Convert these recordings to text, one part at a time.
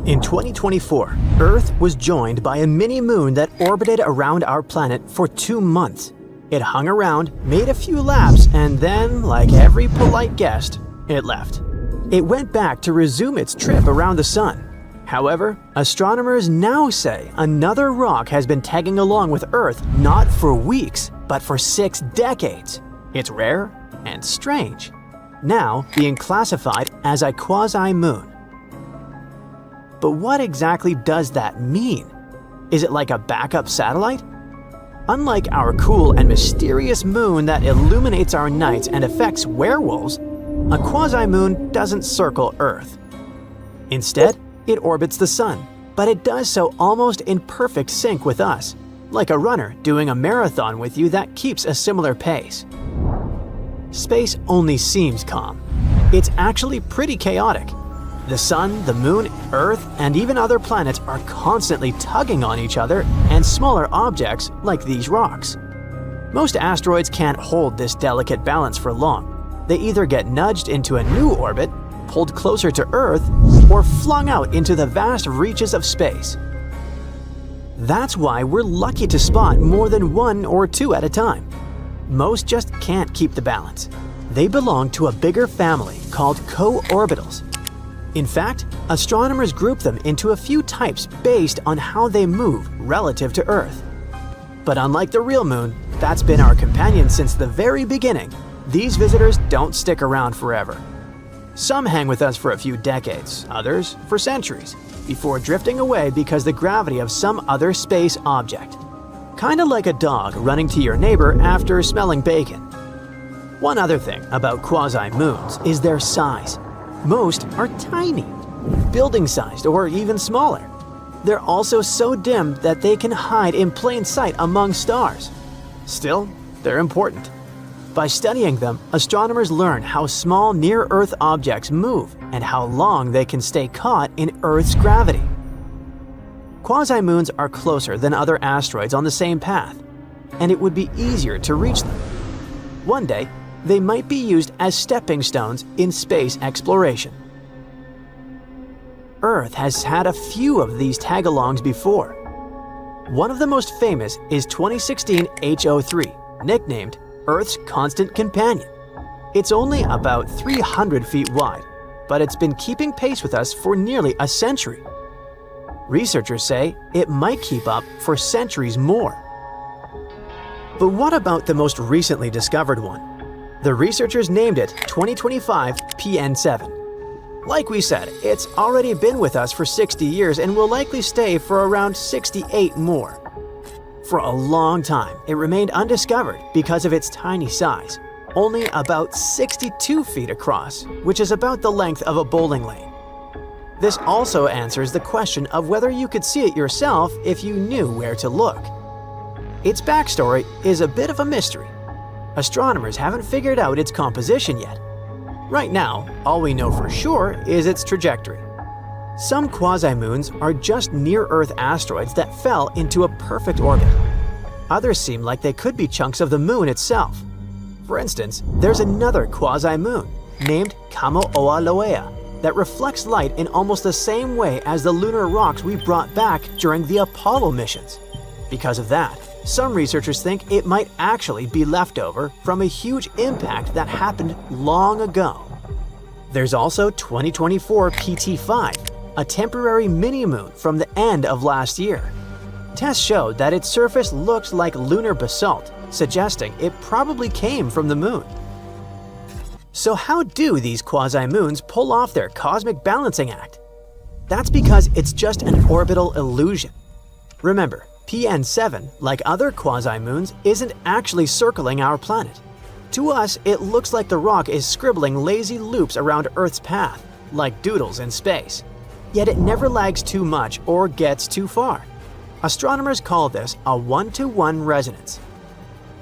In 2024, Earth was joined by a mini-moon that orbited around our planet for 2 months. It hung around, made a few laps, and then, like every polite guest, it left. It went back to resume its trip around the Sun. However, astronomers now say another rock has been tagging along with Earth not for weeks, but for 6 decades. It's rare and strange, now being classified as a quasi-moon. But what exactly does that mean? Is it like a backup satellite? Unlike our cool and mysterious moon that illuminates our nights and affects werewolves, a quasi-moon doesn't circle Earth. Instead, it orbits the Sun, but it does so almost in perfect sync with us, like a runner doing a marathon with you that keeps a similar pace. Space only seems calm. It's actually pretty chaotic. The Sun, the Moon, Earth, and even other planets are constantly tugging on each other and smaller objects like these rocks. Most asteroids can't hold this delicate balance for long. They either get nudged into a new orbit, pulled closer to Earth, or flung out into the vast reaches of space. That's why we're lucky to spot more than 1 or 2 at a time. Most just can't keep the balance. They belong to a bigger family called co-orbitals. In fact, astronomers group them into a few types based on how they move relative to Earth. But unlike the real moon, that's been our companion since the very beginning, these visitors don't stick around forever. Some hang with us for a few decades, others for centuries, before drifting away because the gravity of some other space object. Kinda like a dog running to your neighbor after smelling bacon. One other thing about quasi-moons is their size. Most are tiny, building-sized or even smaller. They're also so dim that they can hide in plain sight among stars. Still, they're important. By studying them, astronomers learn how small near-Earth objects move and how long they can stay caught in Earth's gravity. Quasi-moons are closer than other asteroids on the same path, and it would be easier to reach them. One day, they might be used as stepping stones in space exploration. Earth has had a few of these tag-alongs before. One of the most famous is 2016 HO3, nicknamed Earth's Constant Companion. It's only about 300 feet wide, but it's been keeping pace with us for nearly a century. Researchers say it might keep up for centuries more. But what about the most recently discovered one? The researchers named it 2025 PN7. Like we said, it's already been with us for 60 years and will likely stay for around 68 more. For a long time, it remained undiscovered because of its tiny size, only about 62 feet across, which is about the length of a bowling lane. This also answers the question of whether you could see it yourself if you knew where to look. Its backstory is a bit of a mystery. Astronomers haven't figured out its composition yet. Right now, all we know for sure is its trajectory. Some quasi-moons are just near-Earth asteroids that fell into a perfect orbit. Others seem like they could be chunks of the moon itself. For instance, there's another quasi-moon named Kamo'olaloa that reflects light in almost the same way as the lunar rocks we brought back during the Apollo missions. Because of that, some researchers think it might actually be leftover from a huge impact that happened long ago. There's also 2024 PT5, a temporary mini-moon from the end of last year. Tests showed that its surface looked like lunar basalt, suggesting it probably came from the moon. So how do these quasi-moons pull off their cosmic balancing act? That's because it's just an orbital illusion. Remember, PN7, like other quasi-moons, isn't actually circling our planet. To us, it looks like the rock is scribbling lazy loops around Earth's path, like doodles in space. Yet it never lags too much or gets too far. Astronomers call this a 1-to-1 resonance.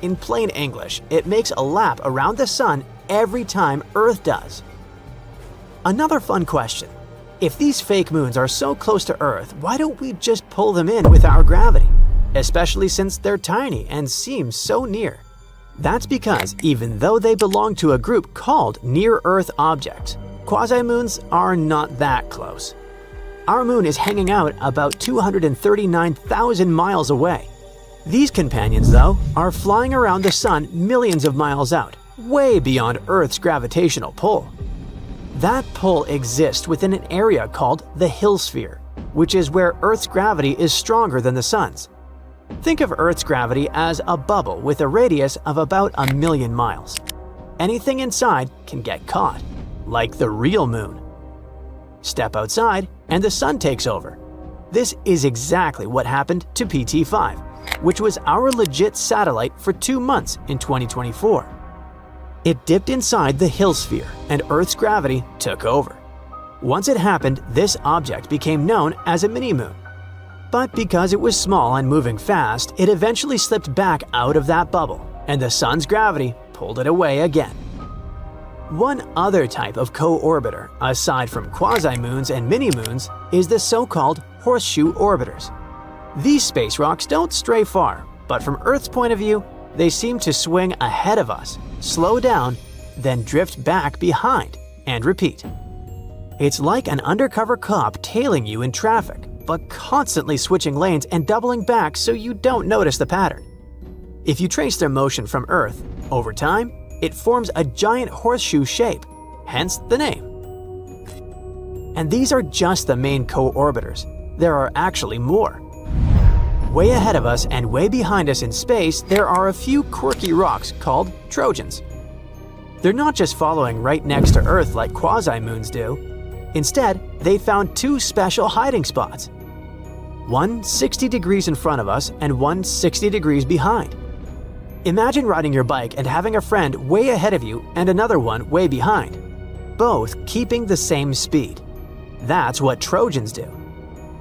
In plain English, it makes a lap around the Sun every time Earth does. Another fun question. If these fake moons are so close to Earth, why don't we just pull them in with our gravity? Especially since they're tiny and seem so near. That's because even though they belong to a group called near-Earth objects, quasi-moons are not that close. Our moon is hanging out about 239,000 miles away. These companions, though, are flying around the sun millions of miles out, way beyond Earth's gravitational pull. That pull exists within an area called the Hill sphere, which is where Earth's gravity is stronger than the Sun's. Think of Earth's gravity as a bubble with a radius of about 1,000,000 miles. Anything inside can get caught, like the real moon. Step outside and the sun takes over. This is exactly what happened to PT-5, which was our legit satellite for 2 months in 2024. It dipped inside the Hill sphere and Earth's gravity took over. Once it happened, this object became known as a mini-moon. But because it was small and moving fast, it eventually slipped back out of that bubble, and the sun's gravity pulled it away again. One other type of co-orbiter, aside from quasi-moons and mini-moons, is the so-called horseshoe orbiters. These space rocks don't stray far, but from Earth's point of view, they seem to swing ahead of us, slow down, then drift back behind, and repeat. It's like an undercover cop tailing you in traffic, but constantly switching lanes and doubling back so you don't notice the pattern. If you trace their motion from Earth, over time, it forms a giant horseshoe shape, hence the name. And these are just the main co-orbiters. There are actually more. Way ahead of us and way behind us in space, there are a few quirky rocks called Trojans. They're not just following right next to Earth like quasi-moons do. Instead, they found 2 special hiding spots. One 60 degrees in front of us and one 60 degrees behind. Imagine riding your bike and having a friend way ahead of you and another one way behind, both keeping the same speed. That's what Trojans do.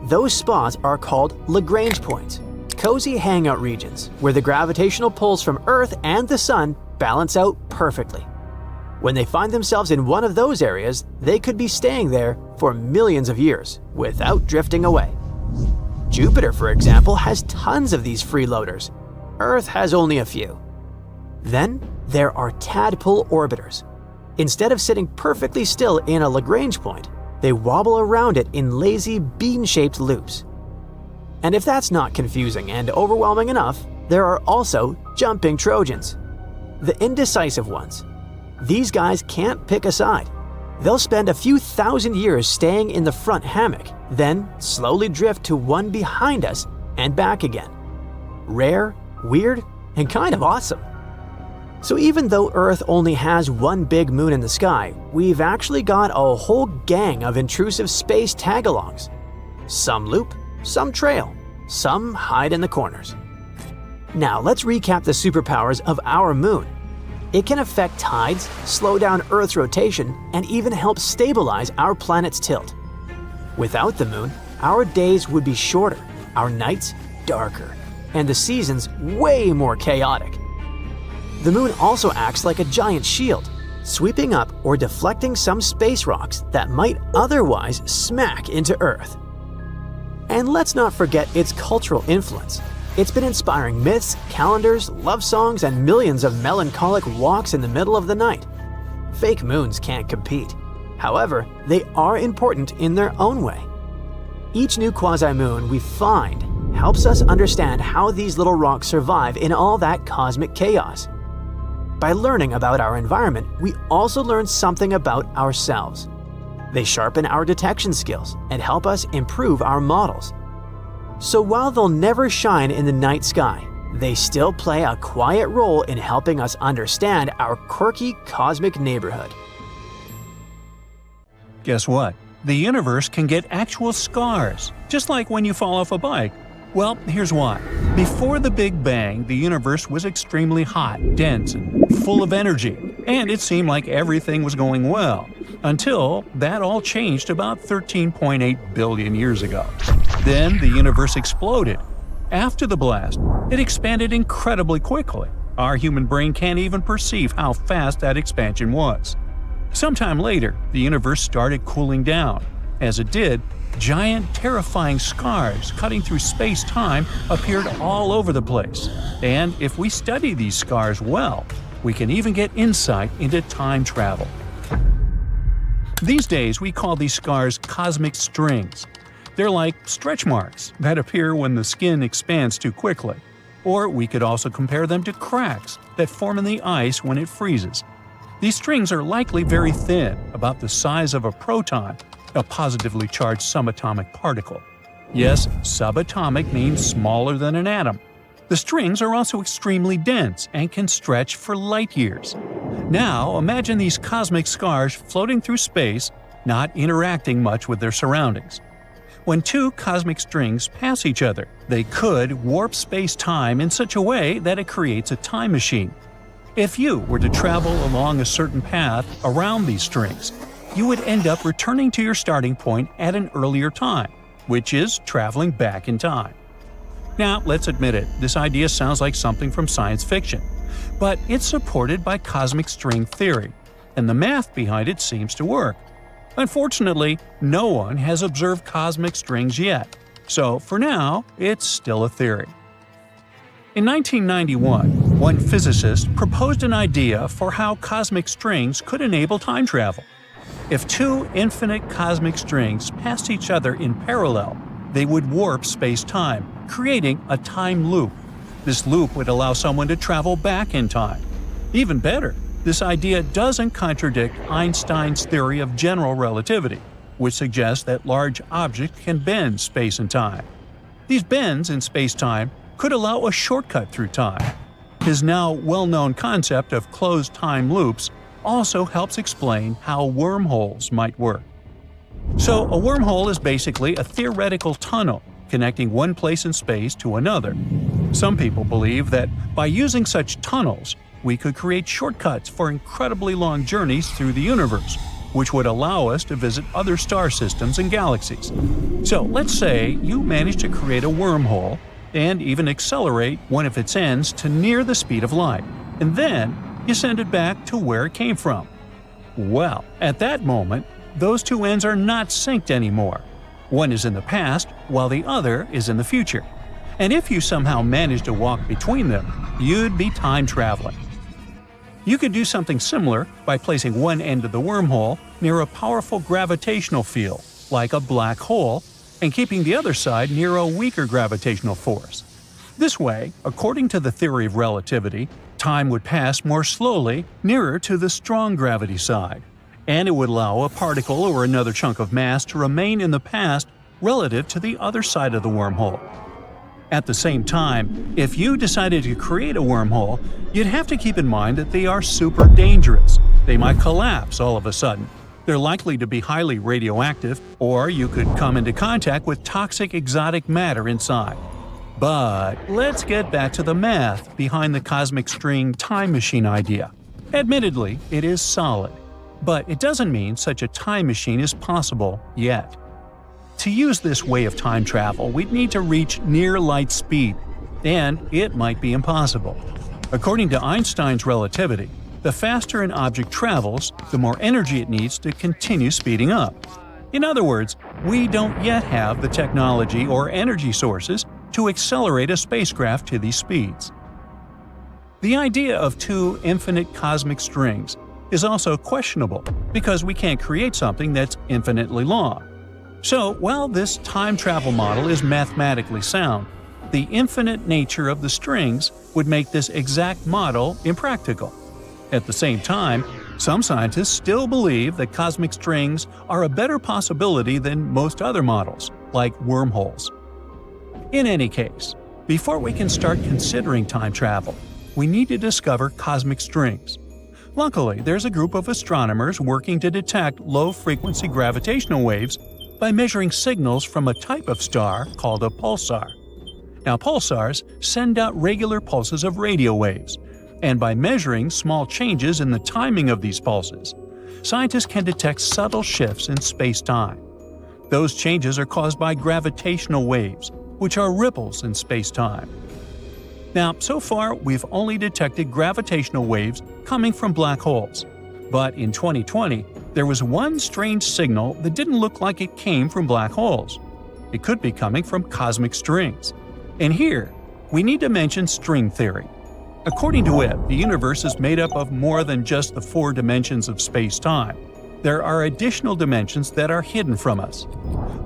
Those spots are called Lagrange points, cozy hangout regions where the gravitational pulls from Earth and the Sun balance out perfectly. When they find themselves in one of those areas, they could be staying there for millions of years without drifting away. Jupiter, for example, has tons of these freeloaders. Earth has only a few. Then there are tadpole orbiters. Instead of sitting perfectly still in a Lagrange point, they wobble around it in lazy bean-shaped loops. And if that's not confusing and overwhelming enough, there are also jumping Trojans, the indecisive ones. These guys can't pick a side. They'll spend a few thousand years staying in the front hammock, then slowly drift to one behind us and back again. Rare, weird, and kind of awesome. So even though Earth only has one big moon in the sky, we've actually got a whole gang of intrusive space tagalongs. Some loop, some trail, some hide in the corners. Now let's recap the superpowers of our moon. It can affect tides, slow down Earth's rotation, and even help stabilize our planet's tilt. Without the moon, our days would be shorter, our nights darker, and the seasons way more chaotic. The moon also acts like a giant shield, sweeping up or deflecting some space rocks that might otherwise smack into Earth. And let's not forget its cultural influence. It's been inspiring myths, calendars, love songs, and millions of melancholic walks in the middle of the night. Fake moons can't compete. However, they are important in their own way. Each new quasi-moon we find helps us understand how these little rocks survive in all that cosmic chaos. By learning about our environment, we also learn something about ourselves. They sharpen our detection skills and help us improve our models. So while they'll never shine in the night sky, they still play a quiet role in helping us understand our quirky cosmic neighborhood. Guess what? The universe can get actual scars, just like when you fall off a bike. Well, here's why. Before the Big Bang, the universe was extremely hot, dense, and full of energy, and it seemed like everything was going well, until that all changed about 13.8 billion years ago. Then the universe exploded. After the blast, it expanded incredibly quickly. Our human brain can't even perceive how fast that expansion was. Sometime later, the universe started cooling down. As it did, giant, terrifying scars cutting through space-time appeared all over the place. And if we study these scars well, we can even get insight into time travel. These days, we call these scars cosmic strings. They're like stretch marks that appear when the skin expands too quickly. Or we could also compare them to cracks that form in the ice when it freezes. These strings are likely very thin, about the size of a proton, a positively charged subatomic particle. Yes, subatomic means smaller than an atom. The strings are also extremely dense and can stretch for light years. Now imagine these cosmic scars floating through space, not interacting much with their surroundings. When two cosmic strings pass each other, they could warp space-time in such a way that it creates a time machine. If you were to travel along a certain path around these strings, you would end up returning to your starting point at an earlier time, which is traveling back in time. Now, let's admit it, this idea sounds like something from science fiction, but it's supported by cosmic string theory, and the math behind it seems to work. Unfortunately, no one has observed cosmic strings yet, so for now, it's still a theory. In 1991, one physicist proposed an idea for how cosmic strings could enable time travel. If two infinite cosmic strings passed each other in parallel, they would warp space-time, creating a time loop. This loop would allow someone to travel back in time. Even better, this idea doesn't contradict Einstein's theory of general relativity, which suggests that large objects can bend space and time. These bends in space-time could allow a shortcut through time. His now well-known concept of closed time loops also helps explain how wormholes might work. So, a wormhole is basically a theoretical tunnel connecting one place in space to another. Some people believe that by using such tunnels, we could create shortcuts for incredibly long journeys through the universe, which would allow us to visit other star systems and galaxies. So, let's say you manage to create a wormhole and even accelerate one of its ends to near the speed of light, and then you send it back to where it came from. Well, at that moment, those two ends are not synced anymore. One is in the past, while the other is in the future. And if you somehow manage to walk between them, you'd be time traveling. You could do something similar by placing one end of the wormhole near a powerful gravitational field, like a black hole, and keeping the other side near a weaker gravitational force. This way, according to the theory of relativity, time would pass more slowly nearer to the strong gravity side, and it would allow a particle or another chunk of mass to remain in the past relative to the other side of the wormhole. At the same time, if you decided to create a wormhole, you'd have to keep in mind that they are super dangerous. They might collapse all of a sudden. They're likely to be highly radioactive, or you could come into contact with toxic exotic matter inside. But let's get back to the math behind the cosmic string time machine idea. Admittedly, it is solid, but it doesn't mean such a time machine is possible yet. To use this way of time travel, we'd need to reach near light speed, and it might be impossible. According to Einstein's relativity, the faster an object travels, the more energy it needs to continue speeding up. In other words, we don't yet have the technology or energy sources to accelerate a spacecraft to these speeds. The idea of two infinite cosmic strings is also questionable because we can't create something that's infinitely long. So, while this time travel model is mathematically sound, the infinite nature of the strings would make this exact model impractical. At the same time, some scientists still believe that cosmic strings are a better possibility than most other models, like wormholes. In any case, before we can start considering time travel, we need to discover cosmic strings. Luckily, there's a group of astronomers working to detect low-frequency gravitational waves by measuring signals from a type of star called a pulsar. Now, pulsars send out regular pulses of radio waves, and by measuring small changes in the timing of these pulses, scientists can detect subtle shifts in space-time. Those changes are caused by gravitational waves, which are ripples in space-time. Now, so far, we've only detected gravitational waves coming from black holes. But in 2020, there was one strange signal that didn't look like it came from black holes. It could be coming from cosmic strings. And here, we need to mention string theory. According to it, the universe is made up of more than just the four dimensions of space-time. There are additional dimensions that are hidden from us.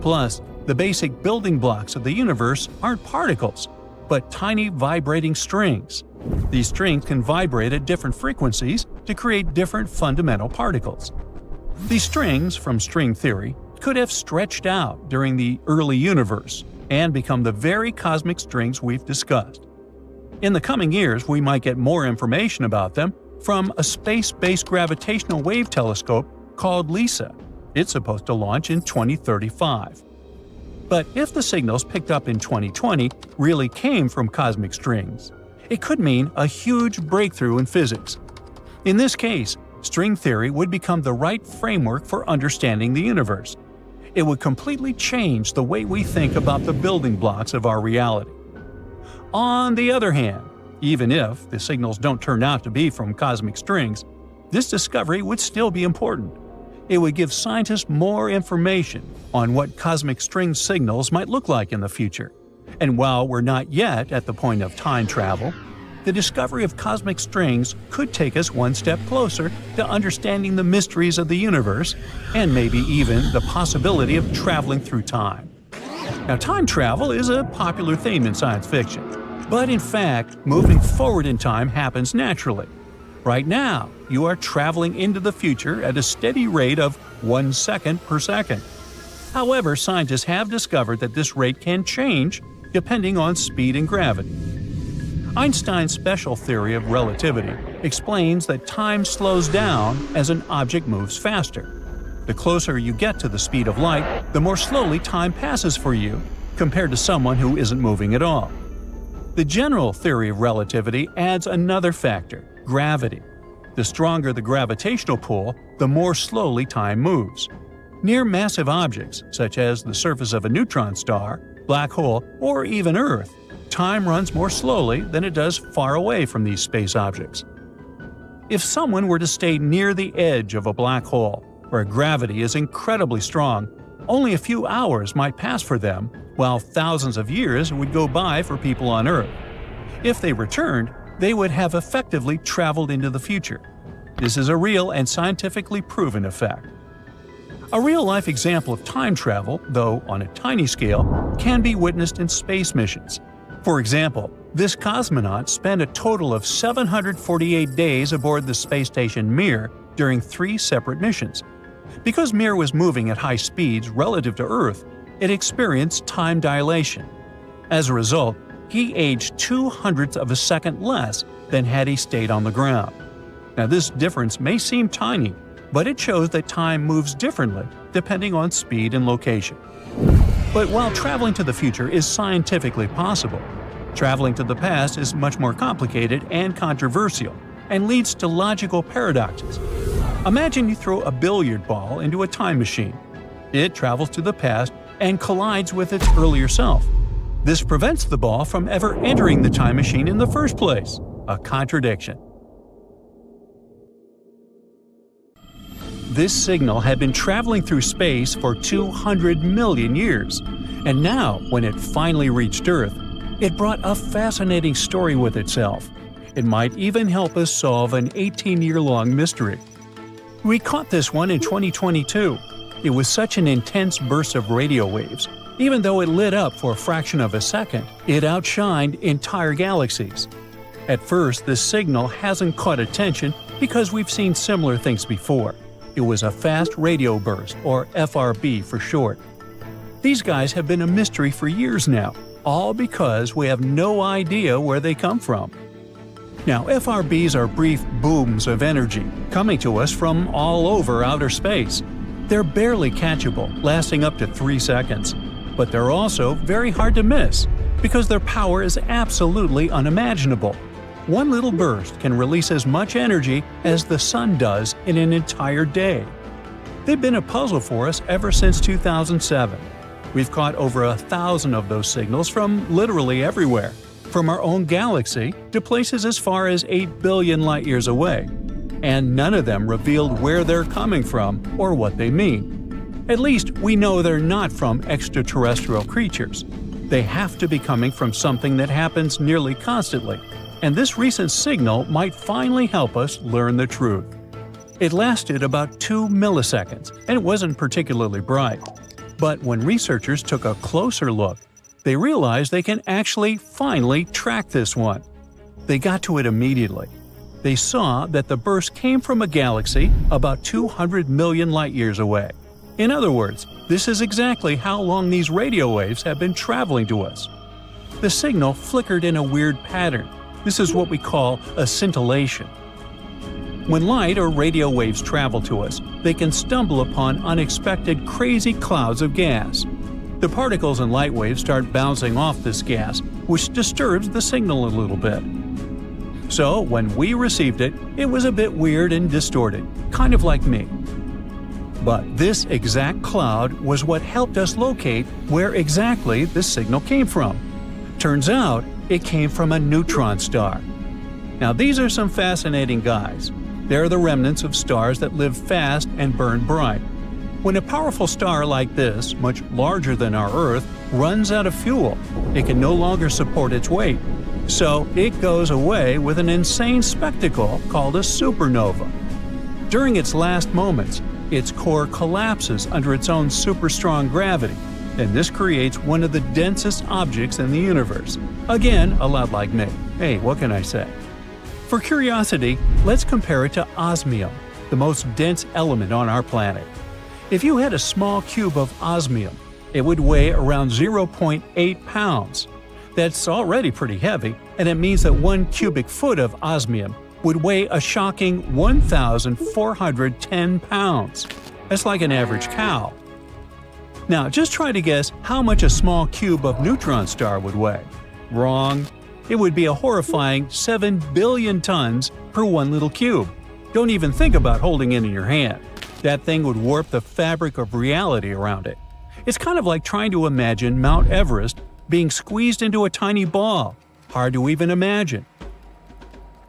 Plus, The basic building blocks of the universe aren't particles, but tiny vibrating strings. These strings can vibrate at different frequencies to create different fundamental particles. These strings, from string theory, could have stretched out during the early universe and become the very cosmic strings we've discussed. In the coming years, we might get more information about them from a space-based gravitational wave telescope called Gliese. It's supposed to launch in 2035. But if the signals picked up in 2020 really came from cosmic strings, it could mean a huge breakthrough in physics. In this case, string theory would become the right framework for understanding the universe. It would completely change the way we think about the building blocks of our reality. On the other hand, even if the signals don't turn out to be from cosmic strings, this discovery would still be important. It would give scientists more information on what cosmic string signals might look like in the future. And while we're not yet at the point of time travel, the discovery of cosmic strings could take us one step closer to understanding the mysteries of the universe and maybe even the possibility of traveling through time. Now, time travel is a popular theme in science fiction, but in fact, moving forward in time happens naturally. Right now, you are traveling into the future at a steady rate of 1 second per second. However, scientists have discovered that this rate can change depending on speed and gravity. Einstein's special theory of relativity explains that time slows down as an object moves faster. The closer you get to the speed of light, the more slowly time passes for you, compared to someone who isn't moving at all. The general theory of relativity adds another factor: gravity. The stronger the gravitational pull, the more slowly time moves. Near massive objects, such as the surface of a neutron star, black hole, or even Earth, time runs more slowly than it does far away from these space objects. If someone were to stay near the edge of a black hole, where gravity is incredibly strong, only a few hours might pass for them, while thousands of years would go by for people on Earth. If they returned, they would have effectively traveled into the future. This is a real and scientifically proven effect. A real-life example of time travel, though on a tiny scale, can be witnessed in space missions. For example, this cosmonaut spent a total of 748 days aboard the space station Mir during 3 separate missions. Because Mir was moving at high speeds relative to Earth, it experienced time dilation. As a result, he aged 0.02 of a second less than had he stayed on the ground. Now, this difference may seem tiny, but it shows that time moves differently depending on speed and location. But while traveling to the future is scientifically possible, traveling to the past is much more complicated and controversial, and leads to logical paradoxes. Imagine you throw a billiard ball into a time machine. It travels to the past and collides with its earlier self. This prevents the ball from ever entering the time machine in the first place, a contradiction. This signal had been traveling through space for 200 million years, and now, when it finally reached Earth, it brought a fascinating story with itself. It might even help us solve an 18-year-long mystery. We caught this one in 2022. It was such an intense burst of radio waves. Even though it lit up for a fraction of a second, it outshined entire galaxies. At first, this signal hasn't caught attention because we've seen similar things before. It was a fast radio burst, or FRB for short. These guys have been a mystery for years now, all because we have no idea where they come from. Now, FRBs are brief booms of energy coming to us from all over outer space. They're barely catchable, lasting up to 3 seconds. But they're also very hard to miss, because their power is absolutely unimaginable. One little burst can release as much energy as the sun does in an entire day. They've been a puzzle for us ever since 2007. We've caught over 1,000 of those signals from literally everywhere, from our own galaxy to places as far as 8 billion light-years away. And none of them revealed where they're coming from or what they mean. At least we know they're not from extraterrestrial creatures. They have to be coming from something that happens nearly constantly, and this recent signal might finally help us learn the truth. It lasted about 2 milliseconds, and it wasn't particularly bright. But when researchers took a closer look, they realized they can actually finally track this one. They got to it immediately. They saw that the burst came from a galaxy about 200 million light-years away. In other words, this is exactly how long these radio waves have been traveling to us. The signal flickered in a weird pattern. This is what we call a scintillation. When light or radio waves travel to us, they can stumble upon unexpected crazy clouds of gas. The particles and light waves start bouncing off this gas, which disturbs the signal a little bit. So, when we received it, it was a bit weird and distorted, kind of like me. But this exact cloud was what helped us locate where exactly this signal came from. Turns out, it came from a neutron star. Now these are some fascinating guys. They're the remnants of stars that live fast and burn bright. When a powerful star like this, much larger than our Earth, runs out of fuel, it can no longer support its weight. So it goes away with an insane spectacle called a supernova. During its last moments, its core collapses under its own super-strong gravity, and this creates one of the densest objects in the universe. Again, a lot like me. Hey, what can I say? For curiosity, let's compare it to osmium, the most dense element on our planet. If you had a small cube of osmium, it would weigh around 0.8 pounds. That's already pretty heavy, and it means that 1 cubic foot of osmium would weigh a shocking 1,410 pounds. That's like an average cow. Now, just try to guess how much a small cube of neutron star would weigh. Wrong. It would be a horrifying 7 billion tons per one little cube. Don't even think about holding it in your hand. That thing would warp the fabric of reality around it. It's kind of like trying to imagine Mount Everest being squeezed into a tiny ball. Hard to even imagine.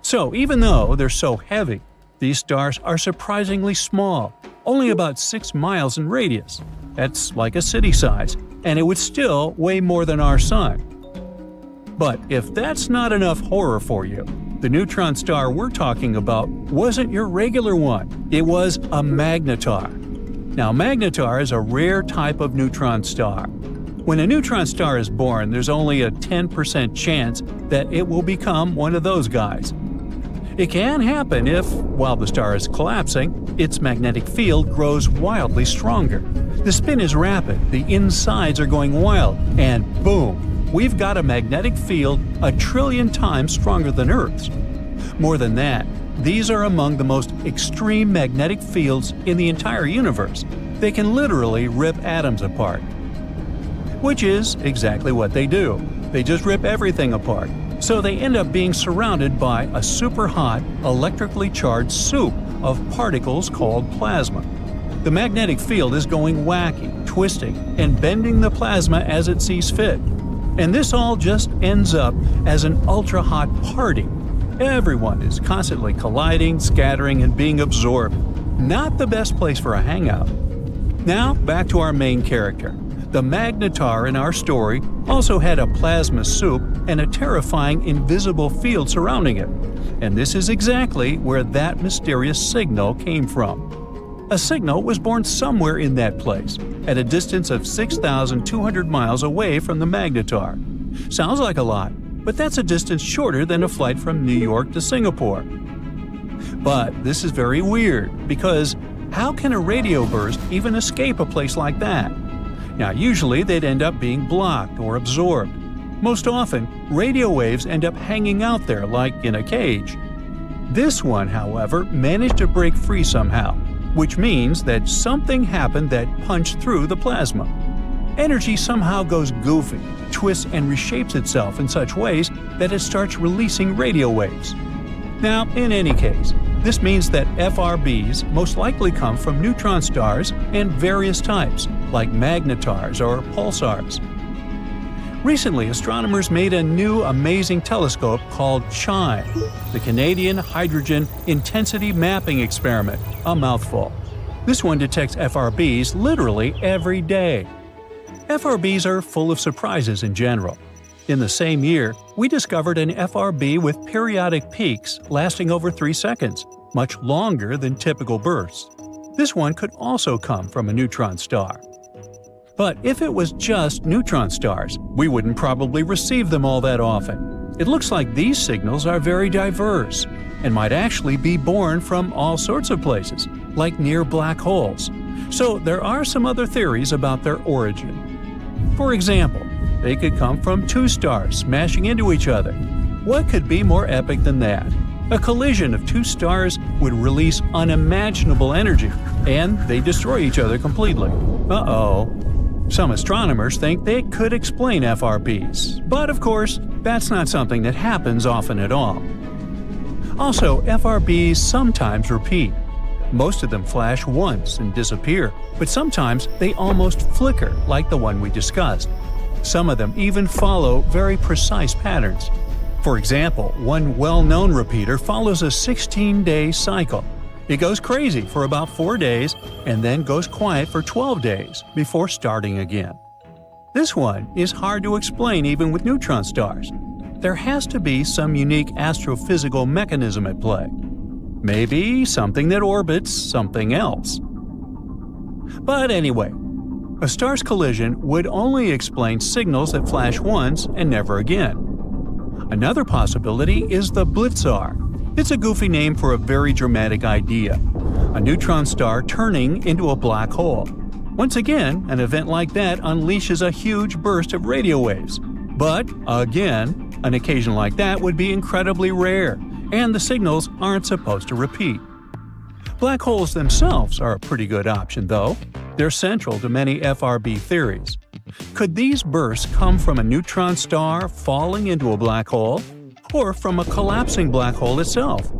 So, even though they're so heavy, these stars are surprisingly small, only about 6 miles in radius. That's like a city size, and it would still weigh more than our Sun. But if that's not enough horror for you, the neutron star we're talking about wasn't your regular one. It was a magnetar. Now, magnetar is a rare type of neutron star. When a neutron star is born, there's only a 10% chance that it will become one of those guys. It can happen if, while the star is collapsing, its magnetic field grows wildly stronger. The spin is rapid, the insides are going wild, and boom! We've got a magnetic field 1 trillion times stronger than Earth's. More than that, these are among the most extreme magnetic fields in the entire universe. They can literally rip atoms apart. Which is exactly what they do. They just rip everything apart. So they end up being surrounded by a super hot, electrically charged soup of particles called plasma. The magnetic field is going wacky, twisting, and bending the plasma as it sees fit. And this all just ends up as an ultra-hot party. Everyone is constantly colliding, scattering, and being absorbed. Not the best place for a hangout. Now, back to our main character. The magnetar in our story also had a plasma soup and a terrifying invisible field surrounding it. And this is exactly where that mysterious signal came from. A signal was born somewhere in that place, at a distance of 6,200 miles away from the magnetar. Sounds like a lot, but that's a distance shorter than a flight from New York to Singapore. But this is very weird, because how can a radio burst even escape a place like that? Now, usually they'd end up being blocked or absorbed. Most often, radio waves end up hanging out there like in a cage. This one, however, managed to break free somehow, which means that something happened that punched through the plasma. Energy somehow goes goofy, twists and reshapes itself in such ways that it starts releasing radio waves. Now, in any case, this means that FRBs most likely come from neutron stars and various types, like magnetars or pulsars. Recently, astronomers made a new amazing telescope called CHIME, the Canadian Hydrogen Intensity Mapping Experiment, a mouthful. This one detects FRBs literally every day. FRBs are full of surprises in general. In the same year, we discovered an FRB with periodic peaks lasting over 3 seconds, much longer than typical bursts. This one could also come from a neutron star. But if it was just neutron stars, we wouldn't probably receive them all that often. It looks like these signals are very diverse and might actually be born from all sorts of places, like near black holes. So there are some other theories about their origin. For example, they could come from two stars smashing into each other. What could be more epic than that? A collision of two stars would release unimaginable energy, and they destroy each other completely. Uh-oh. Some astronomers think they could explain FRBs, but of course, that's not something that happens often at all. Also, FRBs sometimes repeat. Most of them flash once and disappear, but sometimes they almost flicker like the one we discussed. Some of them even follow very precise patterns. For example, one well-known repeater follows a 16-day cycle. It goes crazy for about 4 days and then goes quiet for 12 days before starting again. This one is hard to explain even with neutron stars. There has to be some unique astrophysical mechanism at play. Maybe something that orbits something else. But anyway, a star's collision would only explain signals that flash once and never again. Another possibility is the blitzar. It's a goofy name for a very dramatic idea: a neutron star turning into a black hole. Once again, an event like that unleashes a huge burst of radio waves. But, again, an occasion like that would be incredibly rare, and the signals aren't supposed to repeat. Black holes themselves are a pretty good option, though. They're central to many FRB theories. Could these bursts come from a neutron star falling into a black hole? Or from a collapsing black hole itself?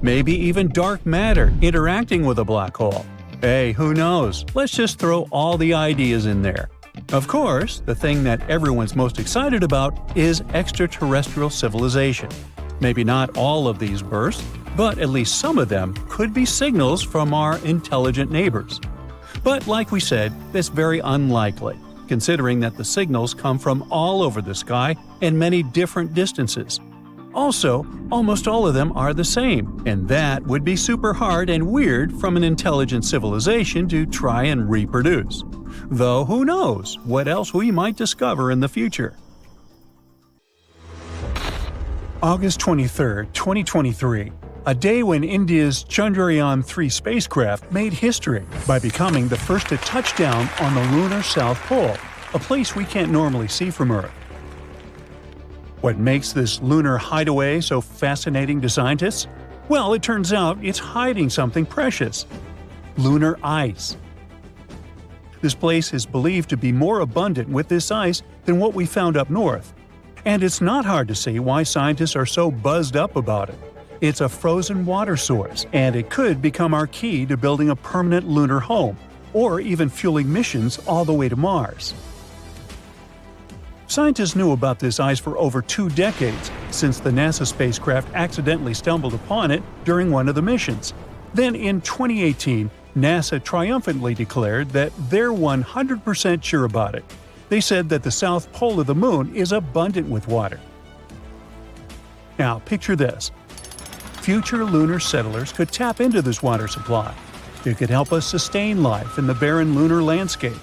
Maybe even dark matter interacting with a black hole? Hey, who knows? Let's just throw all the ideas in there. Of course, the thing that everyone's most excited about is extraterrestrial civilization. Maybe not all of these bursts, but at least some of them could be signals from our intelligent neighbors. But like we said, that's very unlikely, considering that the signals come from all over the sky and many different distances. Also, almost all of them are the same, and that would be super hard and weird from an intelligent civilization to try and reproduce. Though who knows what else we might discover in the future. August 23, 2023, a day when India's Chandrayaan-3 spacecraft made history by becoming the first to touch down on the Lunar South Pole, a place we can't normally see from Earth. What makes this lunar hideaway so fascinating to scientists? Well, it turns out it's hiding something precious: lunar ice. This place is believed to be more abundant with this ice than what we found up north. And it's not hard to see why scientists are so buzzed up about it. It's a frozen water source, and it could become our key to building a permanent lunar home, or even fueling missions all the way to Mars. Scientists knew about this ice for over 2 decades, since the NASA spacecraft accidentally stumbled upon it during one of the missions. Then in 2018, NASA triumphantly declared that they're 100% sure about it. They said that the south pole of the moon is abundant with water. Now picture this. Future lunar settlers could tap into this water supply. It could help us sustain life in the barren lunar landscape.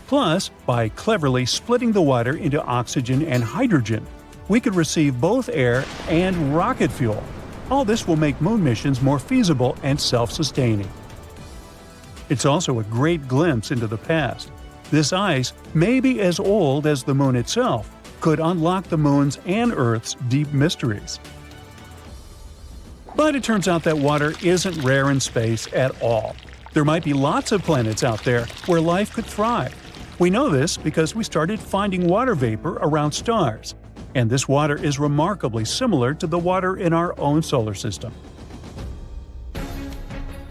Plus, by cleverly splitting the water into oxygen and hydrogen, we could receive both air and rocket fuel. All this will make moon missions more feasible and self-sustaining. It's also a great glimpse into the past. This ice, maybe as old as the moon itself, could unlock the moon's and Earth's deep mysteries. But it turns out that water isn't rare in space at all. There might be lots of planets out there where life could thrive. We know this because we started finding water vapor around stars, and this water is remarkably similar to the water in our own solar system.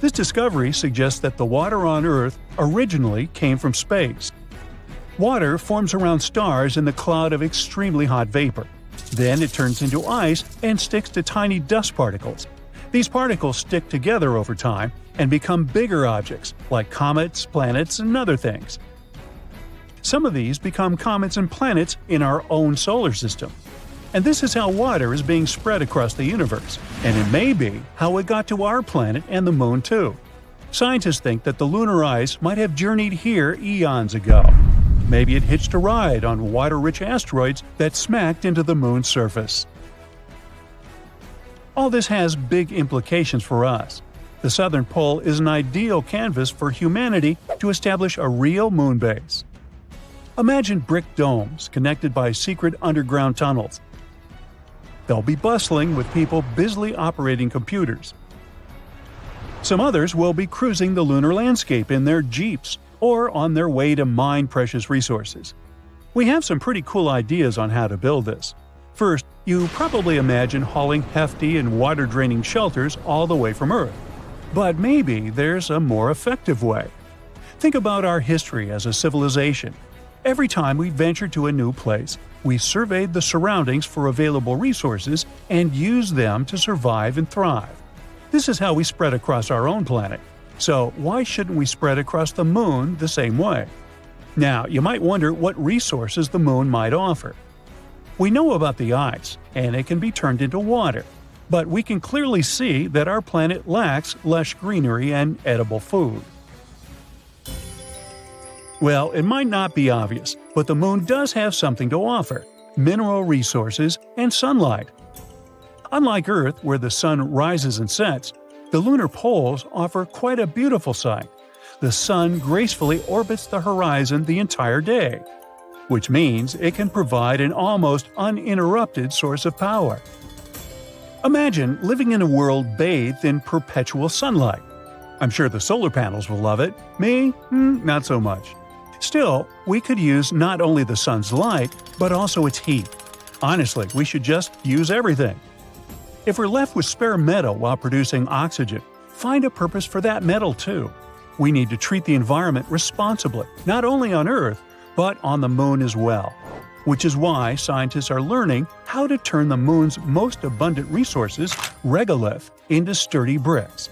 This discovery suggests that the water on Earth originally came from space. Water forms around stars in the cloud of extremely hot vapor. Then it turns into ice and sticks to tiny dust particles. These particles stick together over time and become bigger objects, like comets, planets, and other things. Some of these become comets and planets in our own solar system. And this is how water is being spread across the universe, and it may be how it got to our planet and the moon too. Scientists think that the lunar ice might have journeyed here eons ago. Maybe it hitched a ride on water-rich asteroids that smacked into the moon's surface. All this has big implications for us. The southern pole is an ideal canvas for humanity to establish a real moon base. Imagine brick domes connected by secret underground tunnels. They'll be bustling with people busily operating computers. Some others will be cruising the lunar landscape in their jeeps or on their way to mine precious resources. We have some pretty cool ideas on how to build this. First, you probably imagine hauling hefty and water-draining shelters all the way from Earth. But maybe there's a more effective way. Think about our history as a civilization. Every time we ventured to a new place, we surveyed the surroundings for available resources and used them to survive and thrive. This is how we spread across our own planet. So why shouldn't we spread across the moon the same way? Now, you might wonder what resources the moon might offer. We know about the ice, and it can be turned into water. But we can clearly see that our planet lacks lush greenery and edible food. Well, it might not be obvious, but the moon does have something to offer: mineral resources and sunlight. Unlike Earth, where the sun rises and sets, the lunar poles offer quite a beautiful sight. The sun gracefully orbits the horizon the entire day, which means it can provide an almost uninterrupted source of power. Imagine living in a world bathed in perpetual sunlight. I'm sure the solar panels will love it. Me? Not so much. Still, we could use not only the sun's light, but also its heat. Honestly, we should just use everything. If we're left with spare metal while producing oxygen, find a purpose for that metal too. We need to treat the environment responsibly, not only on Earth, but on the moon as well. Which is why scientists are learning how to turn the moon's most abundant resources, regolith, into sturdy bricks.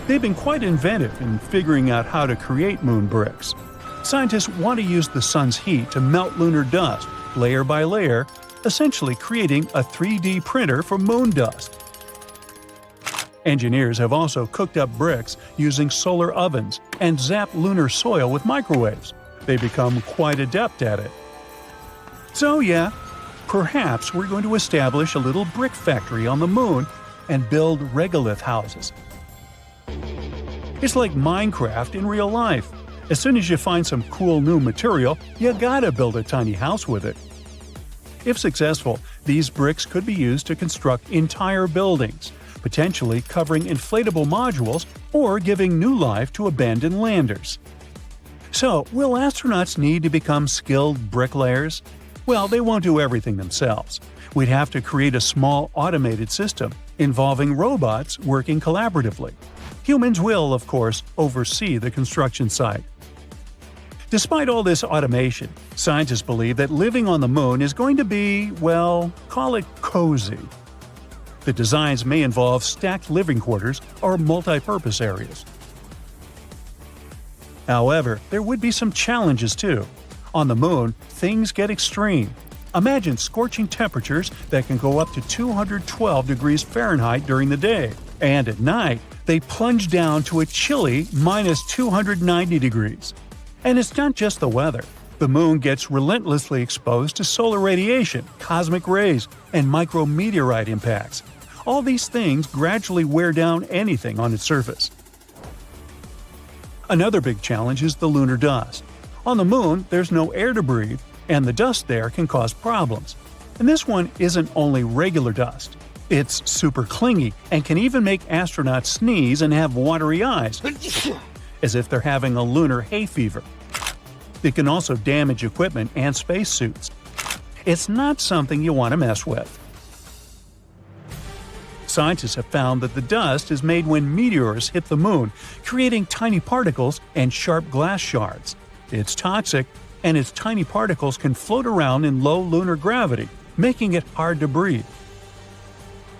They've been quite inventive in figuring out how to create moon bricks. Scientists want to use the sun's heat to melt lunar dust, layer by layer, essentially creating a 3D printer for moon dust. Engineers have also cooked up bricks using solar ovens and zapped lunar soil with microwaves. They become quite adept at it. So yeah, perhaps we're going to establish a little brick factory on the moon and build regolith houses. It's like Minecraft in real life. As soon as you find some cool new material, you gotta build a tiny house with it. If successful, these bricks could be used to construct entire buildings, potentially covering inflatable modules or giving new life to abandoned landers. So, will astronauts need to become skilled bricklayers? Well, they won't do everything themselves. We'd have to create a small automated system involving robots working collaboratively. Humans will, of course, oversee the construction site. Despite all this automation, scientists believe that living on the moon is going to be, well, call it cozy. The designs may involve stacked living quarters or multi-purpose areas. However, there would be some challenges too. On the moon, things get extreme. Imagine scorching temperatures that can go up to 212 degrees Fahrenheit during the day, and at night, they plunge down to a chilly minus 290 degrees. And it's not just the weather. The moon gets relentlessly exposed to solar radiation, cosmic rays, and micrometeorite impacts. All these things gradually wear down anything on its surface. Another big challenge is the lunar dust. On the moon, there's no air to breathe, and the dust there can cause problems. And this one isn't only regular dust. It's super clingy and can even make astronauts sneeze and have watery eyes, as if they're having a lunar hay fever. It can also damage equipment and spacesuits. It's not something you want to mess with. Scientists have found that the dust is made when meteors hit the moon, creating tiny particles and sharp glass shards. It's toxic, and its tiny particles can float around in low lunar gravity, making it hard to breathe.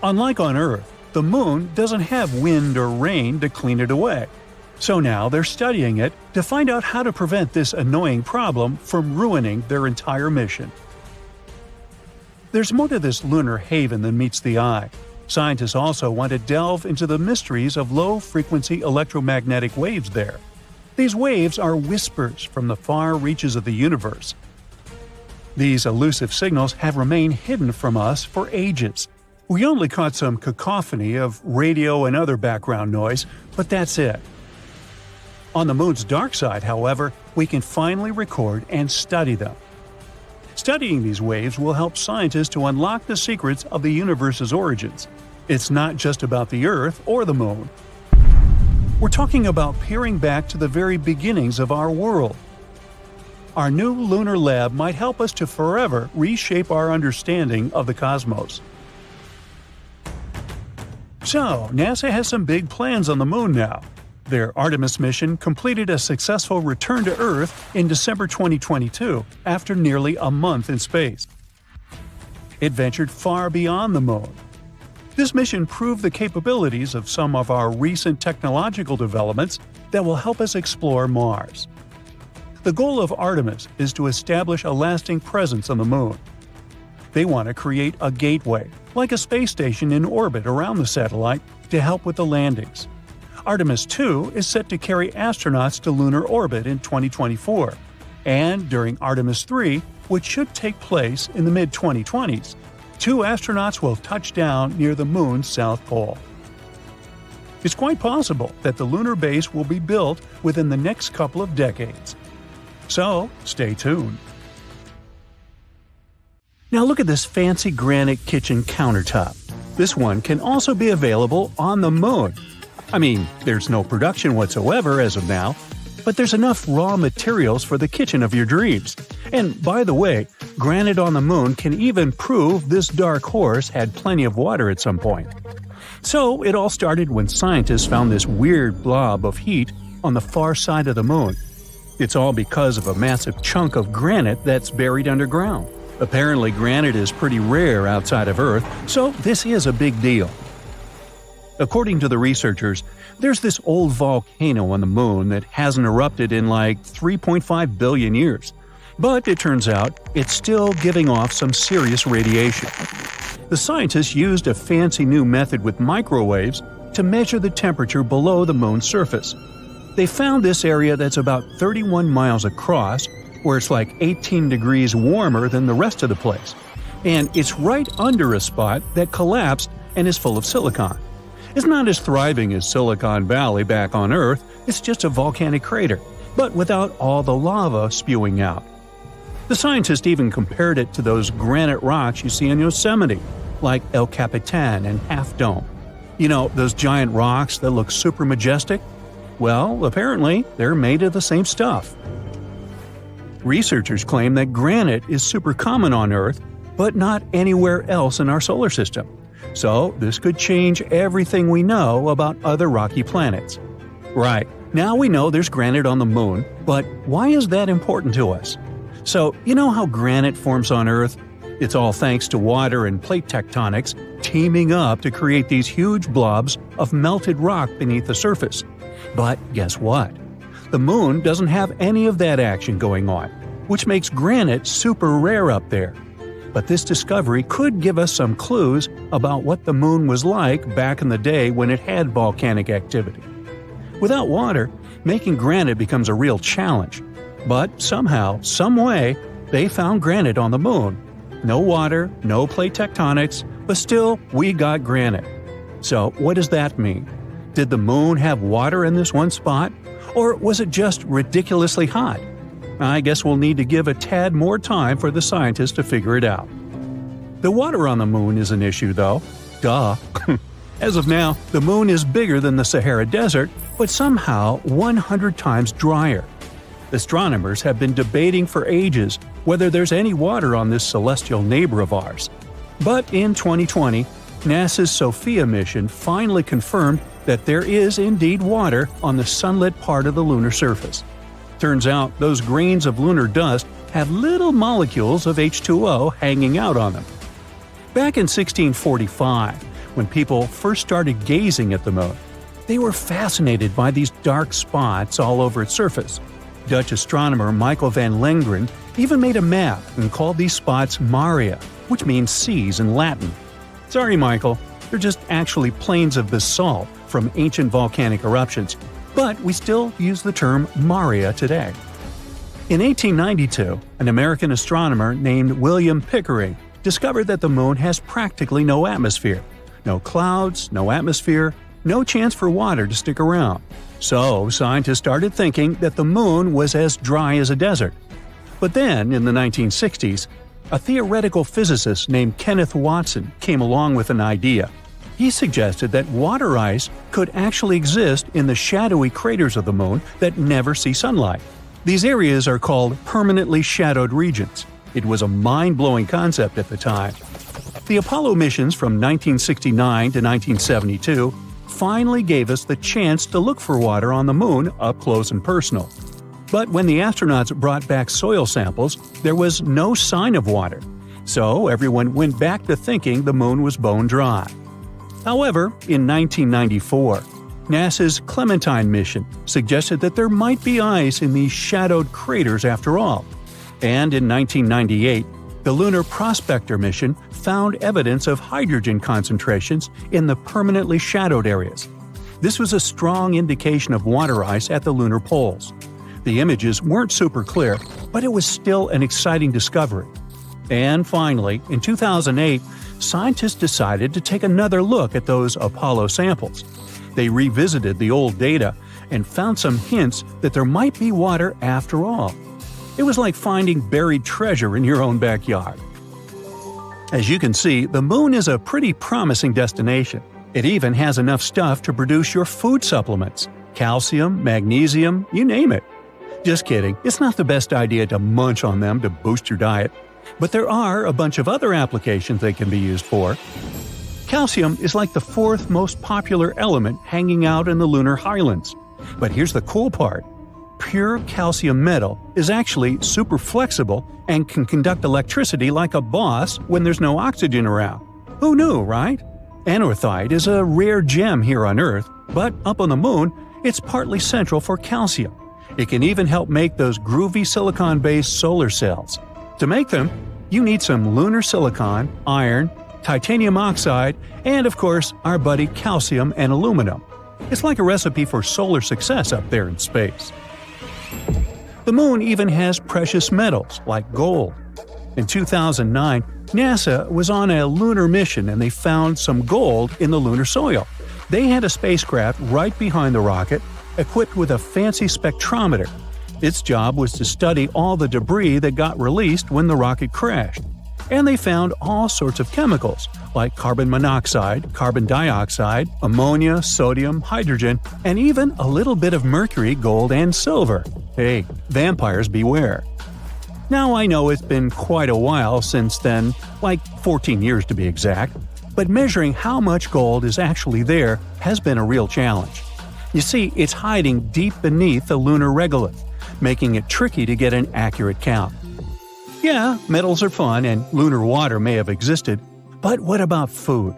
Unlike on Earth, the moon doesn't have wind or rain to clean it away. So now they're studying it to find out how to prevent this annoying problem from ruining their entire mission. There's more to this lunar haven than meets the eye. Scientists also want to delve into the mysteries of low-frequency electromagnetic waves there. These waves are whispers from the far reaches of the universe. These elusive signals have remained hidden from us for ages. We only caught some cacophony of radio and other background noise, but that's it. On the Moon's dark side, however, we can finally record and study them. Studying these waves will help scientists to unlock the secrets of the universe's origins. It's not just about the Earth or the Moon. We're talking about peering back to the very beginnings of our world. Our new lunar lab might help us to forever reshape our understanding of the cosmos. So, NASA has some big plans on the Moon now. Their Artemis mission completed a successful return to Earth in December 2022 after nearly a month in space. It ventured far beyond the Moon. This mission proved the capabilities of some of our recent technological developments that will help us explore Mars. The goal of Artemis is to establish a lasting presence on the Moon. They want to create a gateway, like a space station in orbit around the satellite, to help with the landings. Artemis 2 is set to carry astronauts to lunar orbit in 2024, and during Artemis 3, which should take place in the mid-2020s, 2 astronauts will touch down near the Moon's South Pole. It's quite possible that the lunar base will be built within the next couple of decades. So, stay tuned. Now look at this fancy granite kitchen countertop. This one can also be available on the Moon. I mean, there's no production whatsoever as of now, but there's enough raw materials for the kitchen of your dreams. And by the way, granite on the Moon can even prove this dark horse had plenty of water at some point. So it all started when scientists found this weird blob of heat on the far side of the Moon. It's all because of a massive chunk of granite that's buried underground. Apparently, granite is pretty rare outside of Earth, so this is a big deal. According to the researchers, there's this old volcano on the Moon that hasn't erupted in like 3.5 billion years. But it turns out it's still giving off some serious radiation. The scientists used a fancy new method with microwaves to measure the temperature below the Moon's surface. They found this area that's about 31 miles across, where it's like 18 degrees warmer than the rest of the place. And it's right under a spot that collapsed and is full of silicon. It's not as thriving as Silicon Valley back on Earth, it's just a volcanic crater, but without all the lava spewing out. The scientists even compared it to those granite rocks you see in Yosemite, like El Capitan and Half Dome. You know, those giant rocks that look super majestic? Well, apparently, they're made of the same stuff. Researchers claim that granite is super common on Earth, but not anywhere else in our solar system. So, this could change everything we know about other rocky planets. Right, now we know there's granite on the Moon, but why is that important to us? So, you know how granite forms on Earth? It's all thanks to water and plate tectonics teaming up to create these huge blobs of melted rock beneath the surface. But guess what? The Moon doesn't have any of that action going on, which makes granite super rare up there. But this discovery could give us some clues about what the Moon was like back in the day when it had volcanic activity. Without water, making granite becomes a real challenge. But somehow, someway, they found granite on the Moon. No water, no plate tectonics, but still, we got granite. So what does that mean? Did the Moon have water in this one spot? Or was it just ridiculously hot? I guess we'll need to give a tad more time for the scientists to figure it out. The water on the Moon is an issue, though. Duh. As of now, the Moon is bigger than the Sahara Desert, but somehow 100 times drier. Astronomers have been debating for ages whether there's any water on this celestial neighbor of ours. But in 2020, NASA's SOFIA mission finally confirmed that there is indeed water on the sunlit part of the lunar surface. Turns out those grains of lunar dust have little molecules of H2O hanging out on them. Back in 1645, when people first started gazing at the Moon, they were fascinated by these dark spots all over its surface. Dutch astronomer Michael van Lengren even made a map and called these spots Maria, which means seas in Latin. Sorry, Michael, They're just actually plains of basalt from ancient volcanic eruptions, but we still use the term Maria today. In 1892, an American astronomer named William Pickering discovered that the moon has practically no atmosphere. No clouds, no atmosphere, no chance for water to stick around. So scientists started thinking that the moon was as dry as a desert. But then, in the 1960s, a theoretical physicist named Kenneth Watson came along with an idea. He suggested that water ice could actually exist in the shadowy craters of the moon that never see sunlight. These areas are called permanently shadowed regions. It was a mind-blowing concept at the time. The Apollo missions from 1969 to 1972 finally gave us the chance to look for water on the moon up close and personal. But when the astronauts brought back soil samples, there was no sign of water. So everyone went back to thinking the moon was bone dry. However, in 1994, NASA's Clementine mission suggested that there might be ice in these shadowed craters after all. And in 1998, the Lunar Prospector mission found evidence of hydrogen concentrations in the permanently shadowed areas. This was a strong indication of water ice at the lunar poles. The images weren't super clear, but it was still an exciting discovery. And finally, in 2008, scientists decided to take another look at those Apollo samples. They revisited the old data and found some hints that there might be water after all. It was like finding buried treasure in your own backyard. As you can see, the moon is a pretty promising destination. It even has enough stuff to produce your food supplements – calcium, magnesium, you name it. Just kidding, it's not the best idea to munch on them to boost your diet. But there are a bunch of other applications they can be used for. Calcium is like the fourth most popular element hanging out in the lunar highlands. But here's the cool part. Pure calcium metal is actually super flexible and can conduct electricity like a boss when there's no oxygen around. Who knew, right? Anorthite is a rare gem here on Earth, but up on the moon, it's partly central for calcium. It can even help make those groovy silicon-based solar cells. To make them, you need some lunar silicon, iron, titanium oxide, and of course, our buddy calcium and aluminum. It's like a recipe for solar success up there in space. The moon even has precious metals like gold. In 2009, NASA was on a lunar mission and they found some gold in the lunar soil. They had a spacecraft right behind the rocket, equipped with a fancy spectrometer. Its job was to study all the debris that got released when the rocket crashed. And they found all sorts of chemicals, like carbon monoxide, carbon dioxide, ammonia, sodium, hydrogen, and even a little bit of mercury, gold, and silver. Hey, vampires beware. Now I know it's been quite a while since then, like 14 years to be exact, but measuring how much gold is actually there has been a real challenge. You see, it's hiding deep beneath the lunar regolith, making it tricky to get an accurate count. Yeah, metals are fun and lunar water may have existed, but what about food?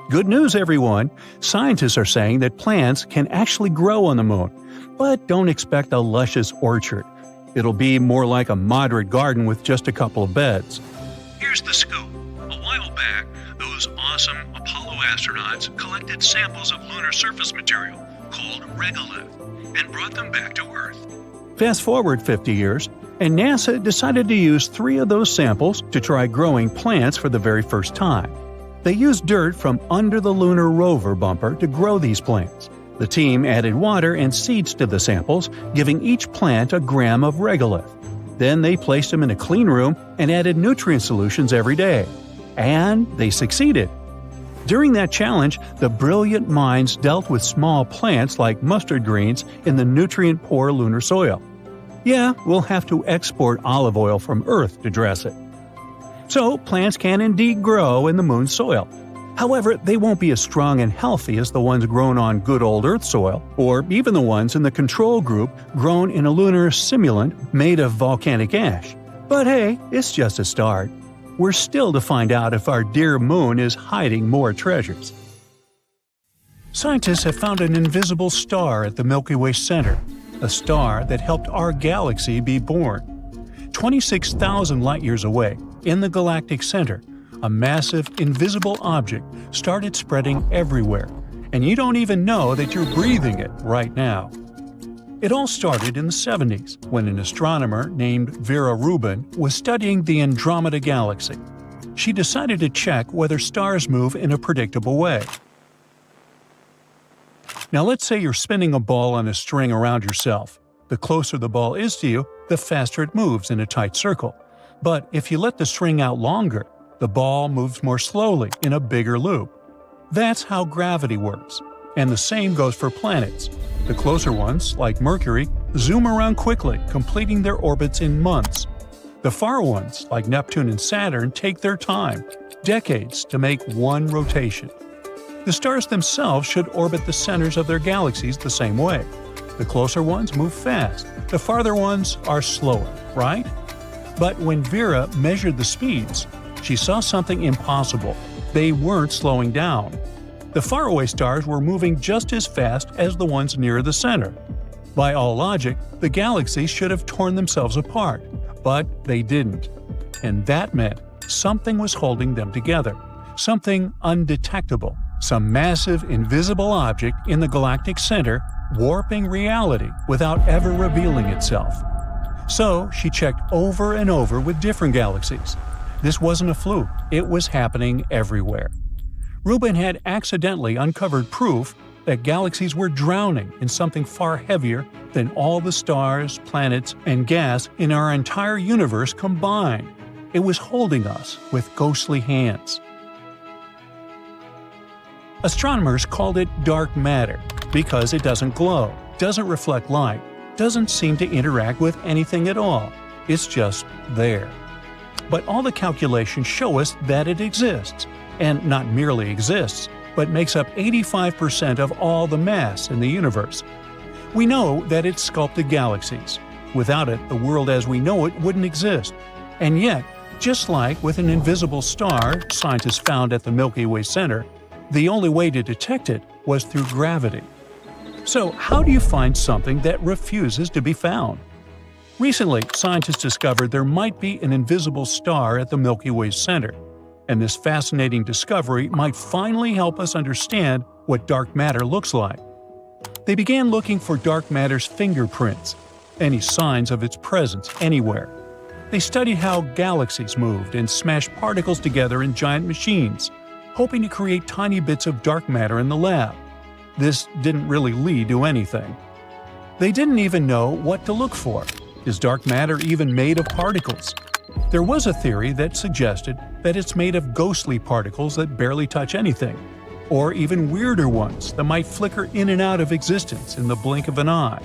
Good news, everyone! Scientists are saying that plants can actually grow on the moon, but don't expect a luscious orchard. It'll be more like a moderate garden with just a couple of beds. Here's the scoop. A while back, those awesome Apollo astronauts collected samples of lunar surface material called regolith and brought them back to Earth. Fast forward 50 years, and NASA decided to use 3 of those samples to try growing plants for the very first time. They used dirt from under the lunar rover bumper to grow these plants. The team added water and seeds to the samples, giving each plant a gram of regolith. Then they placed them in a clean room and added nutrient solutions every day. And they succeeded. During that challenge, the brilliant minds dealt with small plants like mustard greens in the nutrient-poor lunar soil. Yeah, we'll have to export olive oil from Earth to dress it. So, plants can indeed grow in the moon's soil. However, they won't be as strong and healthy as the ones grown on good old Earth soil, or even the ones in the control group grown in a lunar simulant made of volcanic ash. But hey, it's just a start. We're still to find out if our dear moon is hiding more treasures. Scientists have found an invisible star at the Milky Way center, a star that helped our galaxy be born. 26,000 light-years away, in the galactic center, a massive, invisible object started spreading everywhere, and you don't even know that you're breathing it right now. It all started in the 70s, when an astronomer named Vera Rubin was studying the Andromeda Galaxy. She decided to check whether stars move in a predictable way. Now let's say you're spinning a ball on a string around yourself. The closer the ball is to you, the faster it moves in a tight circle. But if you let the string out longer, the ball moves more slowly in a bigger loop. That's how gravity works. And the same goes for planets. The closer ones, like Mercury, zoom around quickly, completing their orbits in months. The far ones, like Neptune and Saturn, take their time, decades, to make one rotation. The stars themselves should orbit the centers of their galaxies the same way. The closer ones move fast, the farther ones are slower, right? But when Vera measured the speeds, she saw something impossible. They weren't slowing down. The faraway stars were moving just as fast as the ones near the center. By all logic, the galaxies should have torn themselves apart, but they didn't. And that meant something was holding them together, something undetectable, some massive invisible object in the galactic center warping reality without ever revealing itself. So she checked over and over with different galaxies. This wasn't a fluke, it was happening everywhere. Rubin had accidentally uncovered proof that galaxies were drowning in something far heavier than all the stars, planets, and gas in our entire universe combined. It was holding us with ghostly hands. Astronomers called it dark matter because it doesn't glow, doesn't reflect light, doesn't seem to interact with anything at all. It's just there. But all the calculations show us that it exists, and not merely exists, but makes up 85% of all the mass in the universe. We know that it sculpted galaxies. Without it, the world as we know it wouldn't exist. And yet, just like with an invisible star scientists found at the Milky Way center, the only way to detect it was through gravity. So how do you find something that refuses to be found? Recently, scientists discovered there might be an invisible star at the Milky Way's center, and this fascinating discovery might finally help us understand what dark matter looks like. They began looking for dark matter's fingerprints, any signs of its presence anywhere. They studied how galaxies moved and smashed particles together in giant machines, hoping to create tiny bits of dark matter in the lab. This didn't really lead to anything. They didn't even know what to look for. Is dark matter even made of particles? There was a theory that suggested that it's made of ghostly particles that barely touch anything, or even weirder ones that might flicker in and out of existence in the blink of an eye.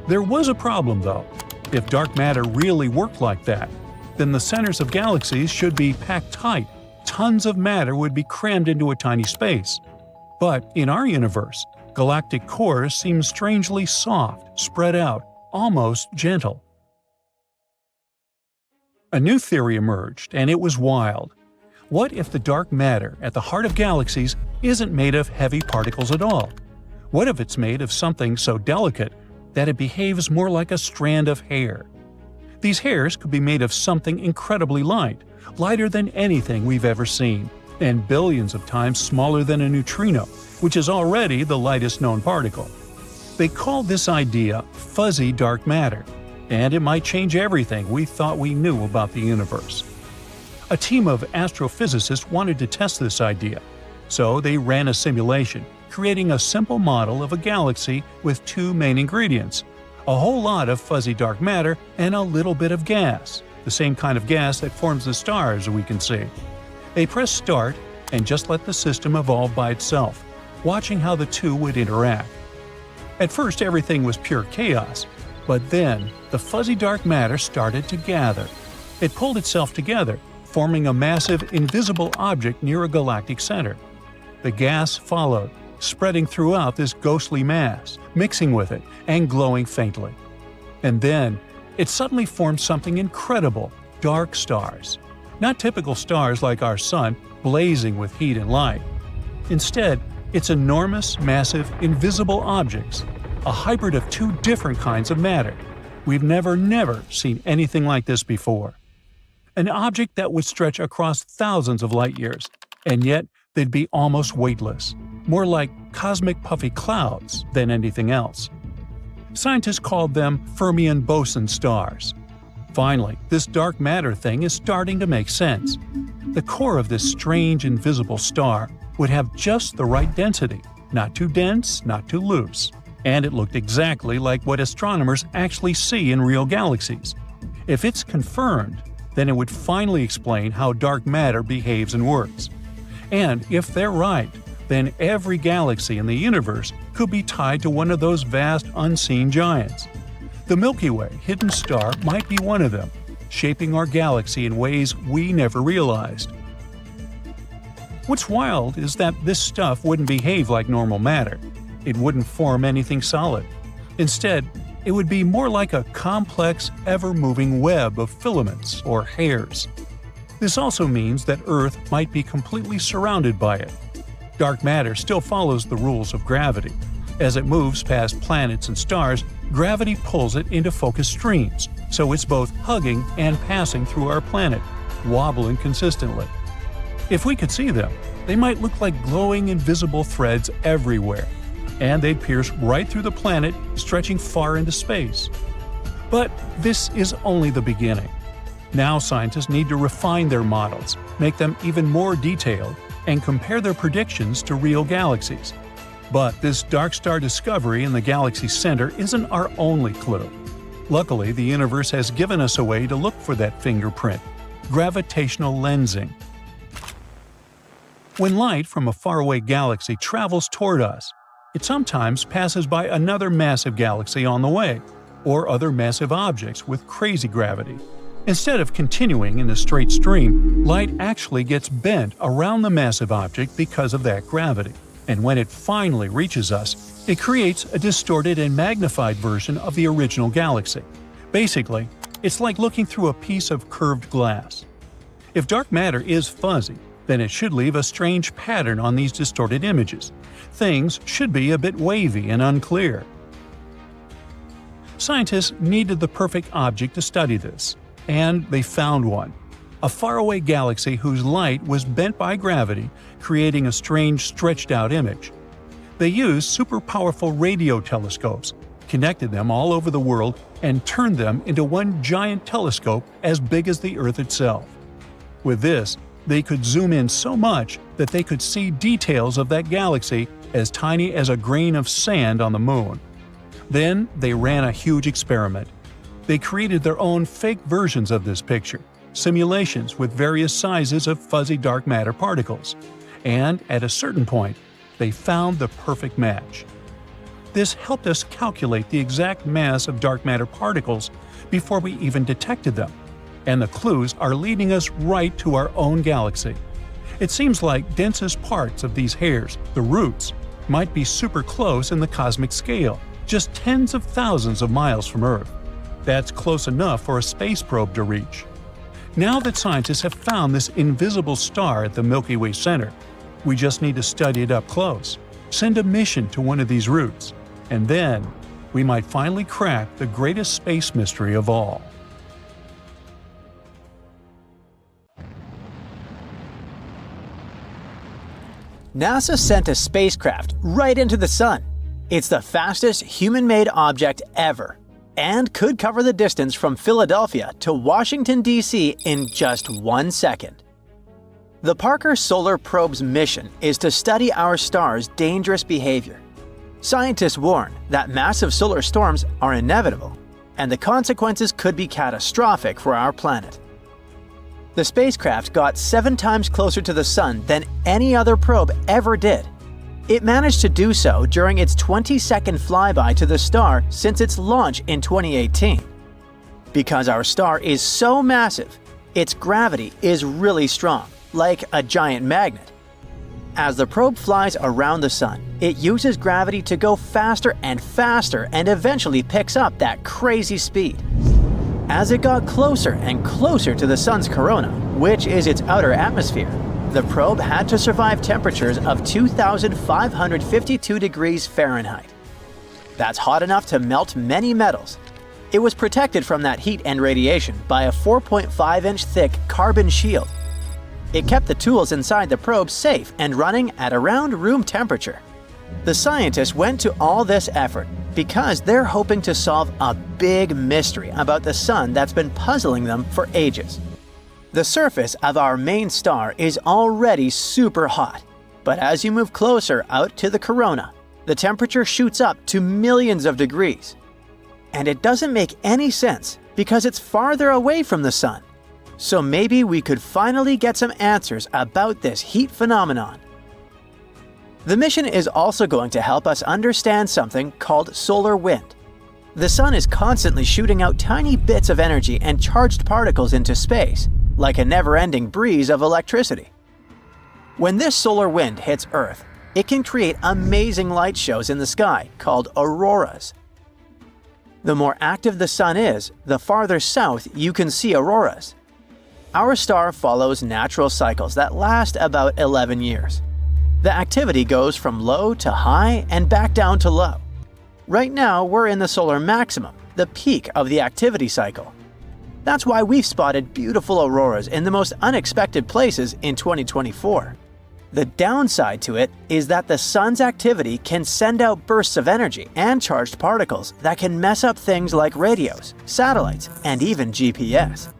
There was a problem, though. If dark matter really worked like that, then the centers of galaxies should be packed tight. Tons of matter would be crammed into a tiny space. But in our universe, galactic cores seem strangely soft, spread out, almost gentle. A new theory emerged, and it was wild. What if the dark matter at the heart of galaxies isn't made of heavy particles at all? What if it's made of something so delicate that it behaves more like a strand of hair? These hairs could be made of something incredibly light, lighter than anything we've ever seen, and billions of times smaller than a neutrino, which is already the lightest known particle. They called this idea fuzzy dark matter, and it might change everything we thought we knew about the universe. A team of astrophysicists wanted to test this idea, so they ran a simulation, creating a simple model of a galaxy with two main ingredients: a whole lot of fuzzy dark matter and a little bit of gas, the same kind of gas that forms the stars we can see. They pressed start and just let the system evolve by itself, watching how the two would interact. At first everything was pure chaos, but then the fuzzy dark matter started to gather. It pulled itself together, forming a massive invisible object near a galactic center. The gas followed, spreading throughout this ghostly mass, mixing with it and glowing faintly. And then it suddenly formed something incredible: dark stars. Not typical stars like our sun, blazing with heat and light. Instead, it's enormous, massive, invisible objects, a hybrid of two different kinds of matter. We've never seen anything like this before. an object that would stretch across thousands of light years, and yet they'd be almost weightless, more like cosmic puffy clouds than anything else. Scientists called them Fermion boson stars. Finally, this dark matter thing is starting to make sense. The core of this strange invisible star would have just the right density, not too dense, not too loose, and it looked exactly like what astronomers actually see in real galaxies. If it's confirmed, then it would finally explain how dark matter behaves and works. And if they're right, then every galaxy in the universe could be tied to one of those vast unseen giants. The Milky Way hidden star might be one of them, shaping our galaxy in ways we never realized. What's wild is that this stuff wouldn't behave like normal matter. It wouldn't form anything solid. Instead, it would be more like a complex, ever-moving web of filaments or hairs. This also means that Earth might be completely surrounded by it. Dark matter still follows the rules of gravity. As it moves past planets and stars, gravity pulls it into focused streams, so it's both hugging and passing through our planet, wobbling consistently. If we could see them, they might look like glowing invisible threads everywhere, and they'd pierce right through the planet, stretching far into space. But this is only the beginning. Now scientists need to refine their models, make them even more detailed, and compare their predictions to real galaxies. But this dark star discovery in the galaxy's center isn't our only clue. Luckily, the universe has given us a way to look for that fingerprint: gravitational lensing. When light from a faraway galaxy travels toward us, it sometimes passes by another massive galaxy on the way, or other massive objects with crazy gravity. Instead of continuing in a straight stream, light actually gets bent around the massive object because of that gravity. And when it finally reaches us, it creates a distorted and magnified version of the original galaxy. Basically, it's like looking through a piece of curved glass. If dark matter is fuzzy, then it should leave a strange pattern on these distorted images. Things should be a bit wavy and unclear. Scientists needed the perfect object to study this, and they found one. A faraway galaxy whose light was bent by gravity, creating a strange stretched-out image. They used super-powerful radio telescopes, connected them all over the world, and turned them into one giant telescope as big as the Earth itself. With this, they could zoom in so much that they could see details of that galaxy as tiny as a grain of sand on the moon. Then they ran a huge experiment. They created their own fake versions of this picture, simulations with various sizes of fuzzy dark matter particles. And at a certain point, they found the perfect match. This helped us calculate the exact mass of dark matter particles before we even detected them. And the clues are leading us right to our own galaxy. It seems like densest parts of these hairs, the roots, might be super close in the cosmic scale, just tens of thousands of miles from Earth. That's close enough for a space probe to reach. Now that scientists have found this invisible star at the Milky Way center, we just need to study it up close, send a mission to one of these roots, and then we might finally crack the greatest space mystery of all. NASA sent a spacecraft right into the Sun. It's the fastest human-made object ever, and could cover the distance from Philadelphia to Washington, D.C. in just 1 second. The Parker Solar Probe's mission is to study our star's dangerous behavior. Scientists warn that massive solar storms are inevitable, and the consequences could be catastrophic for our planet. The spacecraft got 7 times closer to the Sun than any other probe ever did. It managed to do so during its 20-second flyby to the star since its launch in 2018. Because our star is so massive, its gravity is really strong, like a giant magnet. As the probe flies around the Sun, it uses gravity to go faster and faster and eventually picks up that crazy speed. As it got closer and closer to the Sun's corona, which is its outer atmosphere, the probe had to survive temperatures of 2,552 degrees Fahrenheit. That's hot enough to melt many metals. It was protected from that heat and radiation by a 4.5-inch thick carbon shield. It kept the tools inside the probe safe and running at around room temperature. The scientists went to all this effort because they're hoping to solve a big mystery about the sun that's been puzzling them for ages. The surface of our main star is already super hot, but as you move closer out to the corona, the temperature shoots up to millions of degrees. And it doesn't make any sense because it's farther away from the sun. So maybe we could finally get some answers about this heat phenomenon. The mission is also going to help us understand something called solar wind. The sun is constantly shooting out tiny bits of energy and charged particles into space, like a never-ending breeze of electricity. When this solar wind hits Earth, it can create amazing light shows in the sky called auroras. The more active the sun is, the farther south you can see auroras. Our star follows natural cycles that last about 11 years. The activity goes from low to high and back down to low. Right now, we're in the solar maximum, the peak of the activity cycle. That's why we've spotted beautiful auroras in the most unexpected places in 2024. The downside to it is that the sun's activity can send out bursts of energy and charged particles that can mess up things like radios, satellites, and even GPS.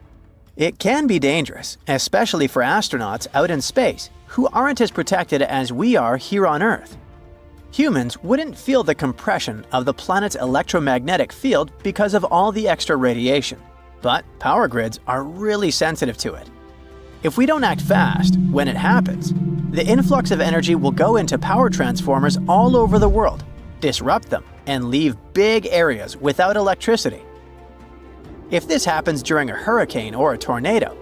It can be dangerous, especially for astronauts out in space who aren't as protected as we are here on Earth. Humans wouldn't feel the compression of the planet's electromagnetic field because of all the extra radiation, but power grids are really sensitive to it. If we don't act fast, when it happens, the influx of energy will go into power transformers all over the world, disrupt them, and leave big areas without electricity. If this happens during a hurricane or a tornado,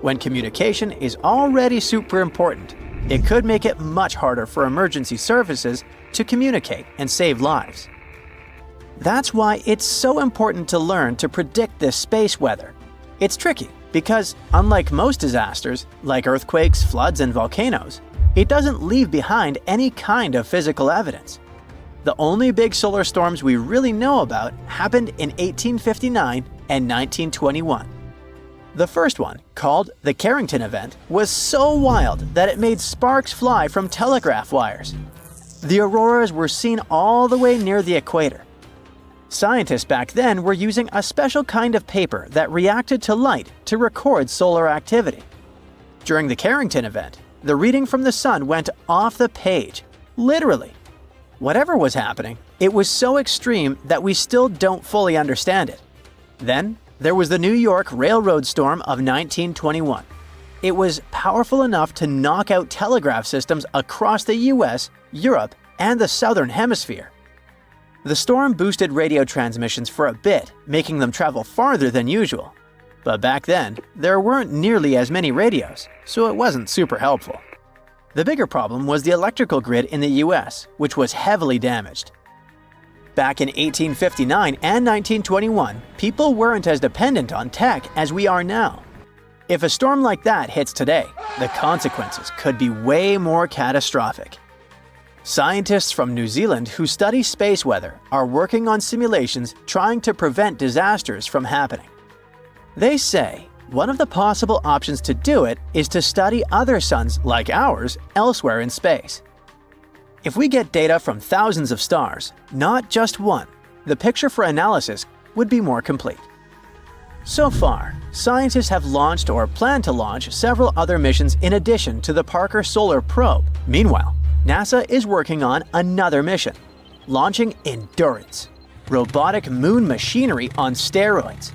when communication is already super important, it could make it much harder for emergency services to communicate and save lives. That's why it's so important to learn to predict this space weather. It's tricky because, unlike most disasters, like earthquakes, floods, and volcanoes, it doesn't leave behind any kind of physical evidence. The only big solar storms we really know about happened in 1859 and 1921. The first one, called the Carrington event, was so wild that it made sparks fly from telegraph wires. The auroras were seen all the way near the equator. Scientists back then were using a special kind of paper that reacted to light to record solar activity. During the Carrington event, the reading from the sun went off the page, literally. Whatever was happening, it was so extreme that we still don't fully understand it. Then, there was the New York Railroad Storm of 1921. It was powerful enough to knock out telegraph systems across the US, Europe, and the Southern Hemisphere. The storm boosted radio transmissions for a bit, making them travel farther than usual. But back then, there weren't nearly as many radios, so it wasn't super helpful. The bigger problem was the electrical grid in the US, which was heavily damaged. Back in 1859 and 1921, people weren't as dependent on tech as we are now. If a storm like that hits today, the consequences could be way more catastrophic. Scientists from New Zealand who study space weather are working on simulations trying to prevent disasters from happening. They say one of the possible options to do it is to study other suns like ours elsewhere in space. If we get data from thousands of stars, not just one, the picture for analysis would be more complete. So far, scientists have launched or plan to launch several other missions in addition to the Parker Solar Probe. Meanwhile, NASA is working on another mission, launching Endurance, robotic moon machinery on steroids.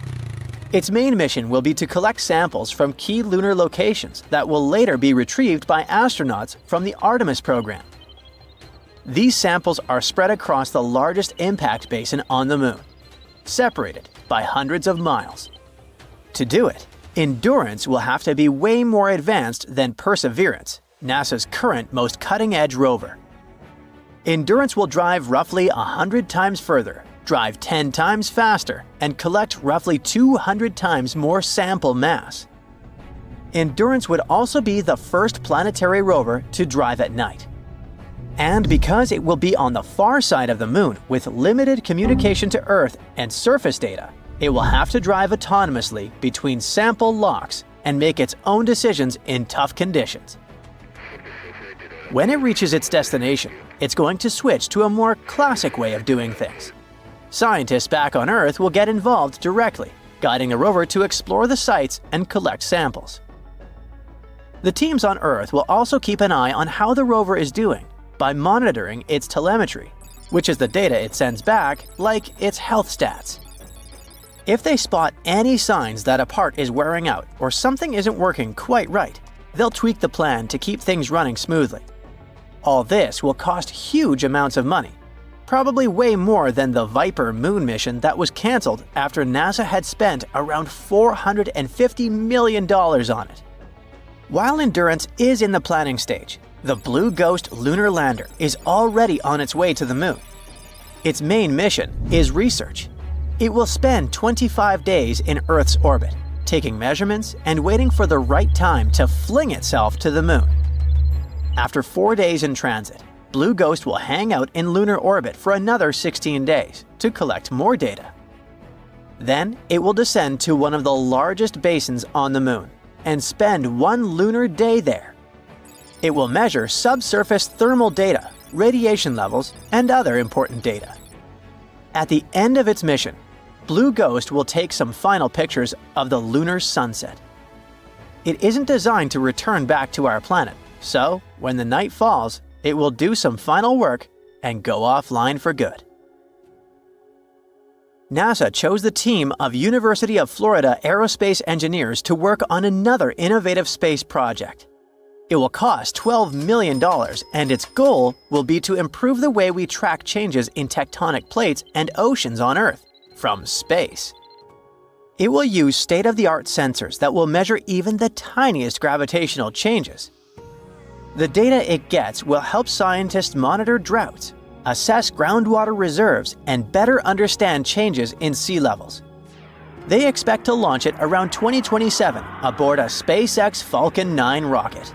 Its main mission will be to collect samples from key lunar locations that will later be retrieved by astronauts from the Artemis program. These samples are spread across the largest impact basin on the moon, separated by hundreds of miles. To do it, Endurance will have to be way more advanced than Perseverance, NASA's current most cutting-edge rover. Endurance will drive roughly 100 times further, drive 10 times faster, and collect roughly 200 times more sample mass. Endurance would also be the first planetary rover to drive at night. And because it will be on the far side of the moon with limited communication to Earth and surface data, It will have to drive autonomously between sample locks and make its own decisions in tough conditions. When it reaches its destination, it's going to switch to a more classic way of doing things. Scientists back on Earth will get involved directly, guiding the rover to explore the sites and collect samples. The teams on Earth will also keep an eye on how the rover is doing by monitoring its telemetry, which is the data it sends back, like its health stats. If they spot any signs that a part is wearing out or something isn't working quite right, they'll tweak the plan to keep things running smoothly. All this will cost huge amounts of money, probably way more than the Viper moon mission that was cancelled after NASA had spent around $450 million on it. While Endurance is in the planning stage, the Blue Ghost lunar lander is already on its way to the moon. Its main mission is research. It will spend 25 days in Earth's orbit, taking measurements and waiting for the right time to fling itself to the moon. After 4 days in transit, Blue Ghost will hang out in lunar orbit for another 16 days to collect more data. Then it will descend to one of the largest basins on the moon and spend 1 lunar day there. It will measure subsurface thermal data, radiation levels, and other important data. At the end of its mission, Blue Ghost will take some final pictures of the lunar sunset. It isn't designed to return back to our planet, so when the night falls, it will do some final work and go offline for good. NASA chose the team of University of Florida aerospace engineers to work on another innovative space project. It will cost $12 million, and its goal will be to improve the way we track changes in tectonic plates and oceans on Earth from space. It will use state-of-the-art sensors that will measure even the tiniest gravitational changes. The data it gets will help scientists monitor droughts, assess groundwater reserves, and better understand changes in sea levels. They expect to launch it around 2027 aboard a SpaceX Falcon 9 rocket.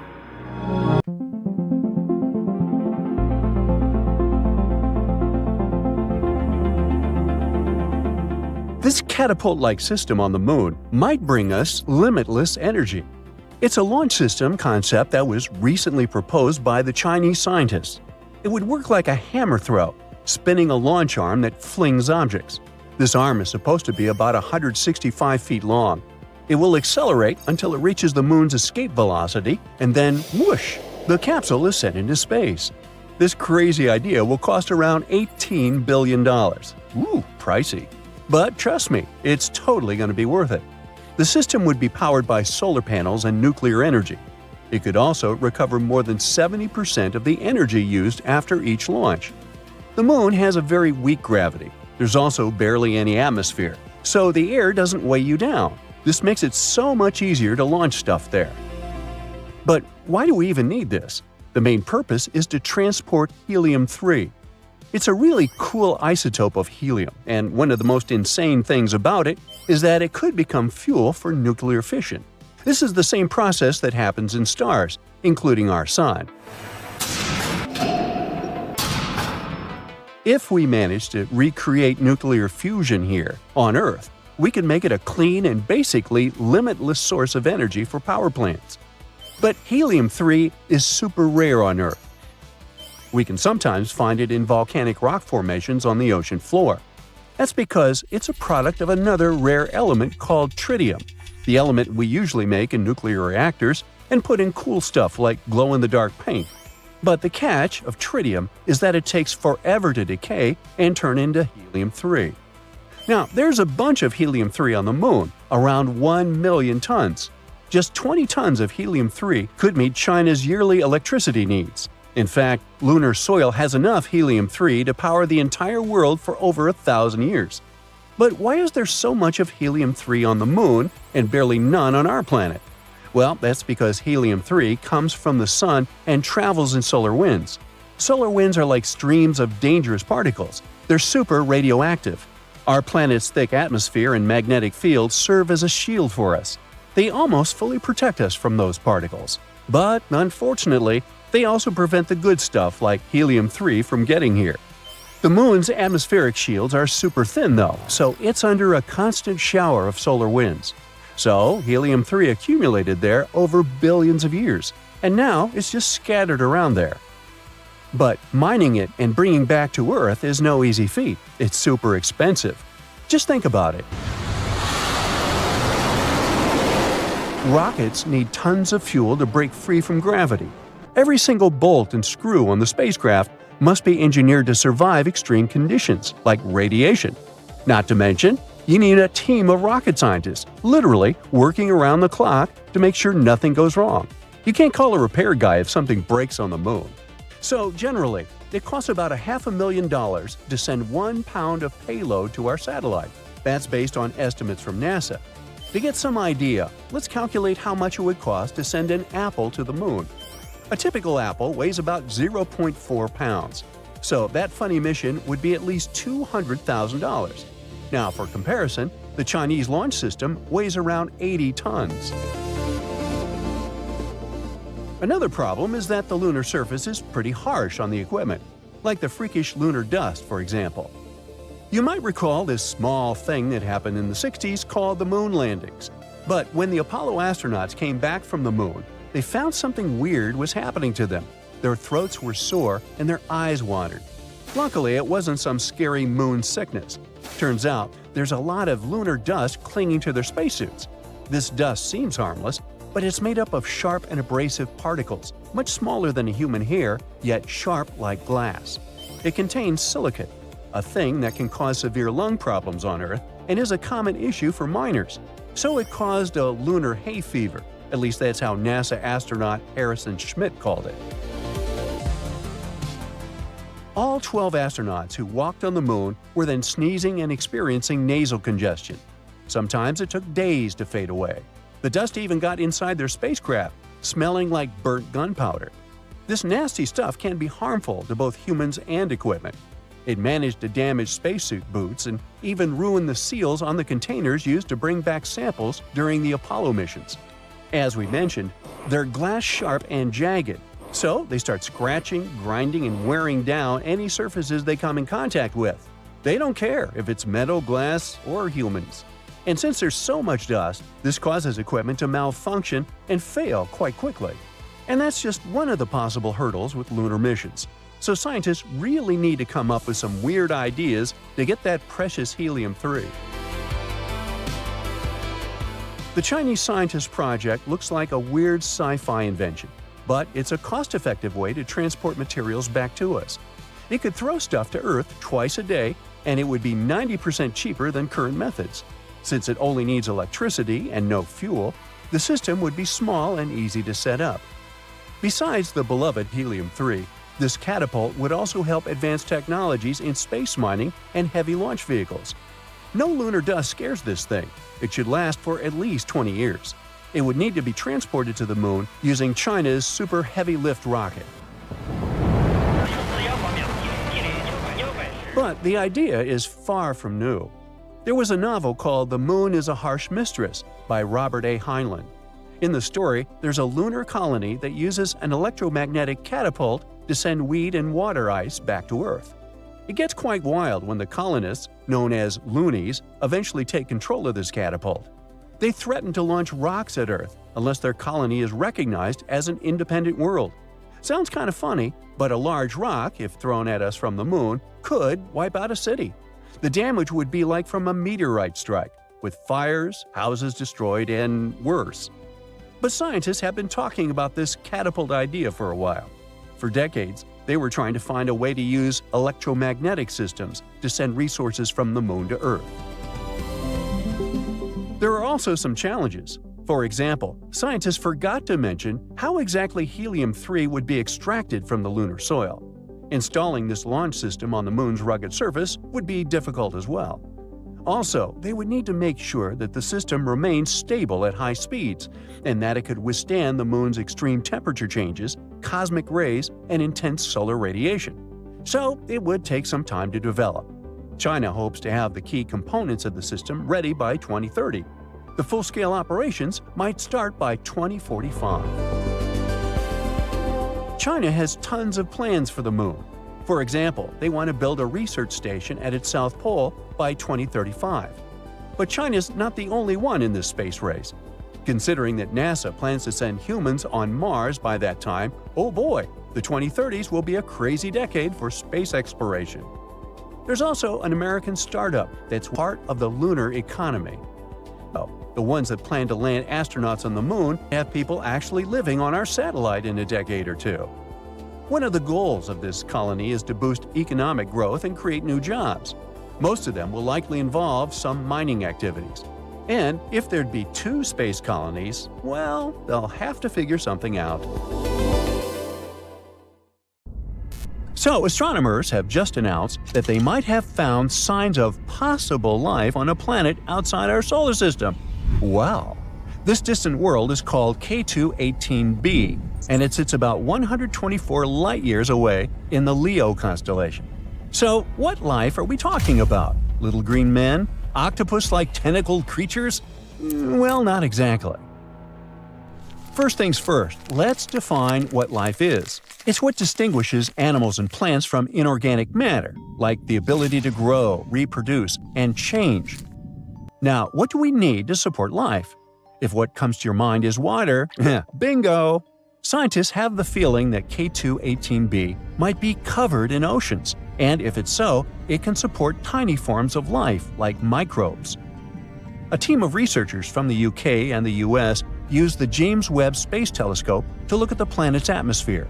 This catapult-like system on the moon might bring us limitless energy. It's a launch system concept that was recently proposed by the Chinese scientists. It would work like a hammer throw, spinning a launch arm that flings objects. This arm is supposed to be about 165 feet long. It will accelerate until it reaches the moon's escape velocity, and then whoosh, the capsule is sent into space. This crazy idea will cost around $18 billion. Ooh, pricey. But trust me, it's totally going to be worth it. The system would be powered by solar panels and nuclear energy. It could also recover more than 70% of the energy used after each launch. The moon has a very weak gravity. There's also barely any atmosphere, so the air doesn't weigh you down. This makes it so much easier to launch stuff there. But why do we even need this? The main purpose is to transport helium-3. It's a really cool isotope of helium, and one of the most insane things about it is that it could become fuel for nuclear fission. This is the same process that happens in stars, including our Sun. If we manage to recreate nuclear fusion here, on Earth, we can make it a clean and basically limitless source of energy for power plants. But helium-3 is super rare on Earth. We can sometimes find it in volcanic rock formations on the ocean floor. That's because it's a product of another rare element called tritium, the element we usually make in nuclear reactors and put in cool stuff like glow-in-the-dark paint. But the catch of tritium is that it takes forever to decay and turn into helium-3. Now, there's a bunch of helium-3 on the moon, around 1 million tons. Just 20 tons of helium-3 could meet China's yearly electricity needs. In fact, lunar soil has enough helium-3 to power the entire world for over 1,000 years. But why is there so much of helium-3 on the moon and barely none on our planet? Well, that's because helium-3 comes from the sun and travels in solar winds. Solar winds are like streams of dangerous particles. They're super radioactive. Our planet's thick atmosphere and magnetic field serve as a shield for us. They almost fully protect us from those particles. But, unfortunately, they also prevent the good stuff like helium-3 from getting here. The moon's atmospheric shields are super thin though, so it's under a constant shower of solar winds. So, helium-3 accumulated there over billions of years, and now it's just scattered around there. But mining it and bringing back to Earth is no easy feat. It's super expensive. Just think about it. Rockets need tons of fuel to break free from gravity. Every single bolt and screw on the spacecraft must be engineered to survive extreme conditions, like radiation. Not to mention, you need a team of rocket scientists, literally working around the clock to make sure nothing goes wrong. You can't call a repair guy if something breaks on the moon. So generally, it costs about $500,000 to send 1 pound of payload to our satellite. That's based on estimates from NASA. To get some idea, let's calculate how much it would cost to send an apple to the moon. A typical apple weighs about 0.4 pounds, so that funny mission would be at least $200,000. Now, for comparison, the Chinese launch system weighs around 80 tons. Another problem is that the lunar surface is pretty harsh on the equipment, like the freakish lunar dust, for example. You might recall this small thing that happened in the 60s called the moon landings. But when the Apollo astronauts came back from the moon, they found something weird was happening to them. Their throats were sore and their eyes wandered. Luckily, it wasn't some scary moon sickness. Turns out, there's a lot of lunar dust clinging to their spacesuits. This dust seems harmless, but it's made up of sharp and abrasive particles, much smaller than a human hair, yet sharp like glass. It contains silicate, a thing that can cause severe lung problems on Earth and is a common issue for miners. So it caused a lunar hay fever. At least that's how NASA astronaut Harrison Schmitt called it. All 12 astronauts who walked on the moon were then sneezing and experiencing nasal congestion. Sometimes it took days to fade away. The dust even got inside their spacecraft, smelling like burnt gunpowder. This nasty stuff can be harmful to both humans and equipment. It managed to damage spacesuit boots and even ruin the seals on the containers used to bring back samples during the Apollo missions. As we mentioned, they're glass-sharp and jagged, so they start scratching, grinding, and wearing down any surfaces they come in contact with. They don't care if it's metal, glass, or humans. And since there's so much dust, this causes equipment to malfunction and fail quite quickly. And that's just one of the possible hurdles with lunar missions. So scientists really need to come up with some weird ideas to get that precious helium-3. The Chinese scientist project looks like a weird sci-fi invention, but it's a cost-effective way to transport materials back to us. It could throw stuff to Earth twice a day, and it would be 90% cheaper than current methods. Since it only needs electricity and no fuel, the system would be small and easy to set up. Besides the beloved helium-3, this catapult would also help advance technologies in space mining and heavy launch vehicles. No lunar dust scares this thing. It should last for at least 20 years. It would need to be transported to the moon using China's super heavy lift rocket. But the idea is far from new. There was a novel called The Moon is a Harsh Mistress by Robert A. Heinlein. In the story, there's a lunar colony that uses an electromagnetic catapult to send weed and water ice back to Earth. It gets quite wild when the colonists, known as loonies, eventually take control of this catapult. They threaten to launch rocks at Earth unless their colony is recognized as an independent world. Sounds kind of funny, but a large rock, if thrown at us from the moon, could wipe out a city. The damage would be like from a meteorite strike, with fires, houses destroyed, and worse. But scientists have been talking about this catapult idea for a while. For decades, they were trying to find a way to use electromagnetic systems to send resources from the moon to Earth. There are also some challenges. For example, scientists forgot to mention how exactly helium-3 would be extracted from the lunar soil. Installing this launch system on the moon's rugged surface would be difficult as well. Also, they would need to make sure that the system remains stable at high speeds and that it could withstand the moon's extreme temperature changes, cosmic rays, and intense solar radiation. So, it would take some time to develop. China hopes to have the key components of the system ready by 2030. The full-scale operations might start by 2045. China has tons of plans for the moon. For example, they want to build a research station at its south pole by 2035. But China's not the only one in this space race. Considering that NASA plans to send humans on Mars by that time, oh boy, the 2030s will be a crazy decade for space exploration. There's also an American startup that's part of the lunar economy. Oh, the ones that plan to land astronauts on the moon have people actually living on our satellite in a decade or two. One of the goals of this colony is to boost economic growth and create new jobs. Most of them will likely involve some mining activities. And if there'd be 2 space colonies, well, they'll have to figure something out. So, astronomers have just announced that they might have found signs of possible life on a planet outside our solar system. Wow! This distant world is called K2-18b, and it sits about 124 light-years away in the Leo constellation. So, what life are we talking about? Little green men? Octopus-like tentacled creatures? Well, not exactly. First things first, let's define what life is. It's what distinguishes animals and plants from inorganic matter, like the ability to grow, reproduce, and change. Now, what do we need to support life? If what comes to your mind is water, bingo! Scientists have the feeling that K2-18b might be covered in oceans, and if it's so, it can support tiny forms of life like microbes. A team of researchers from the UK and the US used the James Webb Space Telescope to look at the planet's atmosphere.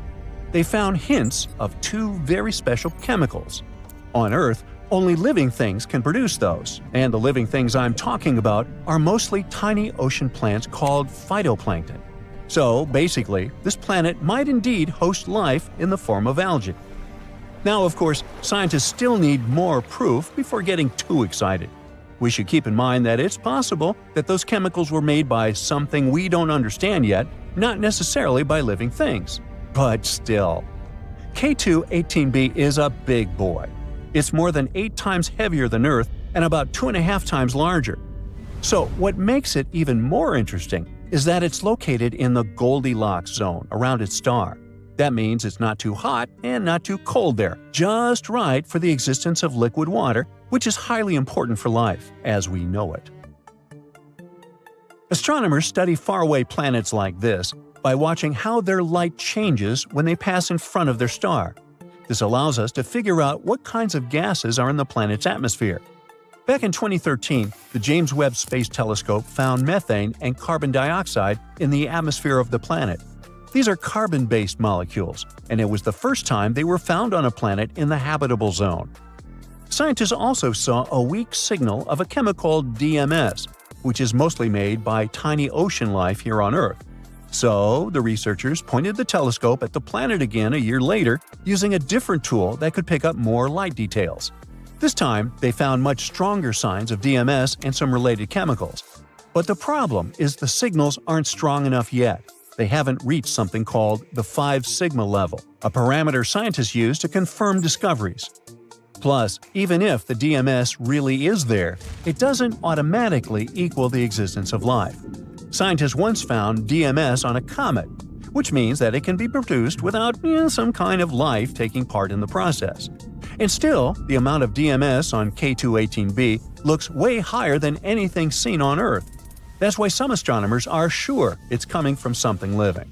They found hints of 2 very special chemicals. On Earth, only living things can produce those, and the living things I'm talking about are mostly tiny ocean plants called phytoplankton. So, basically, this planet might indeed host life in the form of algae. Now, of course, scientists still need more proof before getting too excited. We should keep in mind that it's possible that those chemicals were made by something we don't understand yet, not necessarily by living things. But still. K2-18b is a big boy. It's more than 8 times heavier than Earth and about 2.5 times larger. So what makes it even more interesting is that it's located in the Goldilocks zone around its star. That means it's not too hot and not too cold there, just right for the existence of liquid water, which is highly important for life as we know it. Astronomers study faraway planets like this by watching how their light changes when they pass in front of their star. This allows us to figure out what kinds of gases are in the planet's atmosphere. Back in 2013, the James Webb Space Telescope found methane and carbon dioxide in the atmosphere of the planet. These are carbon-based molecules, and it was the first time they were found on a planet in the habitable zone. Scientists also saw a weak signal of a chemical called DMS, which is mostly made by tiny ocean life here on Earth. So, the researchers pointed the telescope at the planet again a year later using a different tool that could pick up more light details. This time, they found much stronger signs of DMS and some related chemicals. But the problem is the signals aren't strong enough yet. They haven't reached something called the 5 sigma level, a parameter scientists use to confirm discoveries. Plus, even if the DMS really is there, it doesn't automatically equal the existence of life. Scientists once found DMS on a comet, which means that it can be produced without some kind of life taking part in the process. And still, the amount of DMS on K2-18b looks way higher than anything seen on Earth. That's why some astronomers are sure it's coming from something living.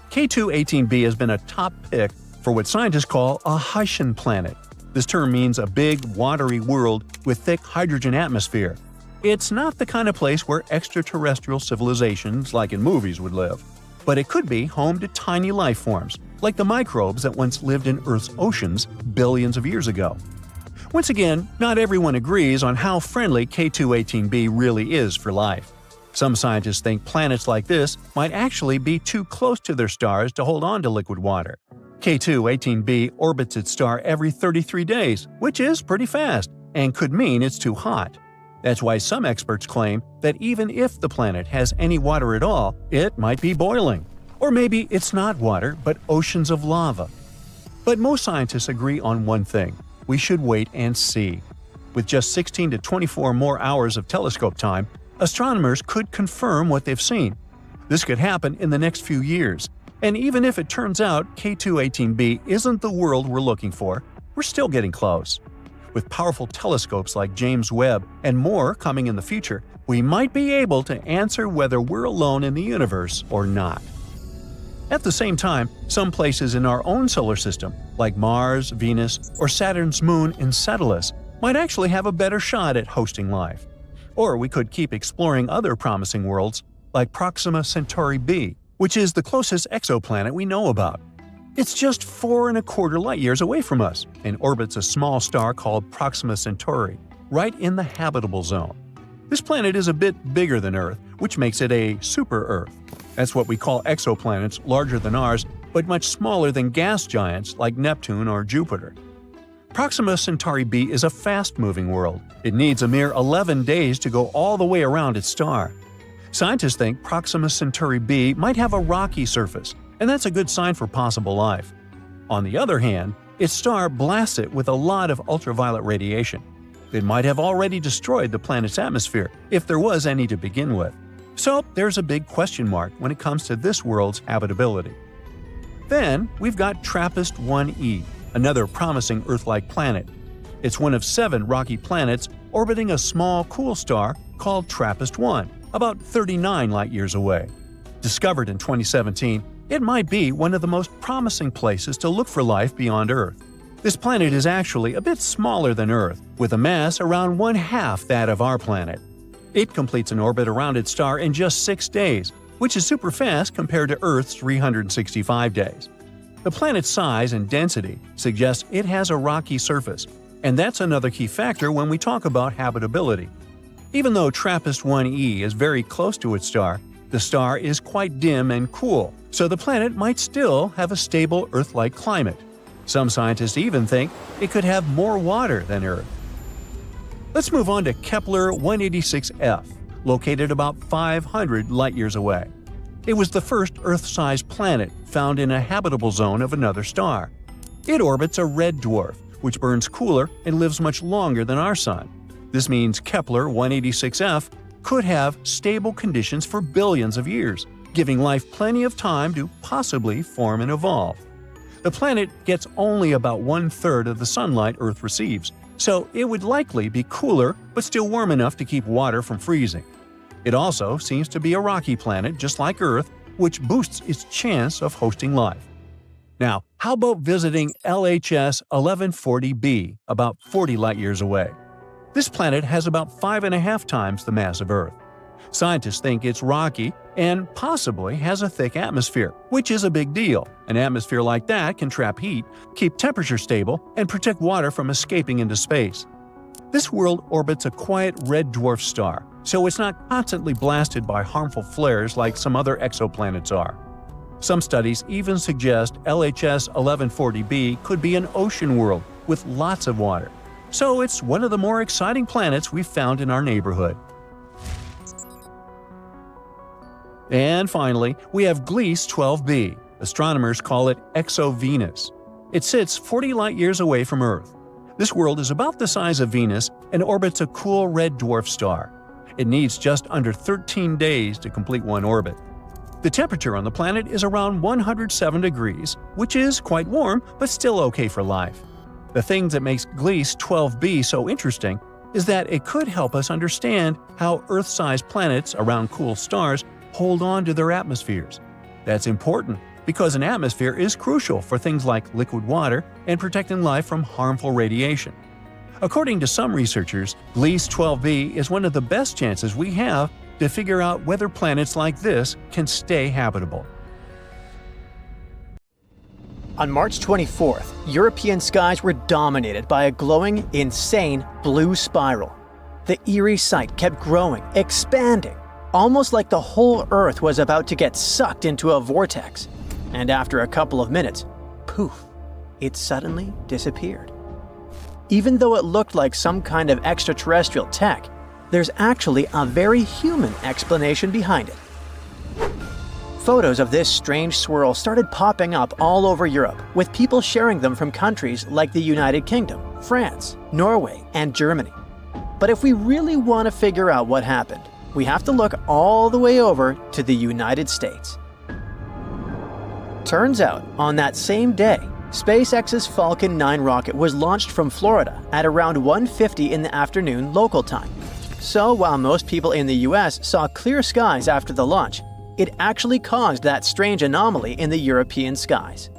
K2-18b has been a top pick for what scientists call a Haitian planet. This term means a big, watery world with thick hydrogen atmosphere. It's not the kind of place where extraterrestrial civilizations like in movies would live. But it could be home to tiny life forms, like the microbes that once lived in Earth's oceans billions of years ago. Once again, not everyone agrees on how friendly K2-18b really is for life. Some scientists think planets like this might actually be too close to their stars to hold on to liquid water. K2-18b orbits its star every 33 days, which is pretty fast, and could mean it's too hot. That's why some experts claim that even if the planet has any water at all, it might be boiling. Or maybe it's not water, but oceans of lava. But most scientists agree on one thing: we should wait and see. With just 16 to 24 more hours of telescope time, astronomers could confirm what they've seen. This could happen in the next few years. And even if it turns out K2-18b isn't the world we're looking for, we're still getting close. With powerful telescopes like James Webb and more coming in the future, we might be able to answer whether we're alone in the universe or not. At the same time, some places in our own solar system, like Mars, Venus, or Saturn's moon Enceladus, might actually have a better shot at hosting life. Or we could keep exploring other promising worlds, like Proxima Centauri b, which is the closest exoplanet we know about. It's just 4.25 light-years away from us and orbits a small star called Proxima Centauri, right in the habitable zone. This planet is a bit bigger than Earth, which makes it a super-Earth. That's what we call exoplanets larger than ours, but much smaller than gas giants like Neptune or Jupiter. Proxima Centauri b is a fast-moving world. It needs a mere 11 days to go all the way around its star. Scientists think Proxima Centauri b might have a rocky surface, and that's a good sign for possible life. On the other hand, its star blasts it with a lot of ultraviolet radiation. It might have already destroyed the planet's atmosphere, if there was any to begin with. So there's a big question mark when it comes to this world's habitability. Then we've got TRAPPIST-1e, another promising Earth-like planet. It's one of 7 rocky planets orbiting a small cool star called TRAPPIST-1, about 39 light-years away. Discovered in 2017, it might be one of the most promising places to look for life beyond Earth. This planet is actually a bit smaller than Earth, with a mass around 1/2 that of our planet. It completes an orbit around its star in just 6 days, which is super fast compared to Earth's 365 days. The planet's size and density suggest it has a rocky surface, and that's another key factor when we talk about habitability. Even though TRAPPIST-1e is very close to its star, the star is quite dim and cool, so the planet might still have a stable Earth-like climate. Some scientists even think it could have more water than Earth. Let's move on to Kepler-186f, located about 500 light-years away. It was the first Earth-sized planet found in a habitable zone of another star. It orbits a red dwarf, which burns cooler and lives much longer than our Sun. This means Kepler-186f could have stable conditions for billions of years, giving life plenty of time to possibly form and evolve. The planet gets only about 1/3 of the sunlight Earth receives, so it would likely be cooler but still warm enough to keep water from freezing. It also seems to be a rocky planet just like Earth, which boosts its chance of hosting life. Now, how about visiting LHS 1140b, about 40 light-years away? This planet has about 5.5 times the mass of Earth. Scientists think it's rocky and possibly has a thick atmosphere, which is a big deal. An atmosphere like that can trap heat, keep temperature stable, and protect water from escaping into space. This world orbits a quiet red dwarf star, so it's not constantly blasted by harmful flares like some other exoplanets are. Some studies even suggest LHS 1140b could be an ocean world with lots of water. So it's one of the more exciting planets we've found in our neighborhood. And finally, we have Gliese 12b. Astronomers call it Exo-Venus. It sits 40 light-years away from Earth. This world is about the size of Venus and orbits a cool red dwarf star. It needs just under 13 days to complete one orbit. The temperature on the planet is around 107 degrees, which is quite warm but still okay for life. The thing that makes Gliese 12b so interesting is that it could help us understand how Earth-sized planets around cool stars hold on to their atmospheres. That's important because an atmosphere is crucial for things like liquid water and protecting life from harmful radiation. According to some researchers, Gliese 12b is one of the best chances we have to figure out whether planets like this can stay habitable. On March 24th, European skies were dominated by a glowing, insane blue spiral. The eerie sight kept growing, expanding, almost like the whole Earth was about to get sucked into a vortex. And after a couple of minutes, poof, it suddenly disappeared. Even though it looked like some kind of extraterrestrial tech, there's actually a very human explanation behind it. Photos of this strange swirl started popping up all over Europe, with people sharing them from countries like the United Kingdom, France, Norway, and Germany. But if we really want to figure out what happened, we have to look all the way over to the United States. Turns out, on that same day, SpaceX's Falcon 9 rocket was launched from Florida at around 1:50 in the afternoon local time. So while most people in the US saw clear skies after the launch, it actually caused that strange anomaly in the European skies.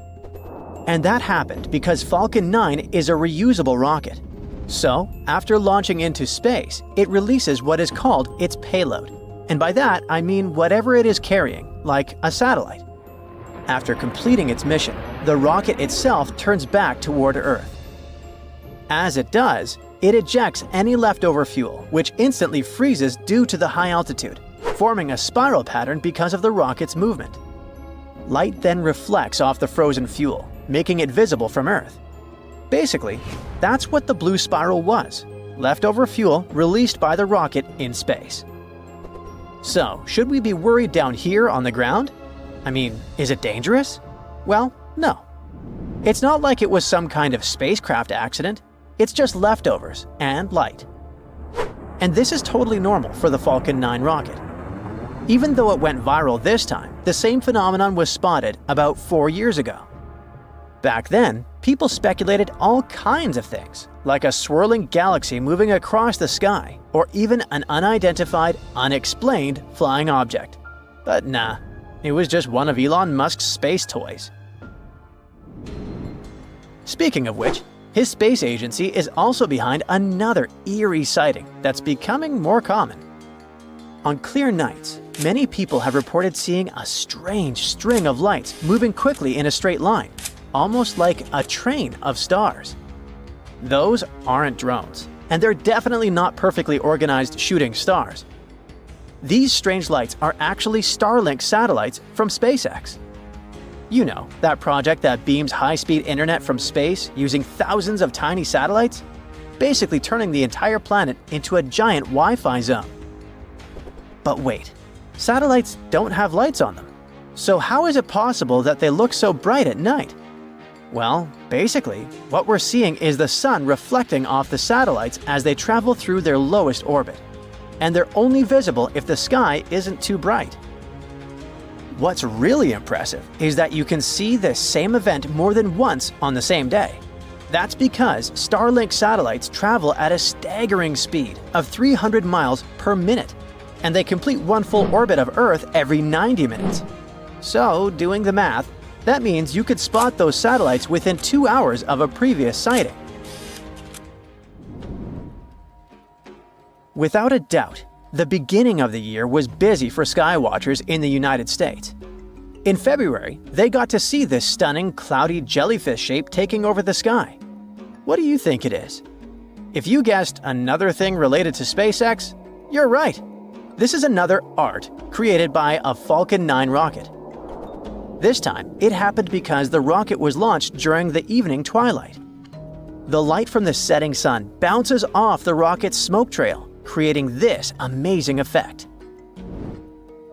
And that happened because Falcon 9 is a reusable rocket. So, after launching into space, it releases what is called its payload. And by that, I mean whatever it is carrying, like a satellite. After completing its mission, the rocket itself turns back toward Earth. As it does, it ejects any leftover fuel, which instantly freezes due to the high altitude, forming a spiral pattern because of the rocket's movement. Light then reflects off the frozen fuel, making it visible from Earth. Basically, that's what the blue spiral was, leftover fuel released by the rocket in space. So, should we be worried down here on the ground? I mean, is it dangerous? Well, no. It's not like it was some kind of spacecraft accident. It's just leftovers and light. And this is totally normal for the Falcon 9 rocket. Even though it went viral this time, the same phenomenon was spotted about 4 years ago. Back then, people speculated all kinds of things, like a swirling galaxy moving across the sky, or even an unidentified, unexplained flying object. But nah, it was just one of Elon Musk's space toys. Speaking of which, his space agency is also behind another eerie sighting that's becoming more common. On clear nights, many people have reported seeing a strange string of lights moving quickly in a straight line, almost like a train of stars. Those aren't drones, and they're definitely not perfectly organized shooting stars. These strange lights are actually Starlink satellites from SpaceX. You know, that project that beams high-speed internet from space using thousands of tiny satellites, basically turning the entire planet into a giant Wi-Fi zone. But wait, satellites don't have lights on them. So how is it possible that they look so bright at night? Well, basically, what we're seeing is the sun reflecting off the satellites as they travel through their lowest orbit. And they're only visible if the sky isn't too bright. What's really impressive is that you can see this same event more than once on the same day. That's because Starlink satellites travel at a staggering speed of 300 miles per minute, and they complete one full orbit of Earth every 90 minutes. So, doing the math, that means you could spot those satellites within 2 hours of a previous sighting. Without a doubt, the beginning of the year was busy for skywatchers in the United States. In February, they got to see this stunning cloudy jellyfish shape taking over the sky. What do you think it is? If you guessed another thing related to SpaceX, you're right. This is another art created by a Falcon 9 rocket. This time, it happened because the rocket was launched during the evening twilight. The light from the setting sun bounces off the rocket's smoke trail, creating this amazing effect.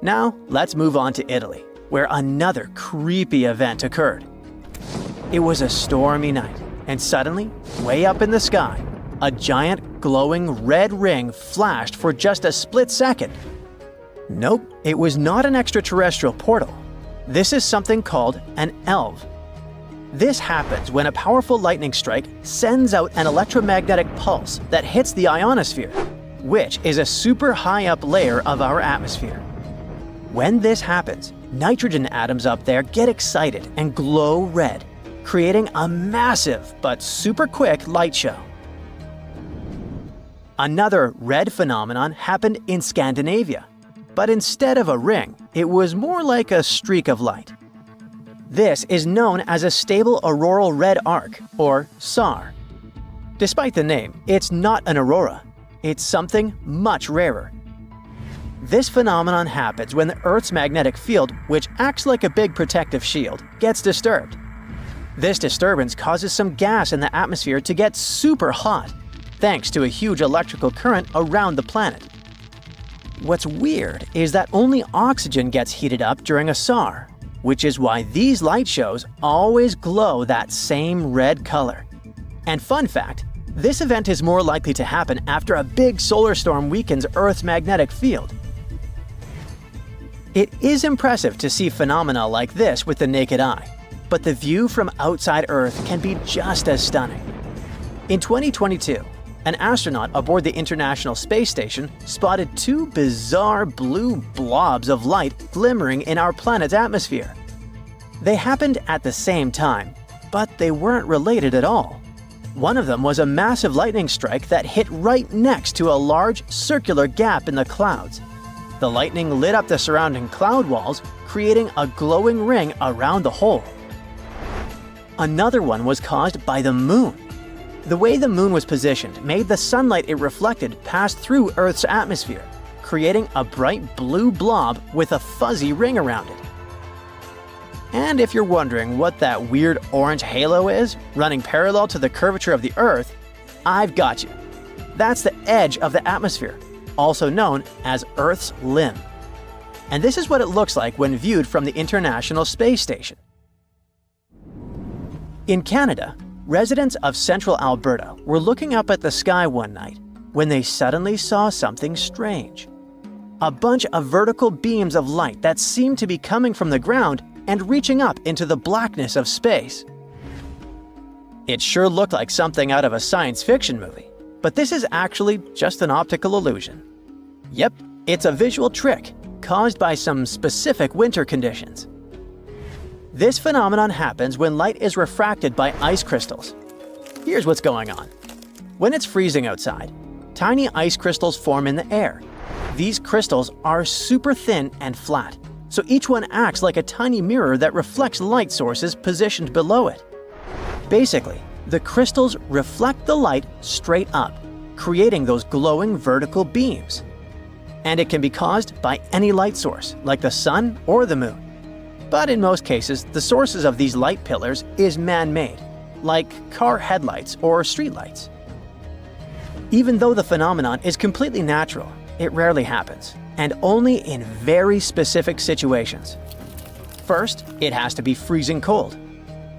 Now, let's move on to Italy, where another creepy event occurred. It was a stormy night, and suddenly, way up in the sky, a giant glowing red ring flashed for just a split second. Nope, it was not an extraterrestrial portal. This is something called an ELV. This happens when a powerful lightning strike sends out an electromagnetic pulse that hits the ionosphere, which is a super high up layer of our atmosphere. When this happens, nitrogen atoms up there get excited and glow red, creating a massive but super quick light show. Another red phenomenon happened in Scandinavia, but instead of a ring, it was more like a streak of light. This is known as a stable auroral red arc, or SAR. Despite the name, it's not an aurora. It's something much rarer. This phenomenon happens when the Earth's magnetic field, which acts like a big protective shield, gets disturbed. This disturbance causes some gas in the atmosphere to get super hot, thanks to a huge electrical current around the planet. What's weird is that only oxygen gets heated up during a SAR, which is why these light shows always glow that same red color. And fun fact, this event is more likely to happen after a big solar storm weakens Earth's magnetic field. It is impressive to see phenomena like this with the naked eye. but the view from outside Earth can be just as stunning. In 2022, an astronaut aboard the International Space Station spotted two bizarre blue blobs of light glimmering in our planet's atmosphere. They happened at the same time, but they weren't related at all. One of them was a massive lightning strike that hit right next to a large circular gap in the clouds. The lightning lit up the surrounding cloud walls, creating a glowing ring around the hole. Another one was caused by the moon. The way the moon was positioned made the sunlight it reflected pass through Earth's atmosphere, creating a bright blue blob with a fuzzy ring around it. And if you're wondering what that weird orange halo is, running parallel to the curvature of the Earth, I've got you. That's the edge of the atmosphere, also known as Earth's limb. And this is what it looks like when viewed from the International Space Station. In Canada, residents of central Alberta were looking up at the sky one night when they suddenly saw something strange. A bunch of vertical beams of light that seemed to be coming from the ground and reaching up into the blackness of space. It sure looked like something out of a science fiction movie, but this is actually just an optical illusion. Yep, it's a visual trick caused by some specific winter conditions. This phenomenon happens when light is refracted by ice crystals. Here's what's going on. When it's freezing outside, tiny ice crystals form in the air. These crystals are super thin and flat, so each one acts like a tiny mirror that reflects light sources positioned below it. Basically, the crystals reflect the light straight up, creating those glowing vertical beams. And it can be caused by any light source, like the sun or the moon. But in most cases, the sources of these light pillars is man-made, like car headlights or streetlights. Even though the phenomenon is completely natural, it rarely happens, and only in very specific situations. First, it has to be freezing cold.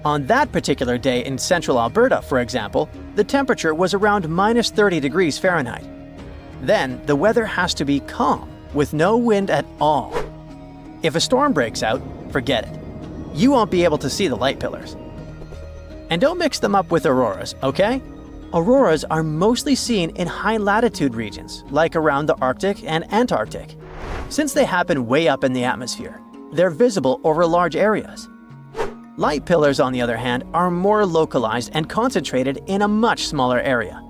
On that particular day in central Alberta, for example, the temperature was around minus 30 degrees Fahrenheit. Then, the weather has to be calm, with no wind at all. If a storm breaks out, forget it. You won't be able to see the light pillars. And don't mix them up with auroras, okay? Auroras are mostly seen in high-latitude regions, like around the Arctic and Antarctic. Since they happen way up in the atmosphere, they're visible over large areas. Light pillars, on the other hand, are more localized and concentrated in a much smaller area.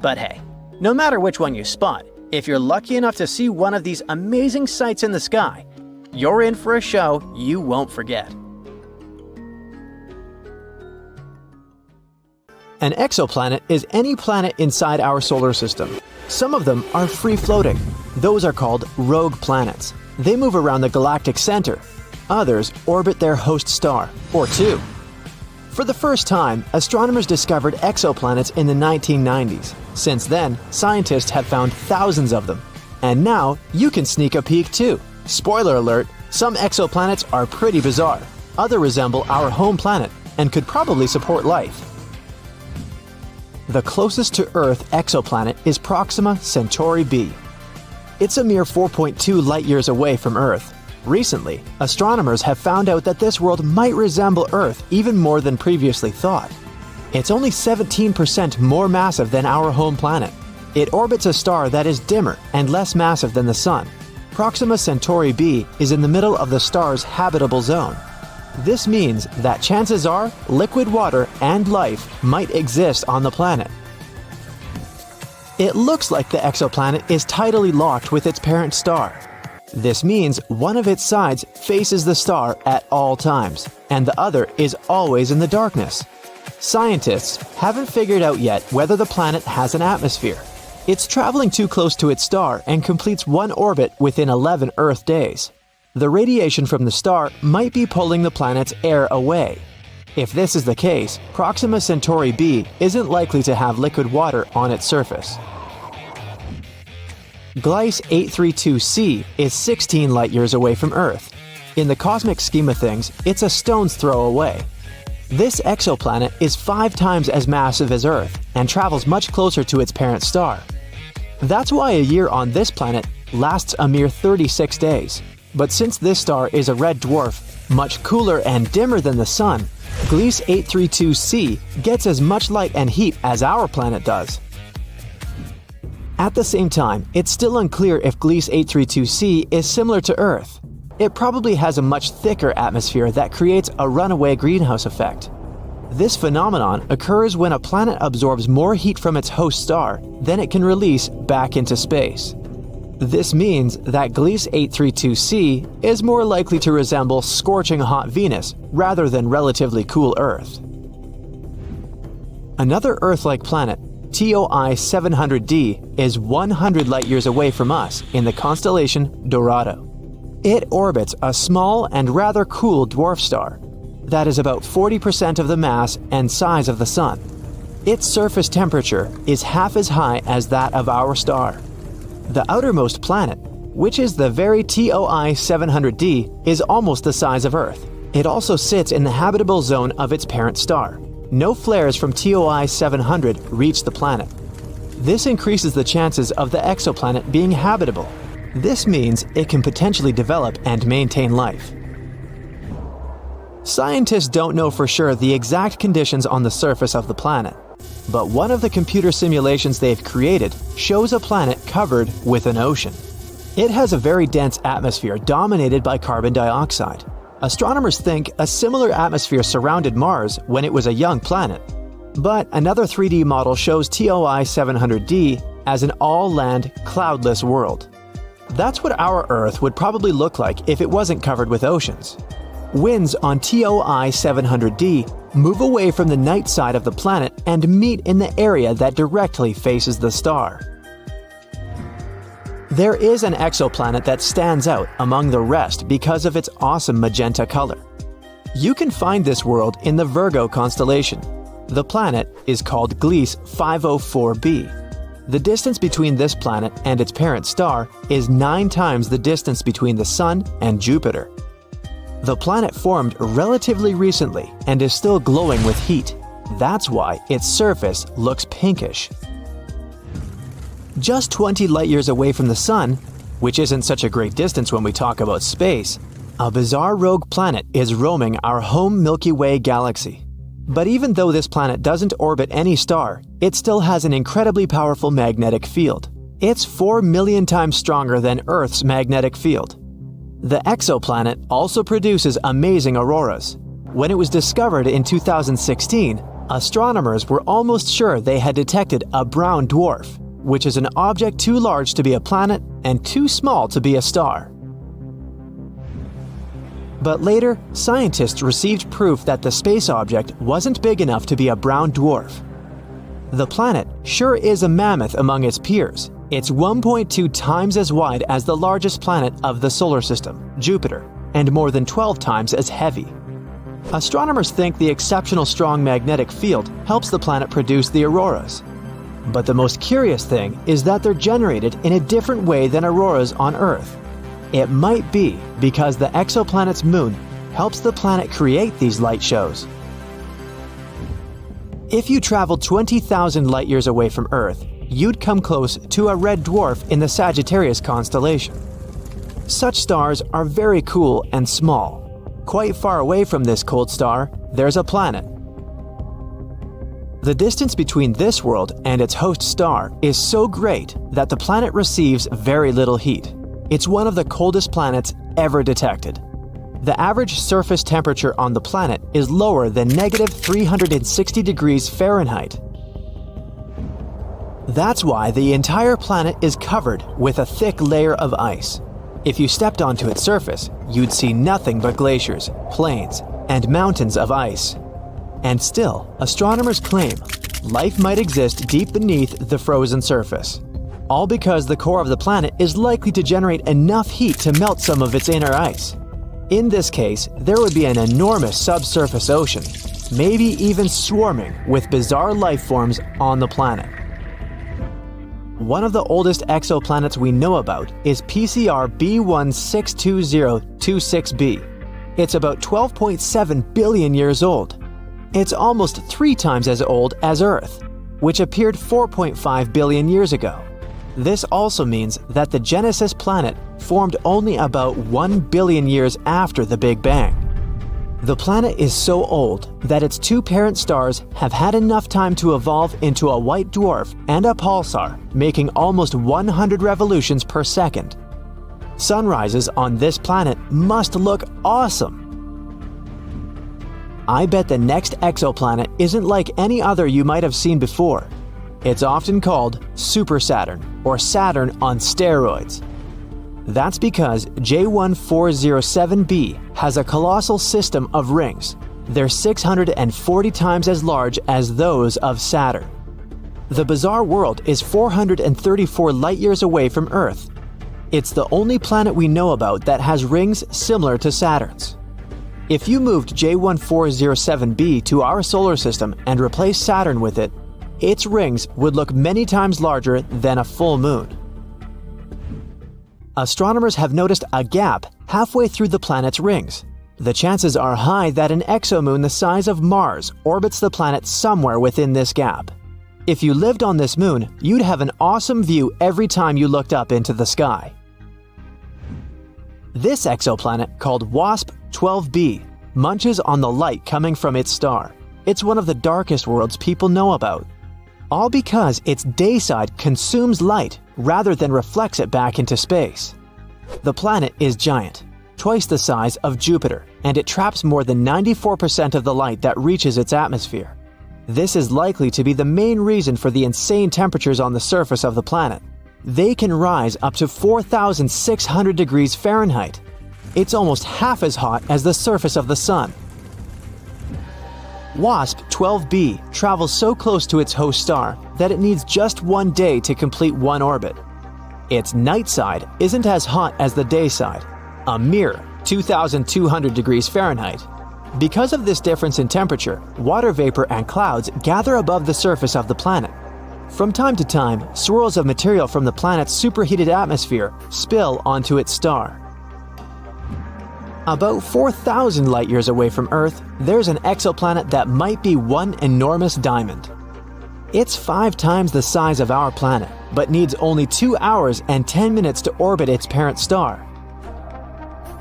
But hey, no matter which one you spot, if you're lucky enough to see one of these amazing sights in the sky, you're in for a show you won't forget. An exoplanet is any planet inside our solar system. Some of them are free-floating. Those are called rogue planets. They move around the galactic center. Others orbit their host star, or two. For the first time, astronomers discovered exoplanets in the 1990s. Since then, scientists have found thousands of them. And now, you can sneak a peek too. Spoiler alert, some exoplanets are pretty bizarre. Others resemble our home planet and could probably support life. The closest to Earth exoplanet is Proxima Centauri b. It's a mere 4.2 light-years away from Earth. Recently, astronomers have found out that this world might resemble Earth even more than previously thought. It's only 17% more massive than our home planet. It orbits a star that is dimmer and less massive than the Sun. Proxima Centauri b is in the middle of the star's habitable zone. This means that chances are liquid water and life might exist on the planet. It looks like the exoplanet is tidally locked with its parent star. This means one of its sides faces the star at all times, and the other is always in the darkness. Scientists haven't figured out yet whether the planet has an atmosphere. It's traveling too close to its star and completes one orbit within 11 Earth days. The radiation from the star might be pulling the planet's air away. If this is the case, Proxima Centauri b isn't likely to have liquid water on its surface. Gliese 832c is 16 light-years away from Earth. In the cosmic scheme of things, it's a stone's throw away. This exoplanet is 5 times as massive as Earth and travels much closer to its parent star. That's why a year on this planet lasts a mere 36 days. But since this star is a red dwarf, Much cooler and dimmer than the Sun, Gliese 832c gets as much light and heat as our planet does. At the same time, it's still unclear if Gliese 832c is similar to Earth. It probably has a much thicker atmosphere that creates a runaway greenhouse effect. This phenomenon occurs when a planet absorbs more heat from its host star than it can release back into space. This means that Gliese 832c is more likely to resemble scorching hot Venus rather than relatively cool Earth. Another Earth-like planet, TOI 700d, is 100 light-years away from us in the constellation Dorado. It orbits a small and rather cool dwarf star that is about 40% of the mass and size of the Sun. Its surface temperature is half as high as that of our star. The outermost planet, which is the very TOI 700d, is almost the size of Earth. It also sits in the habitable zone of its parent star. No flares from TOI 700 reach the planet. This increases the chances of the exoplanet being habitable. This means it can potentially develop and maintain life. Scientists don't know for sure the exact conditions on the surface of the planet, but one of the computer simulations they've created shows a planet covered with an ocean. It has a very dense atmosphere dominated by carbon dioxide. Astronomers think a similar atmosphere surrounded Mars when it was a young planet. But another 3D model shows TOI 700d as an all-land, cloudless world. That's what our Earth would probably look like if it wasn't covered with oceans. Winds on TOI 700d move away from the night side of the planet and meet in the area that directly faces the star. There is an exoplanet that stands out among the rest because of its awesome magenta color. You can find this world in the Virgo constellation. The planet is called Gliese 504b. The distance between this planet and its parent star is 9 times the distance between the Sun and Jupiter. The planet formed relatively recently and is still glowing with heat. That's why its surface looks pinkish. Just 20 light-years away from the Sun, which isn't such a great distance when we talk about space, a bizarre rogue planet is roaming our home Milky Way galaxy. But even though this planet doesn't orbit any star, it still has an incredibly powerful magnetic field. It's 4 million times stronger than Earth's magnetic field. The exoplanet also produces amazing auroras. When it was discovered in 2016, astronomers were almost sure they had detected a brown dwarf, which is an object too large to be a planet and too small to be a star. But later, scientists received proof that the space object wasn't big enough to be a brown dwarf. The planet sure is a mammoth among its peers. It's 1.2 times as wide as the largest planet of the solar system, Jupiter, and more than 12 times as heavy. Astronomers think the exceptional strong magnetic field helps the planet produce the auroras. But the most curious thing is that they're generated in a different way than auroras on Earth. It might be because the exoplanet's moon helps the planet create these light shows. If you traveled 20,000 light-years away from Earth, you'd come close to a red dwarf in the Sagittarius constellation. Such stars are very cool and small. Quite far away from this cold star, there's a planet. The distance between this world and its host star is so great that the planet receives very little heat. It's one of the coldest planets ever detected. The average surface temperature on the planet is lower than -360 degrees Fahrenheit. That's why the entire planet is covered with a thick layer of ice. If you stepped onto its surface, you'd see nothing but glaciers, plains, and mountains of ice. And still, astronomers claim life might exist deep beneath the frozen surface. All because the core of the planet is likely to generate enough heat to melt some of its inner ice. In this case, there would be an enormous subsurface ocean, maybe even swarming with bizarre life forms on the planet. One of the oldest exoplanets we know about is PCR B162026b. It's about 12.7 billion years old. It's almost 3 times as old as Earth, which appeared 4.5 billion years ago. This also means that the Genesis planet formed only about 1 billion years after the Big Bang. The planet is so old that its two parent stars have had enough time to evolve into a white dwarf and a pulsar, making almost 100 revolutions per second. Sunrises on this planet must look awesome. I bet the next exoplanet isn't like any other you might have seen before. It's often called Super Saturn or Saturn on steroids. That's because J1407b has a colossal system of rings. They're 640 times as large as those of Saturn. The bizarre world is 434 light-years away from Earth. It's the only planet we know about that has rings similar to Saturn's. If you moved J1407b to our solar system and replaced Saturn with it, its rings would look many times larger than a full moon. Astronomers have noticed a gap halfway through the planet's rings. The chances are high that an exomoon the size of Mars orbits the planet somewhere within this gap. If you lived on this moon, you'd have an awesome view every time you looked up into the sky. This exoplanet, called WASP-12b, munches on the light coming from its star. It's one of the darkest worlds people know about. All because its day side consumes light rather than reflects it back into space. The planet is giant, twice the size of Jupiter, and it traps more than 94% of the light that reaches its atmosphere. This is likely to be the main reason for the insane temperatures on the surface of the planet. They can rise up to 4,600 degrees Fahrenheit. It's almost half as hot as the surface of the Sun. WASP-12b travels so close to its host star that it needs just one day to complete one orbit. Its night side isn't as hot as the day side, a mere 2,200 degrees Fahrenheit. Because of this difference in temperature, water vapor and clouds gather above the surface of the planet. From time to time, swirls of material from the planet's superheated atmosphere spill onto its star. About 4,000 light-years away from Earth, there's an exoplanet that might be one enormous diamond. It's 5 times the size of our planet, but needs only 2 hours and 10 minutes to orbit its parent star.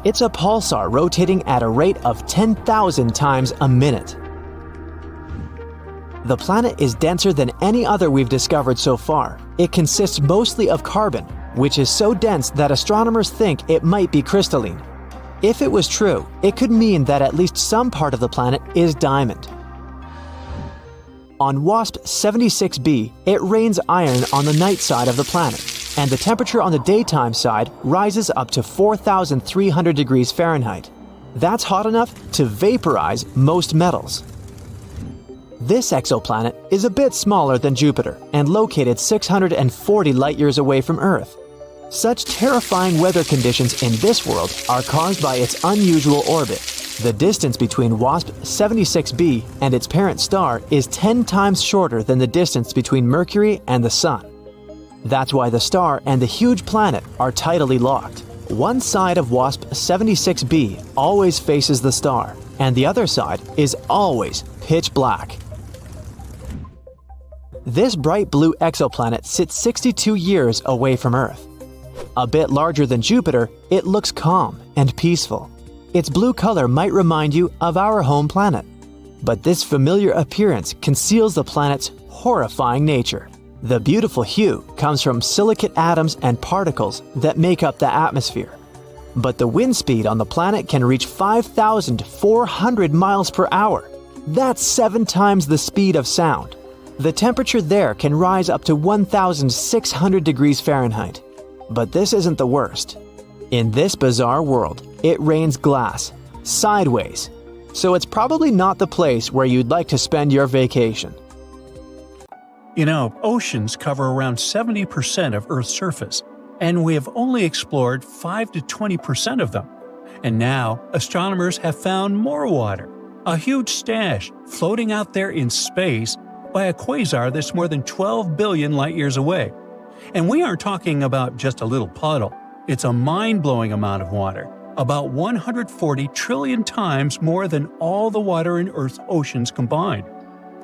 It's a pulsar rotating at a rate of 10,000 times a minute. The planet is denser than any other we've discovered so far. It consists mostly of carbon, which is so dense that astronomers think it might be crystalline. If it was true, it could mean that at least some part of the planet is diamond. On WASP-76b, it rains iron on the night side of the planet, and the temperature on the daytime side rises up to 4,300 degrees Fahrenheit. That's hot enough to vaporize most metals. This exoplanet is a bit smaller than Jupiter and located 640 light-years away from Earth. Such terrifying weather conditions in this world are caused by its unusual orbit. The distance between WASP-76b and its parent star is 10 times shorter than the distance between Mercury and the Sun. That's why the star and the huge planet are tidally locked. One side of WASP-76b always faces the star, and the other side is always pitch black. This bright blue exoplanet sits 62 years away from Earth. A bit larger than Jupiter, it looks calm and peaceful. Its blue color might remind you of our home planet. But this familiar appearance conceals the planet's horrifying nature. The beautiful hue comes from silicate atoms and particles that make up the atmosphere. But the wind speed on the planet can reach 5,400 miles per hour. That's 7 times the speed of sound. The temperature there can rise up to 1,600 degrees Fahrenheit. But this isn't the worst. In this bizarre world, it rains glass, sideways. So it's probably not the place where you'd like to spend your vacation. You know, oceans cover around 70% of Earth's surface, and we have only explored 5 to 20% of them. And now, astronomers have found more water, a huge stash floating out there in space by a quasar that's more than 12 billion light-years away. And we aren't talking about just a little puddle. It's a mind-blowing amount of water, about 140 trillion times more than all the water in Earth's oceans combined.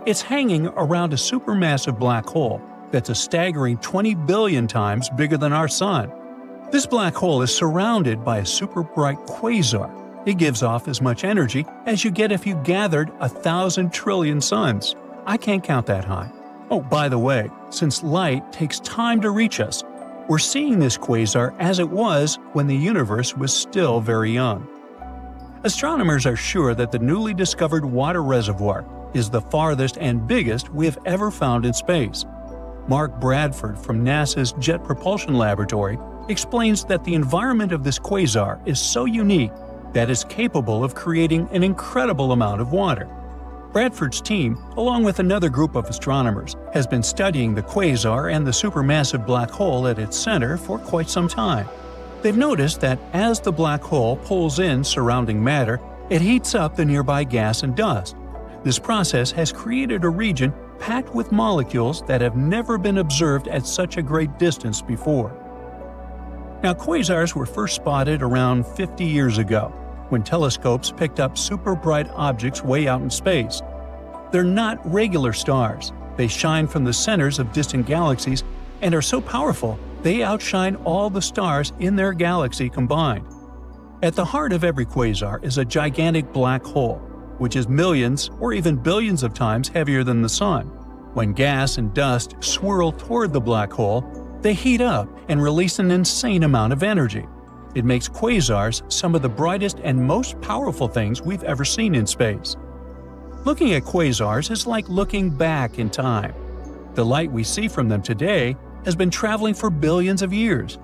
It's hanging around a supermassive black hole that's a staggering 20 billion times bigger than our Sun. This black hole is surrounded by a super bright quasar, It gives off as much energy as you get if you gathered 1,000 trillion suns. I can't count that high. Oh, by the way, since light takes time to reach us, we're seeing this quasar as it was when the universe was still very young. Astronomers are sure that the newly discovered water reservoir is the farthest and biggest we have ever found in space. Mark Bradford from NASA's Jet Propulsion Laboratory explains that the environment of this quasar is so unique that it's capable of creating an incredible amount of water. Bradford's team, along with another group of astronomers, has been studying the quasar and the supermassive black hole at its center for quite some time. They've noticed that as the black hole pulls in surrounding matter, it heats up the nearby gas and dust. This process has created a region packed with molecules that have never been observed at such a great distance before. Now, quasars were first spotted around 50 years ago, when telescopes picked up super bright objects way out in space. They're not regular stars. They shine from the centers of distant galaxies and are so powerful they outshine all the stars in their galaxy combined. At the heart of every quasar is a gigantic black hole, which is millions or even billions of times heavier than the Sun. When gas and dust swirl toward the black hole, they heat up and release an insane amount of energy. It makes quasars some of the brightest and most powerful things we've ever seen in space. Looking at quasars is like looking back in time. The light we see from them today has been traveling for billions of years.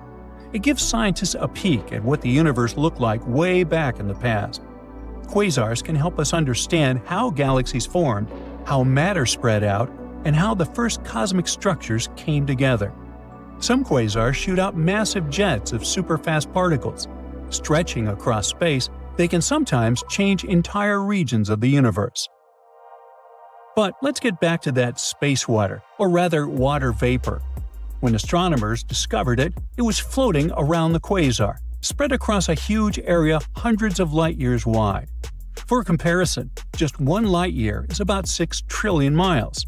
It gives scientists a peek at what the universe looked like way back in the past. Quasars can help us understand how galaxies formed, how matter spread out, and how the first cosmic structures came together. Some quasars shoot out massive jets of superfast particles. Stretching across space, they can sometimes change entire regions of the universe. But let's get back to that space water, or rather water vapor. When astronomers discovered it, it was floating around the quasar, spread across a huge area hundreds of light years wide. For comparison, just 1 light year is about 6 trillion miles.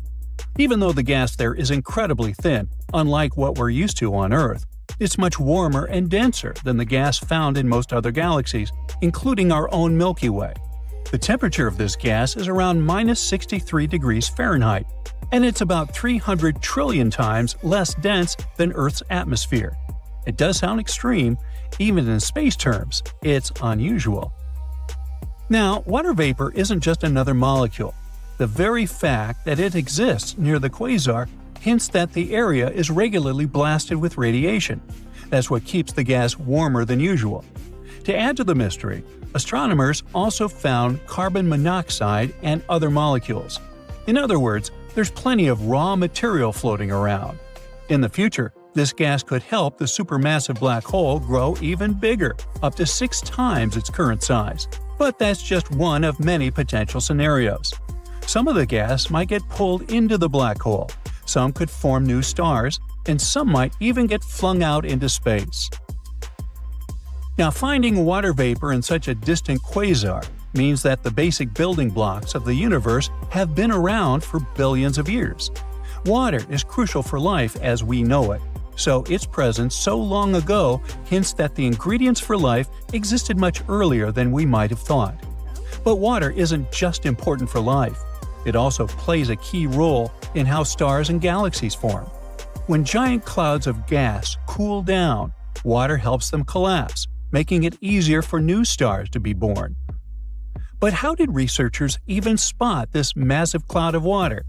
Even though the gas there is incredibly thin, unlike what we're used to on Earth, it's much warmer and denser than the gas found in most other galaxies, including our own Milky Way. The temperature of this gas is around minus 63 degrees Fahrenheit, and it's about 300 trillion times less dense than Earth's atmosphere. It does sound extreme, even in space terms, it's unusual. Now, water vapor isn't just another molecule. The very fact that it exists near the quasar hints that the area is regularly blasted with radiation. That's what keeps the gas warmer than usual. To add to the mystery, astronomers also found carbon monoxide and other molecules. In other words, there's plenty of raw material floating around. In the future, this gas could help the supermassive black hole grow even bigger, up to 6 times its current size. But that's just one of many potential scenarios. Some of the gas might get pulled into the black hole, some could form new stars, and some might even get flung out into space. Now, finding water vapor in such a distant quasar means that the basic building blocks of the universe have been around for billions of years. Water is crucial for life as we know it, so its presence so long ago hints that the ingredients for life existed much earlier than we might have thought. But water isn't just important for life. It also plays a key role in how stars and galaxies form. When giant clouds of gas cool down, water helps them collapse, making it easier for new stars to be born. But how did researchers even spot this massive cloud of water?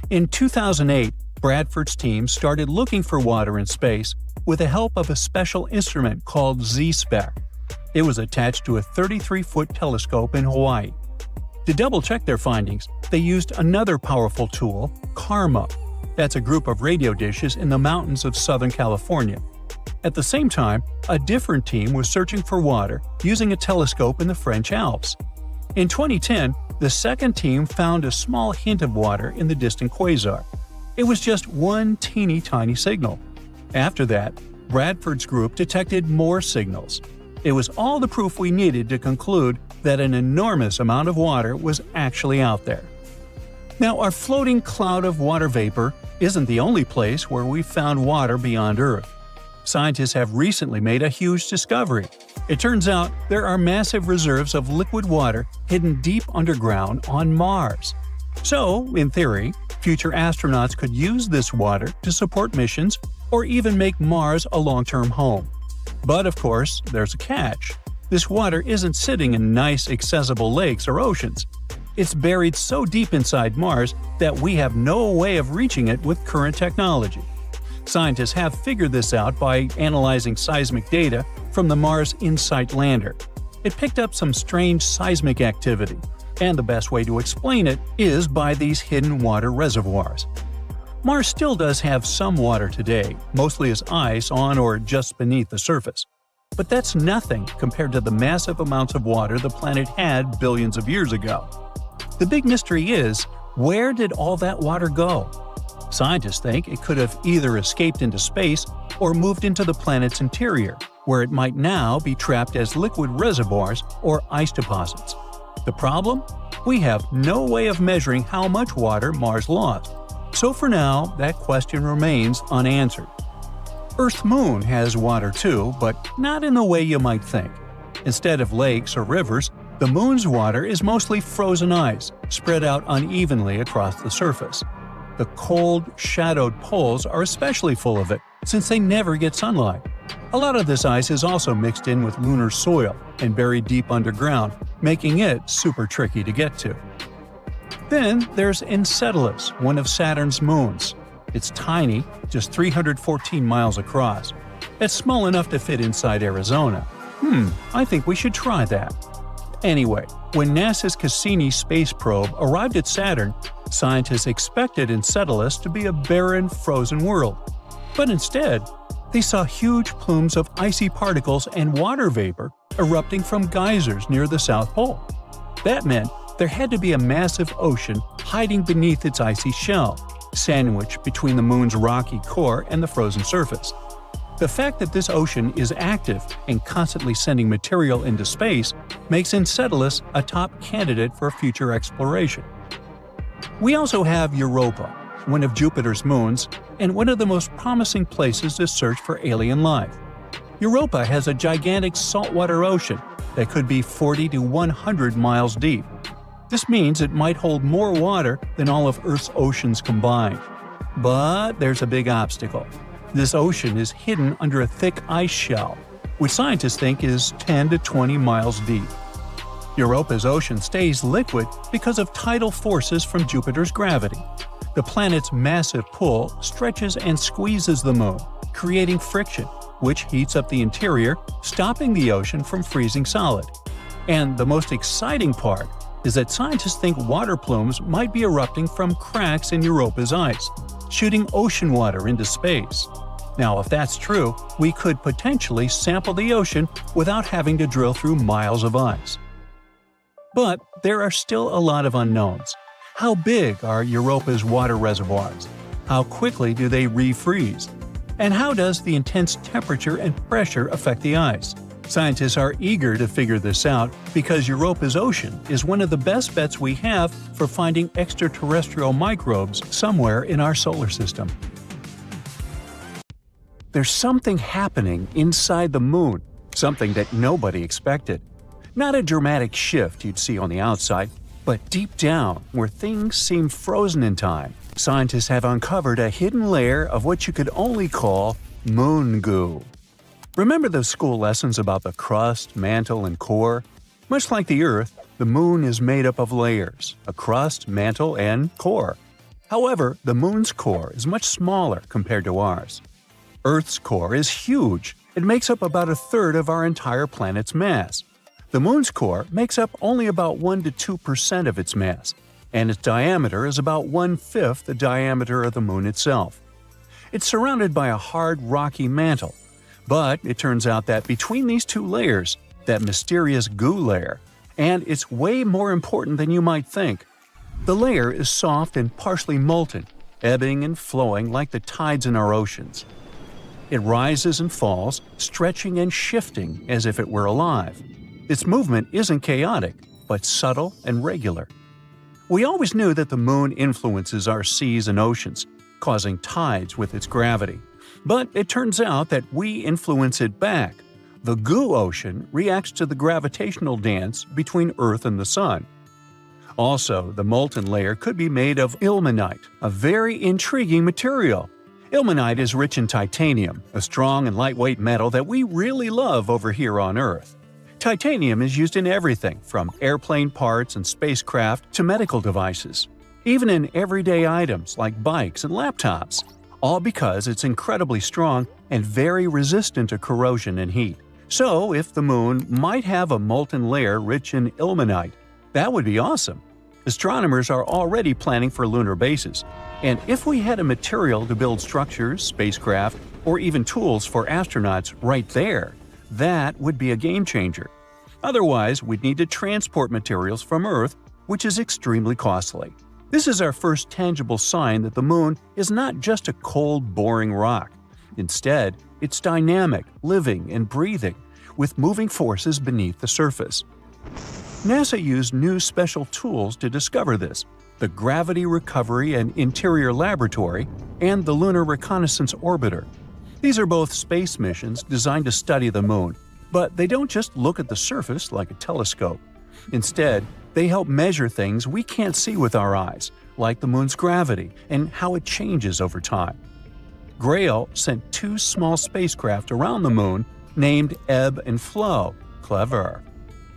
In 2008, Bradford's team started looking for water in space with the help of a special instrument called Z-spec. It was attached to a 33-foot telescope in Hawaii. To double-check their findings, they used another powerful tool, CARMA. That's a group of radio dishes in the mountains of Southern California. At the same time, a different team was searching for water using a telescope in the French Alps. In 2010, the second team found a small hint of water in the distant quasar. It was just one teeny tiny signal. After that, Bradford's group detected more signals. It was all the proof we needed to conclude that an enormous amount of water was actually out there. Now, our floating cloud of water vapor isn't the only place where we've found water beyond Earth. Scientists have recently made a huge discovery. It turns out there are massive reserves of liquid water hidden deep underground on Mars. So, in theory, future astronauts could use this water to support missions or even make Mars a long-term home. But of course, there's a catch. This water isn't sitting in nice, accessible lakes or oceans. It's buried so deep inside Mars that we have no way of reaching it with current technology. Scientists have figured this out by analyzing seismic data from the Mars InSight lander. It picked up some strange seismic activity, and the best way to explain it is by these hidden water reservoirs. Mars still does have some water today, mostly as ice on or just beneath the surface. But that's nothing compared to the massive amounts of water the planet had billions of years ago. The big mystery is, where did all that water go? Scientists think it could have either escaped into space or moved into the planet's interior, where it might now be trapped as liquid reservoirs or ice deposits. The problem? We have no way of measuring how much water Mars lost. So for now, that question remains unanswered. Earth's moon has water too, but not in the way you might think. Instead of lakes or rivers, the moon's water is mostly frozen ice, spread out unevenly across the surface. The cold, shadowed poles are especially full of it, since they never get sunlight. A lot of this ice is also mixed in with lunar soil and buried deep underground, making it super tricky to get to. Then there's Enceladus, one of Saturn's moons. It's tiny, just 314 miles across. It's small enough to fit inside Arizona. I think we should try that. Anyway, when NASA's Cassini space probe arrived at Saturn, scientists expected Enceladus to be a barren, frozen world. But instead, they saw huge plumes of icy particles and water vapor erupting from geysers near the South Pole. That meant there had to be a massive ocean hiding beneath its icy shell, sandwiched between the moon's rocky core and the frozen surface. The fact that this ocean is active and constantly sending material into space makes Enceladus a top candidate for future exploration. We also have Europa, one of Jupiter's moons, and one of the most promising places to search for alien life. Europa has a gigantic saltwater ocean that could be 40 to 100 miles deep. This means it might hold more water than all of Earth's oceans combined. But there's a big obstacle. This ocean is hidden under a thick ice shell, which scientists think is 10 to 20 miles deep. Europa's ocean stays liquid because of tidal forces from Jupiter's gravity. The planet's massive pull stretches and squeezes the moon, creating friction, which heats up the interior, stopping the ocean from freezing solid. And the most exciting part is that scientists think water plumes might be erupting from cracks in Europa's ice, shooting ocean water into space. Now, if that's true, we could potentially sample the ocean without having to drill through miles of ice. But there are still a lot of unknowns. How big are Europa's water reservoirs? How quickly do they refreeze? And how does the intense temperature and pressure affect the ice? Scientists are eager to figure this out because Europa's ocean is one of the best bets we have for finding extraterrestrial microbes somewhere in our solar system. There's something happening inside the moon, something that nobody expected. Not a dramatic shift you'd see on the outside, but deep down, where things seem frozen in time, scientists have uncovered a hidden layer of what you could only call moon goo. Remember those school lessons about the crust, mantle, and core? Much like the Earth, the moon is made up of layers, a crust, mantle, and core. However, the moon's core is much smaller compared to ours. Earth's core is huge. It makes up about a third of our entire planet's mass. The moon's core makes up only about 1 to 2% of its mass, and its diameter is about 1/5 the diameter of the moon itself. It's surrounded by a hard, rocky mantle. But it turns out that between these two layers, that mysterious goo layer, and it's way more important than you might think. The layer is soft and partially molten, ebbing and flowing like the tides in our oceans. It rises and falls, stretching and shifting as if it were alive. Its movement isn't chaotic, but subtle and regular. We always knew that the moon influences our seas and oceans, causing tides with its gravity. But it turns out that we influence it back. The goo ocean reacts to the gravitational dance between Earth and the Sun. Also, the molten layer could be made of ilmenite, a very intriguing material. Ilmenite is rich in titanium, a strong and lightweight metal that we really love over here on Earth. Titanium is used in everything from airplane parts and spacecraft to medical devices, even in everyday items like bikes and laptops, all because it's incredibly strong and very resistant to corrosion and heat. So, if the moon might have a molten layer rich in ilmenite, that would be awesome. Astronomers are already planning for lunar bases, and if we had a material to build structures, spacecraft, or even tools for astronauts right there, that would be a game changer. Otherwise, we'd need to transport materials from Earth, which is extremely costly. This is our first tangible sign that the moon is not just a cold, boring rock. Instead, it's dynamic, living, and breathing, with moving forces beneath the surface. NASA used new special tools to discover this: the Gravity Recovery and Interior Laboratory and the Lunar Reconnaissance Orbiter. These are both space missions designed to study the moon, but they don't just look at the surface like a telescope. Instead, they help measure things we can't see with our eyes, like the moon's gravity and how it changes over time. Grail sent 2 small spacecraft around the moon named Ebb and Flow. Clever.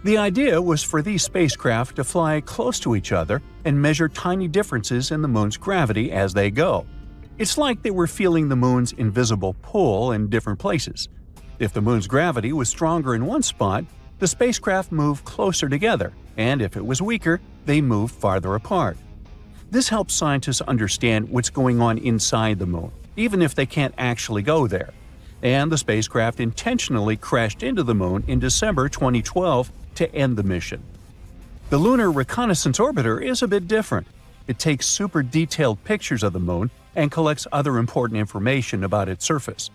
The idea was for these spacecraft to fly close to each other and measure tiny differences in the moon's gravity as they go. It's like they were feeling the moon's invisible pull in different places. If the moon's gravity was stronger in one spot, the spacecraft moved closer together, and if it was weaker, they moved farther apart. This helps scientists understand what's going on inside the moon, even if they can't actually go there. And the spacecraft intentionally crashed into the moon in December 2012 to end the mission. The Lunar Reconnaissance Orbiter is a bit different. It takes super detailed pictures of the moon and collects other important information about its surface.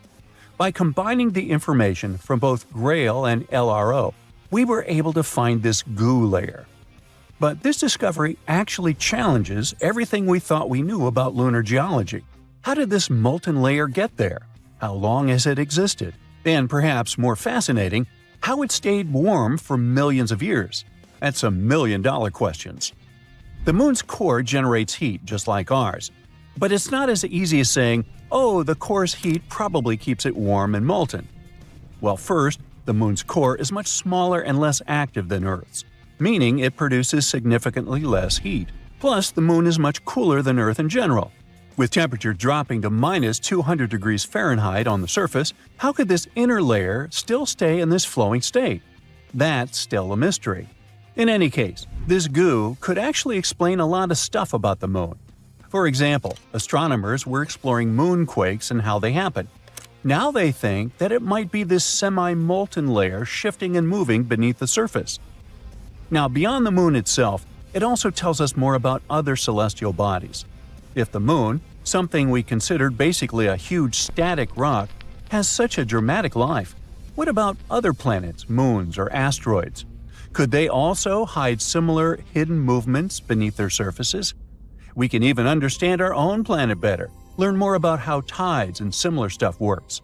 By combining the information from both Grail and LRO, we were able to find this goo layer. But this discovery actually challenges everything we thought we knew about lunar geology. How did this molten layer get there? How long has it existed? And perhaps more fascinating, how it stayed warm for millions of years? That's some million-dollar questions. The moon's core generates heat just like ours, but it's not as easy as saying, oh, the core's heat probably keeps it warm and molten. Well, first, the moon's core is much smaller and less active than Earth's, meaning it produces significantly less heat. Plus, the moon is much cooler than Earth in general. With temperature dropping to minus 200 degrees Fahrenheit on the surface, how could this inner layer still stay in this flowing state? That's still a mystery. In any case, this goo could actually explain a lot of stuff about the moon. For example, astronomers were exploring moonquakes and how they happen. Now they think that it might be this semi-molten layer shifting and moving beneath the surface. Now, beyond the moon itself, it also tells us more about other celestial bodies. If the moon, something we considered basically a huge static rock, has such a dramatic life, what about other planets, moons, or asteroids? Could they also hide similar hidden movements beneath their surfaces? We can even understand our own planet better, learn more about how tides and similar stuff works.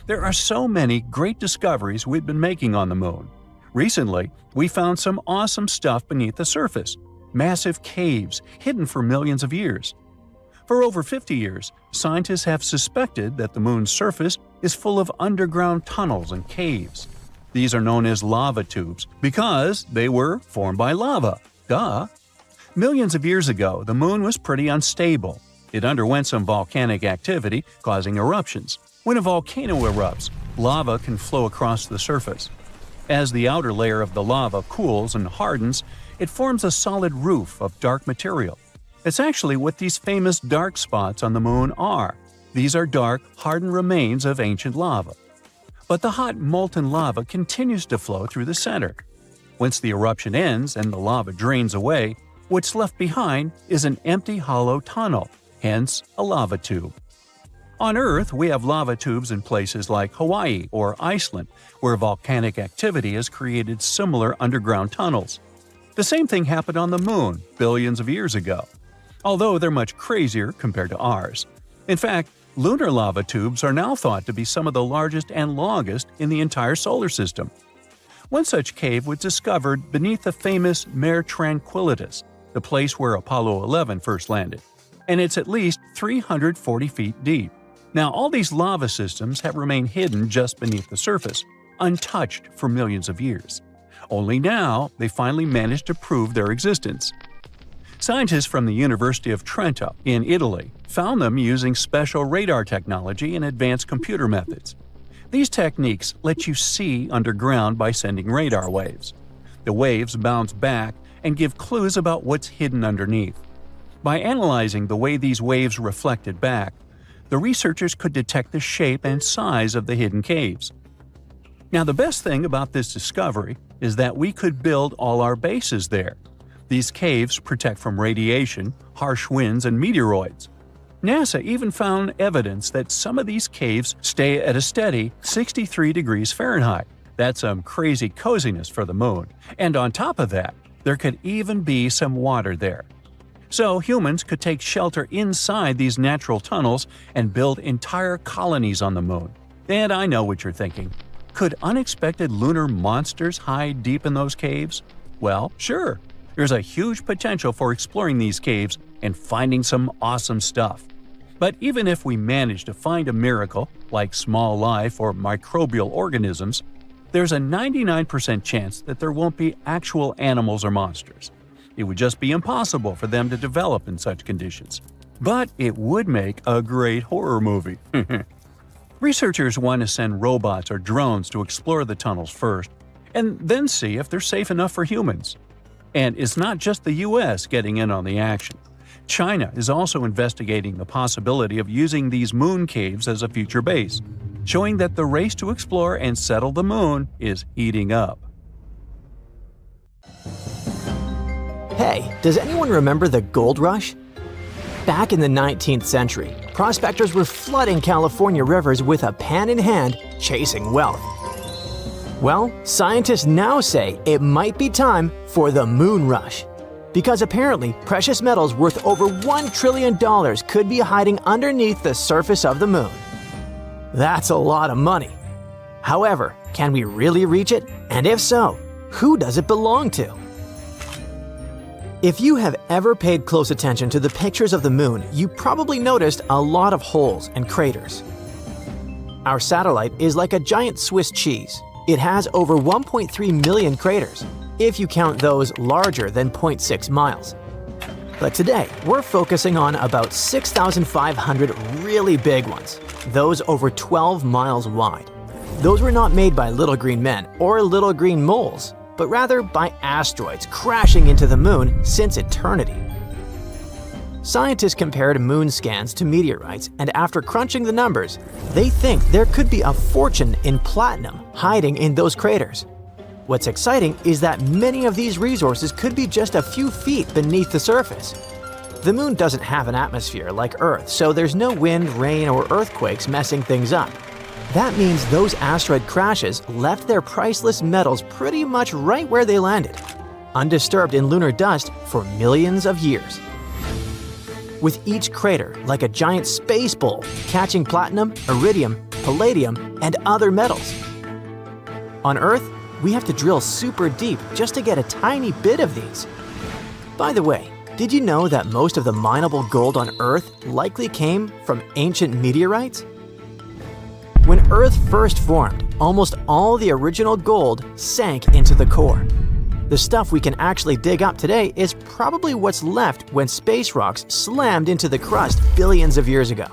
There are so many great discoveries we've been making on the moon. Recently, we found some awesome stuff beneath the surface, massive caves hidden for millions of years. For over 50 years, scientists have suspected that the moon's surface is full of underground tunnels and caves. These are known as lava tubes because they were formed by lava. Duh! Millions of years ago, the moon was pretty unstable. It underwent some volcanic activity, causing eruptions. When a volcano erupts, lava can flow across the surface. As the outer layer of the lava cools and hardens, it forms a solid roof of dark material. It's actually what these famous dark spots on the moon are. These are dark, hardened remains of ancient lava. But the hot, molten lava continues to flow through the center. Once the eruption ends and the lava drains away, what's left behind is an empty hollow tunnel, hence a lava tube. On Earth, we have lava tubes in places like Hawaii or Iceland, where volcanic activity has created similar underground tunnels. The same thing happened on the moon billions of years ago, although they're much crazier compared to ours. In fact, Lunar lava tubes are now thought to be some of the largest and longest in the entire solar system. One such cave was discovered beneath the famous Mare Tranquillitatis, the place where Apollo 11 first landed, and it's at least 340 feet deep. Now, all these lava systems have remained hidden just beneath the surface, untouched for millions of years. Only now they finally managed to prove their existence. Scientists from the University of Trento in Italy found them using special radar technology and advanced computer methods. These techniques let you see underground by sending radar waves. The waves bounce back and give clues about what's hidden underneath. By analyzing the way these waves reflected back, the researchers could detect the shape and size of the hidden caves. Now, the best thing about this discovery is that we could build all our bases there. These caves protect from radiation, harsh winds, and meteoroids. NASA even found evidence that some of these caves stay at a steady 63 degrees Fahrenheit. That's some crazy coziness for the moon. And on top of that, there could even be some water there. So humans could take shelter inside these natural tunnels and build entire colonies on the moon. And I know what you're thinking. Could unexpected lunar monsters hide deep in those caves? Well, sure. There's a huge potential for exploring these caves and finding some awesome stuff. But even if we manage to find a miracle, like small life or microbial organisms, there's a 99% chance that there won't be actual animals or monsters. It would just be impossible for them to develop in such conditions. But it would make a great horror movie. Researchers want to send robots or drones to explore the tunnels first, and then see if they're safe enough for humans. And it's not just the US getting in on the action. China is also investigating the possibility of using these moon caves as a future base, showing that the race to explore and settle the moon is heating up. Hey, does anyone remember the gold rush? Back in the 19th century, prospectors were flooding California rivers with a pan in hand, chasing wealth. Well, scientists now say it might be time for the moon rush. Because apparently, precious metals worth over $1 trillion could be hiding underneath the surface of the moon. That's a lot of money. However, can we really reach it? And if so, who does it belong to? If you have ever paid close attention to the pictures of the moon, you probably noticed a lot of holes and craters. Our satellite is like a giant Swiss cheese. It has over 1.3 million craters, if you count those larger than 0.6 miles. But today, we're focusing on about 6,500 really big ones, those over 12 miles wide. Those were not made by little green men or little green moles, but rather by asteroids crashing into the moon since eternity. Scientists compared moon scans to meteorites, and after crunching the numbers, they think there could be a fortune in platinum hiding in those craters. What's exciting is that many of these resources could be just a few feet beneath the surface. The moon doesn't have an atmosphere like Earth, so there's no wind, rain, or earthquakes messing things up. That means those asteroid crashes left their priceless metals pretty much right where they landed, undisturbed in lunar dust for millions of years. With each crater like a giant space bowl, catching platinum, iridium, palladium, and other metals. On Earth, we have to drill super deep just to get a tiny bit of these. By the way, did you know that most of the mineable gold on Earth likely came from ancient meteorites? When Earth first formed, almost all the original gold sank into the core. The stuff we can actually dig up today is probably what's left when space rocks slammed into the crust billions of years ago.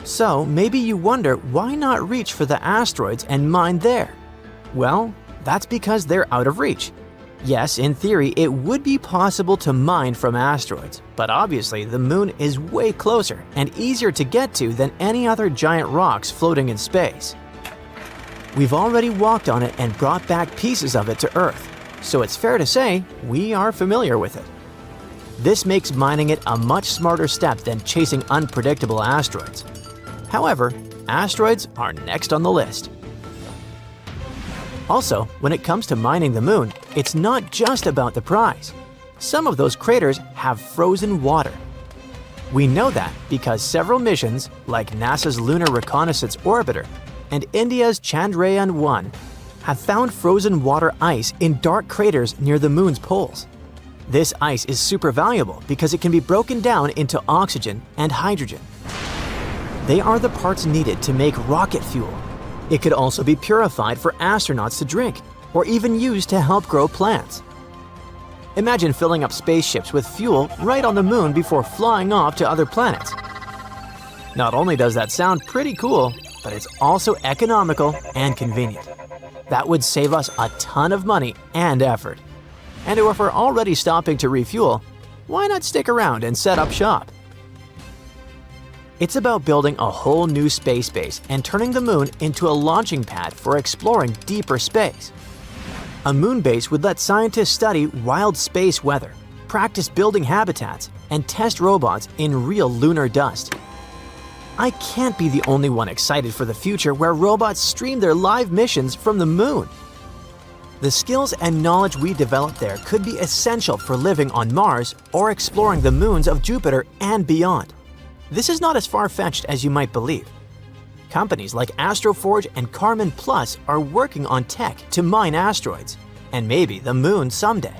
So maybe you wonder why not reach for the asteroids and mine there? Well, that's because they're out of reach. Yes, in theory, it would be possible to mine from asteroids, but obviously the moon is way closer and easier to get to than any other giant rocks floating in space. We've already walked on it and brought back pieces of it to Earth, so it's fair to say we are familiar with it. This makes mining it a much smarter step than chasing unpredictable asteroids. However, asteroids are next on the list. Also, when it comes to mining the moon, it's not just about the prize. Some of those craters have frozen water. We know that because several missions, like NASA's Lunar Reconnaissance Orbiter and India's Chandrayaan-1, have found frozen water ice in dark craters near the moon's poles. This ice is super valuable because it can be broken down into oxygen and hydrogen. They are the parts needed to make rocket fuel. It could also be purified for astronauts to drink, or even used to help grow plants. Imagine filling up spaceships with fuel right on the moon before flying off to other planets. Not only does that sound pretty cool, but it's also economical and convenient. That would save us a ton of money and effort. And if we're already stopping to refuel, why not stick around and set up shop? It's about building a whole new space base and turning the moon into a launching pad for exploring deeper space. A moon base would let scientists study wild space weather, practice building habitats, and test robots in real lunar dust. I can't be the only one excited for the future where robots stream their live missions from the moon. The skills and knowledge we develop there could be essential for living on Mars or exploring the moons of Jupiter and beyond. This is not as far-fetched as you might believe. Companies like Astroforge and Karman Plus are working on tech to mine asteroids, and maybe the moon someday.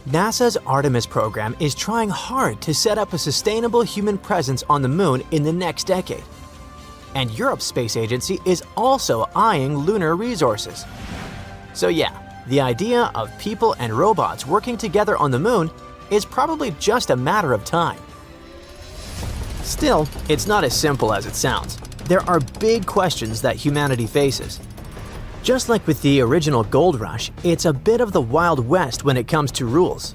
NASA's Artemis program is trying hard to set up a sustainable human presence on the moon in the next decade. And Europe's space agency is also eyeing lunar resources. So yeah, the idea of people and robots working together on the moon is probably just a matter of time. Still, it's not as simple as it sounds. There are big questions that humanity faces. Just like with the original gold rush, it's a bit of the Wild West when it comes to rules.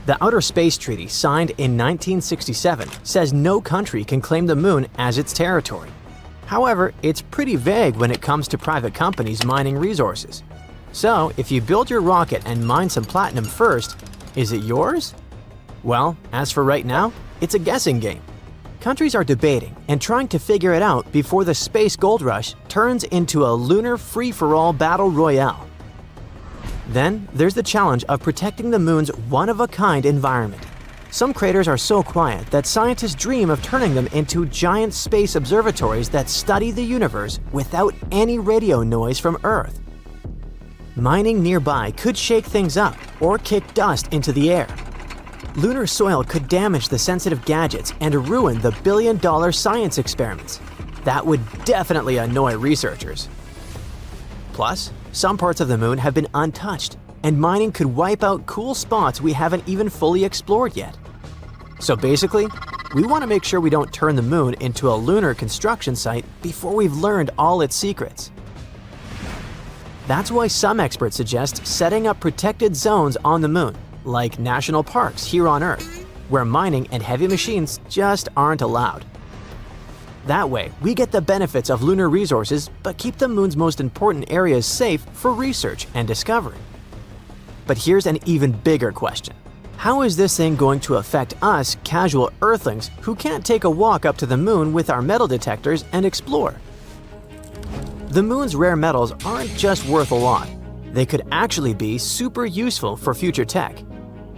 The Outer Space Treaty, signed in 1967, says no country can claim the moon as its territory. However, it's pretty vague when it comes to private companies mining resources. So, if you build your rocket and mine some platinum first, is it yours? Well, as for right now, it's a guessing game. Countries are debating and trying to figure it out before the space gold rush turns into a lunar free-for-all battle royale. Then there's the challenge of protecting the moon's one-of-a-kind environment. Some craters are so quiet that scientists dream of turning them into giant space observatories that study the universe without any radio noise from Earth. Mining nearby could shake things up or kick dust into the air. Lunar soil could damage the sensitive gadgets and ruin the billion-dollar science experiments. That would definitely annoy researchers. Plus, some parts of the moon have been untouched, and mining could wipe out cool spots we haven't even fully explored yet. So basically, we want to make sure we don't turn the moon into a lunar construction site before we've learned all its secrets. That's why some experts suggest setting up protected zones on the moon, like national parks here on Earth, where mining and heavy machines just aren't allowed. That way, we get the benefits of lunar resources but keep the moon's most important areas safe for research and discovery. But here's an even bigger question. How is this thing going to affect us casual Earthlings who can't take a walk up to the moon with our metal detectors and explore? The moon's rare metals aren't just worth a lot. They could actually be super useful for future tech.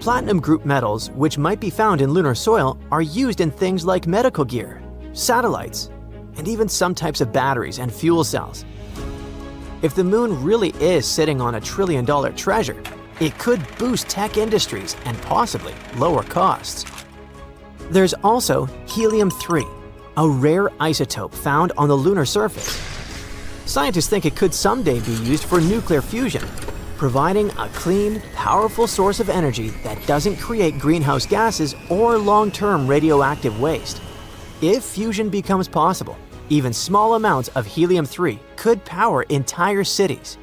Platinum group metals, which might be found in lunar soil, are used in things like medical gear, satellites, and even some types of batteries and fuel cells. If the moon really is sitting on $1 trillion treasure, it could boost tech industries and possibly lower costs. There's also helium-3, a rare isotope found on the lunar surface. Scientists think it could someday be used for nuclear fusion, providing a clean, powerful source of energy that doesn't create greenhouse gases or long-term radioactive waste. If fusion becomes possible, even small amounts of helium-3 could power entire cities.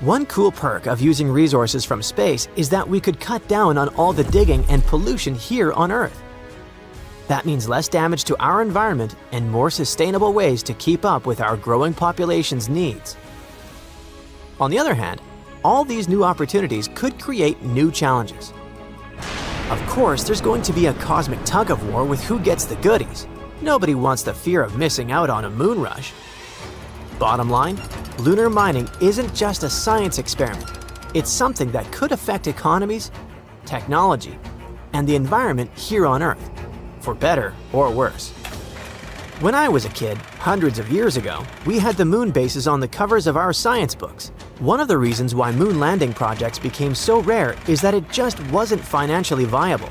One cool perk of using resources from space is that we could cut down on all the digging and pollution here on Earth. That means less damage to our environment and more sustainable ways to keep up with our growing population's needs. On the other hand, all these new opportunities could create new challenges. Of course, there's going to be a cosmic tug-of-war with who gets the goodies. Nobody wants the fear of missing out on a moon rush. Bottom line, lunar mining isn't just a science experiment. It's something that could affect economies, technology, and the environment here on Earth, for better or worse. When I was a kid, hundreds of years ago, we had the moon bases on the covers of our science books. One of the reasons why moon landing projects became so rare is that it just wasn't financially viable.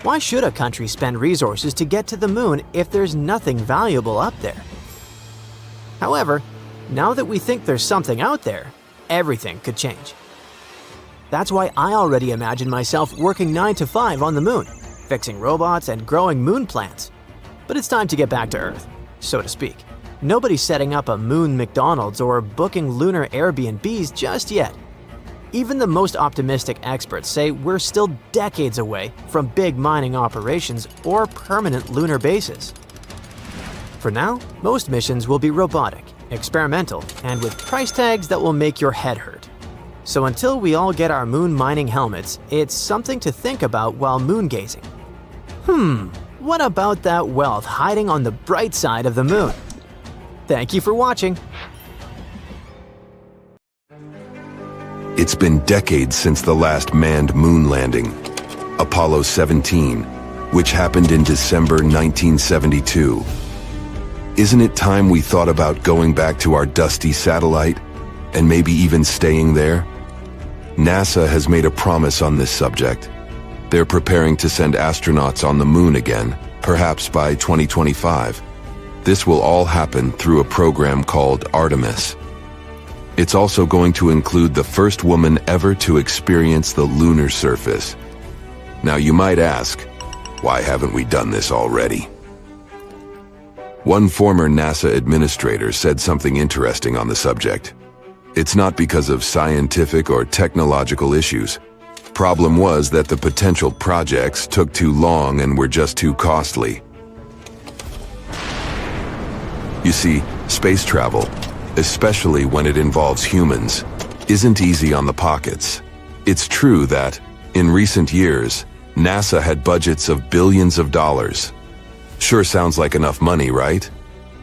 Why should a country spend resources to get to the moon if there's nothing valuable up there? However, now that we think there's something out there, everything could change. That's why I already imagine myself working 9 to 5 on the moon, fixing robots and growing moon plants. But it's time to get back to Earth, so to speak. Nobody's setting up a moon McDonald's or booking lunar Airbnbs just yet. Even the most optimistic experts say we're still decades away from big mining operations or permanent lunar bases. For now, most missions will be robotic, experimental, and with price tags that will make your head hurt. So until we all get our moon mining helmets, it's something to think about while moon gazing. What about that wealth hiding on the bright side of the moon? Thank you for watching. It's been decades since the last manned moon landing, Apollo 17, which happened in December 1972. Isn't it time we thought about going back to our dusty satellite, and maybe even staying there? NASA has made a promise on this subject. They're preparing to send astronauts on the moon again, perhaps by 2025. This will all happen through a program called Artemis. It's also going to include the first woman ever to experience the lunar surface. Now you might ask, why haven't we done this already? One former NASA administrator said something interesting on the subject. It's not because of scientific or technological issues. Problem was that the potential projects took too long and were just too costly. You see, space travel, especially when it involves humans, isn't easy on the pockets. It's true that, in recent years, NASA had budgets of billions of dollars. Sure sounds like enough money, right?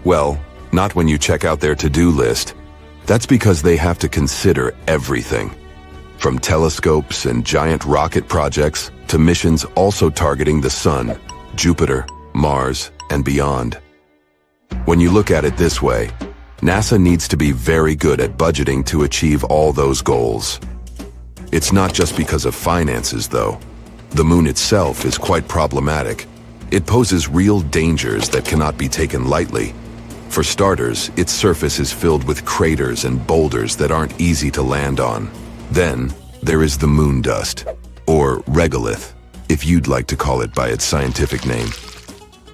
Well, not when you check out their to-do list. That's because they have to consider everything. From telescopes and giant rocket projects to missions also targeting the Sun, Jupiter, Mars, and beyond. When you look at it this way, NASA needs to be very good at budgeting to achieve all those goals. It's not just because of finances, though. The moon itself is quite problematic. It poses real dangers that cannot be taken lightly. For starters, its surface is filled with craters and boulders that aren't easy to land on. Then, there is the moon dust, or regolith, if you'd like to call it by its scientific name.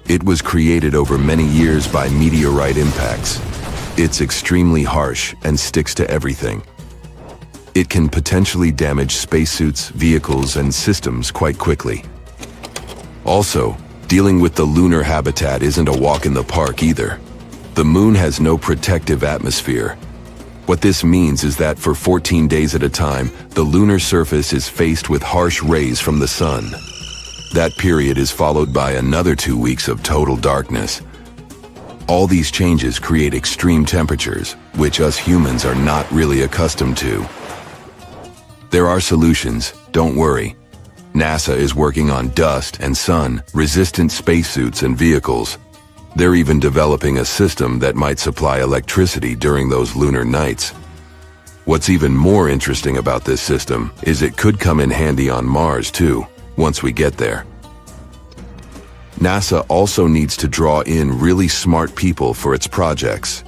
It was created over many years by meteorite impacts. It's extremely harsh and sticks to everything. It can potentially damage spacesuits, vehicles, and systems quite quickly. Also, dealing with the lunar habitat isn't a walk in the park either. The moon has no protective atmosphere. What this means is that for 14 days at a time, the lunar surface is faced with harsh rays from the sun. That period is followed by another 2 weeks of total darkness. All these changes create extreme temperatures, which us humans are not really accustomed to. There are solutions, don't worry. NASA is working on dust and sun-resistant spacesuits and vehicles. They're even developing a system that might supply electricity during those lunar nights. What's even more interesting about this system is it could come in handy on Mars too, once we get there. NASA also needs to draw in really smart people for its projects.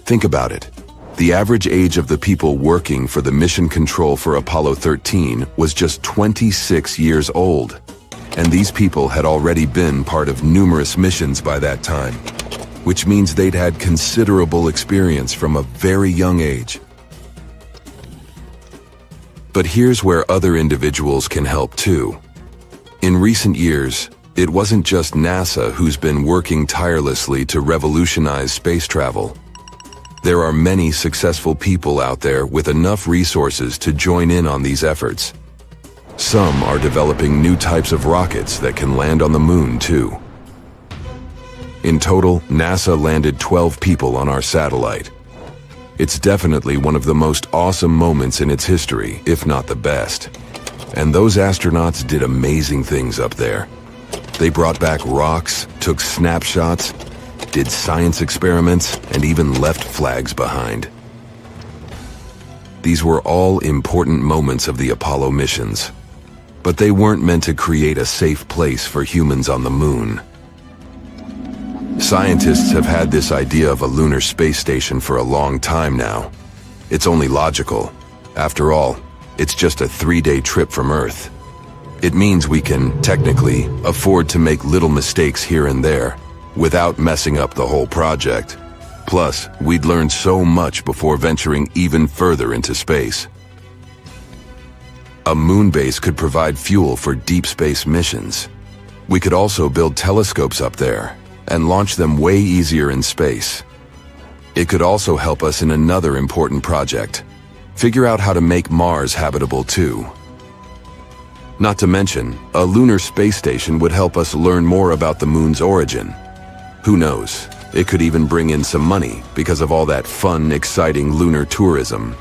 Think about it. The average age of the people working for the mission control for Apollo 13 was just 26 years old. And these people had already been part of numerous missions by that time, which means they'd had considerable experience from a very young age. But here's where other individuals can help too. In recent years, it wasn't just NASA who's been working tirelessly to revolutionize space travel. There are many successful people out there with enough resources to join in on these efforts. Some are developing new types of rockets that can land on the moon too. In total, NASA landed 12 people on our satellite. It's definitely one of the most awesome moments in its history, if not the best. And those astronauts did amazing things up there. They brought back rocks, took snapshots, did science experiments, and even left flags behind. These were all important moments of the Apollo missions, but they weren't meant to create a safe place for humans on the moon. Scientists have had this idea of a lunar space station for a long time now. It's only logical. After all, it's just a 3-day trip from Earth. It means we can, technically, afford to make little mistakes here and there, without messing up the whole project. Plus, we'd learn so much before venturing even further into space. A moon base could provide fuel for deep space missions. We could also build telescopes up there, and launch them way easier in space. It could also help us in another important project. Figure out how to make Mars habitable too. Not to mention, a lunar space station would help us learn more about the moon's origin. Who knows, it could even bring in some money because of all that fun, exciting lunar tourism.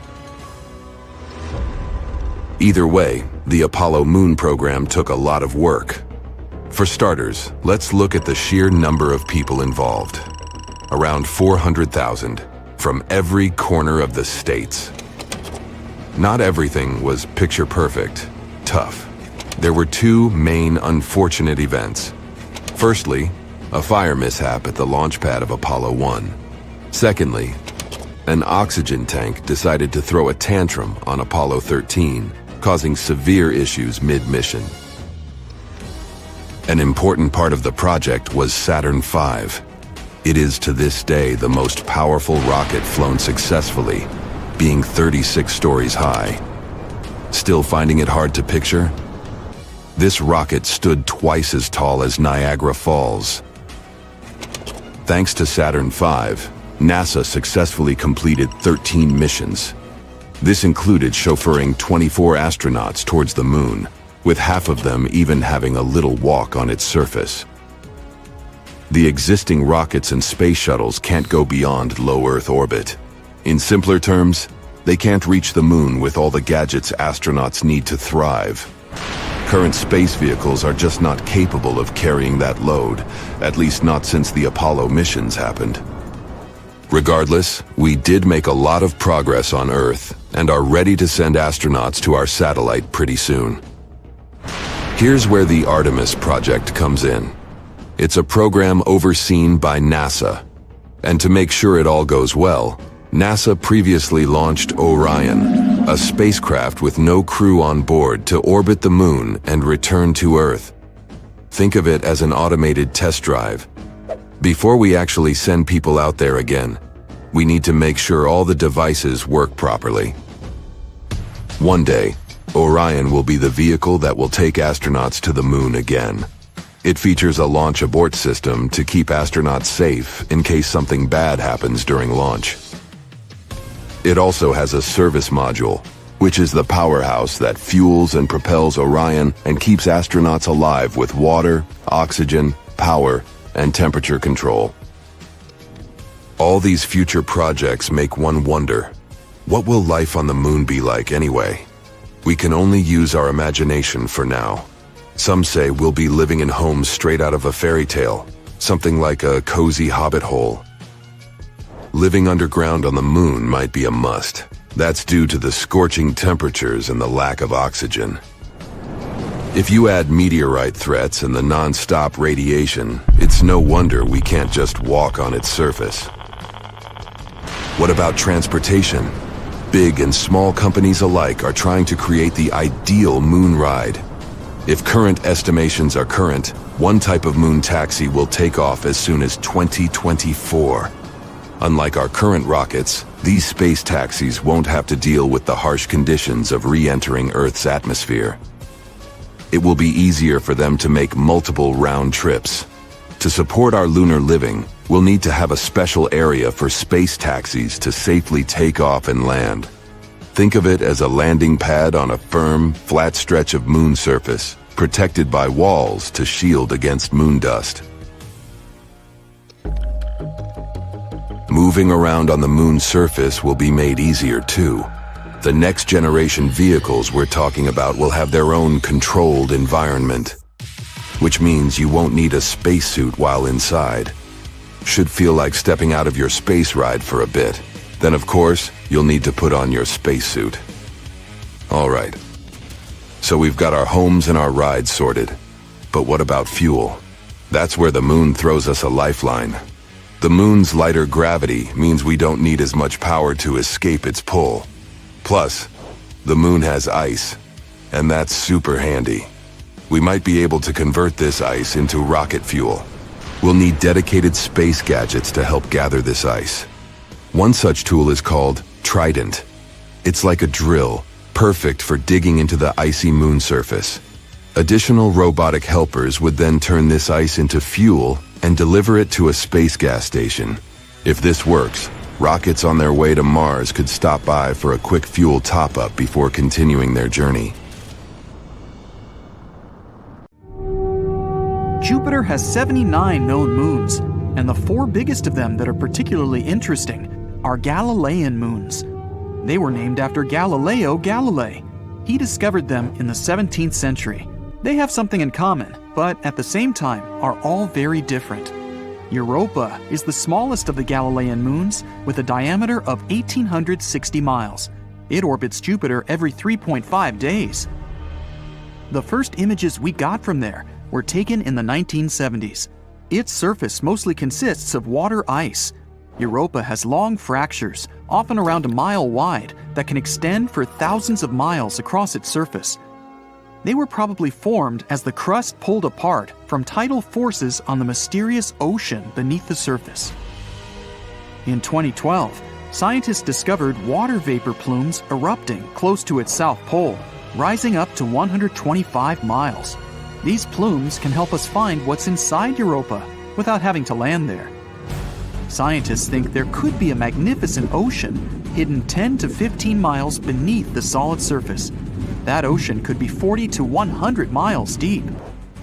Either way, the Apollo moon program took a lot of work. For starters, let's look at the sheer number of people involved. Around 400,000, from every corner of the states. Not everything was picture perfect, tough. There were two main unfortunate events. Firstly, a fire mishap at the launch pad of Apollo 1. Secondly, an oxygen tank decided to throw a tantrum on Apollo 13, causing severe issues mid-mission. An important part of the project was Saturn V. It is to this day the most powerful rocket flown successfully, being 36 stories high. Still finding it hard to picture? This rocket stood twice as tall as Niagara Falls. Thanks to Saturn V, NASA successfully completed 13 missions. This included chauffeuring 24 astronauts towards the moon, with half of them even having a little walk on its surface. The existing rockets and space shuttles can't go beyond low Earth orbit. In simpler terms, they can't reach the moon with all the gadgets astronauts need to thrive. Current space vehicles are just not capable of carrying that load, at least not since the Apollo missions happened. Regardless, we did make a lot of progress on Earth and are ready to send astronauts to our satellite pretty soon. Here's where the Artemis project comes in. It's a program overseen by NASA. And to make sure it all goes well, NASA previously launched Orion, a spacecraft with no crew on board to orbit the moon and return to Earth. Think of it as an automated test drive. Before we actually send people out there again, we need to make sure all the devices work properly. One day, Orion will be the vehicle that will take astronauts to the moon again. It features a launch abort system to keep astronauts safe in case something bad happens during launch. It also has a service module, which is the powerhouse that fuels and propels Orion and keeps astronauts alive with water, oxygen, power, and temperature control. All these future projects make one wonder, what will life on the moon be like anyway? We can only use our imagination for now. Some say we'll be living in homes straight out of a fairy tale, something like a cozy hobbit hole. Living underground on the moon might be a must. That's due to the scorching temperatures and the lack of oxygen. If you add meteorite threats and the non-stop radiation, it's no wonder we can't just walk on its surface. What about transportation? Big and small companies alike are trying to create the ideal moon ride. If current estimations are current, one type of moon taxi will take off as soon as 2024. Unlike our current rockets, these space taxis won't have to deal with the harsh conditions of re-entering Earth's atmosphere. It will be easier for them to make multiple round trips. To support our lunar living, we'll need to have a special area for space taxis to safely take off and land. Think of it as a landing pad on a firm, flat stretch of moon surface, protected by walls to shield against moon dust. Moving around on the moon's surface will be made easier too. The next generation vehicles we're talking about will have their own controlled environment, which means you won't need a spacesuit while inside. Should feel like stepping out of your space ride for a bit. Then of course, you'll need to put on your spacesuit. All right. So we've got our homes and our rides sorted. But what about fuel? That's where the moon throws us a lifeline. The moon's lighter gravity means we don't need as much power to escape its pull. Plus, the moon has ice, and that's super handy. We might be able to convert this ice into rocket fuel. We'll need dedicated space gadgets to help gather this ice. One such tool is called Trident. It's like a drill, perfect for digging into the icy moon surface. Additional robotic helpers would then turn this ice into fuel and deliver it to a space gas station. If this works, rockets on their way to Mars could stop by for a quick fuel top-up before continuing their journey. Jupiter has 79 known moons, and the 4 biggest of them that are particularly interesting are Galilean moons. They were named after Galileo Galilei. He discovered them in the 17th century. They have something in common, but at the same time are all very different. Europa is the smallest of the Galilean moons with a diameter of 1,860 miles. It orbits Jupiter every 3.5 days. The first images we got from there were taken in the 1970s. Its surface mostly consists of water ice. Europa has long fractures, often around a mile wide, that can extend for thousands of miles across its surface. They were probably formed as the crust pulled apart from tidal forces on the mysterious ocean beneath the surface. In 2012, scientists discovered water vapor plumes erupting close to its south pole, rising up to 125 miles. These plumes can help us find what's inside Europa without having to land there. Scientists think there could be a magnificent ocean hidden 10 to 15 miles beneath the solid surface. That ocean could be 40 to 100 miles deep.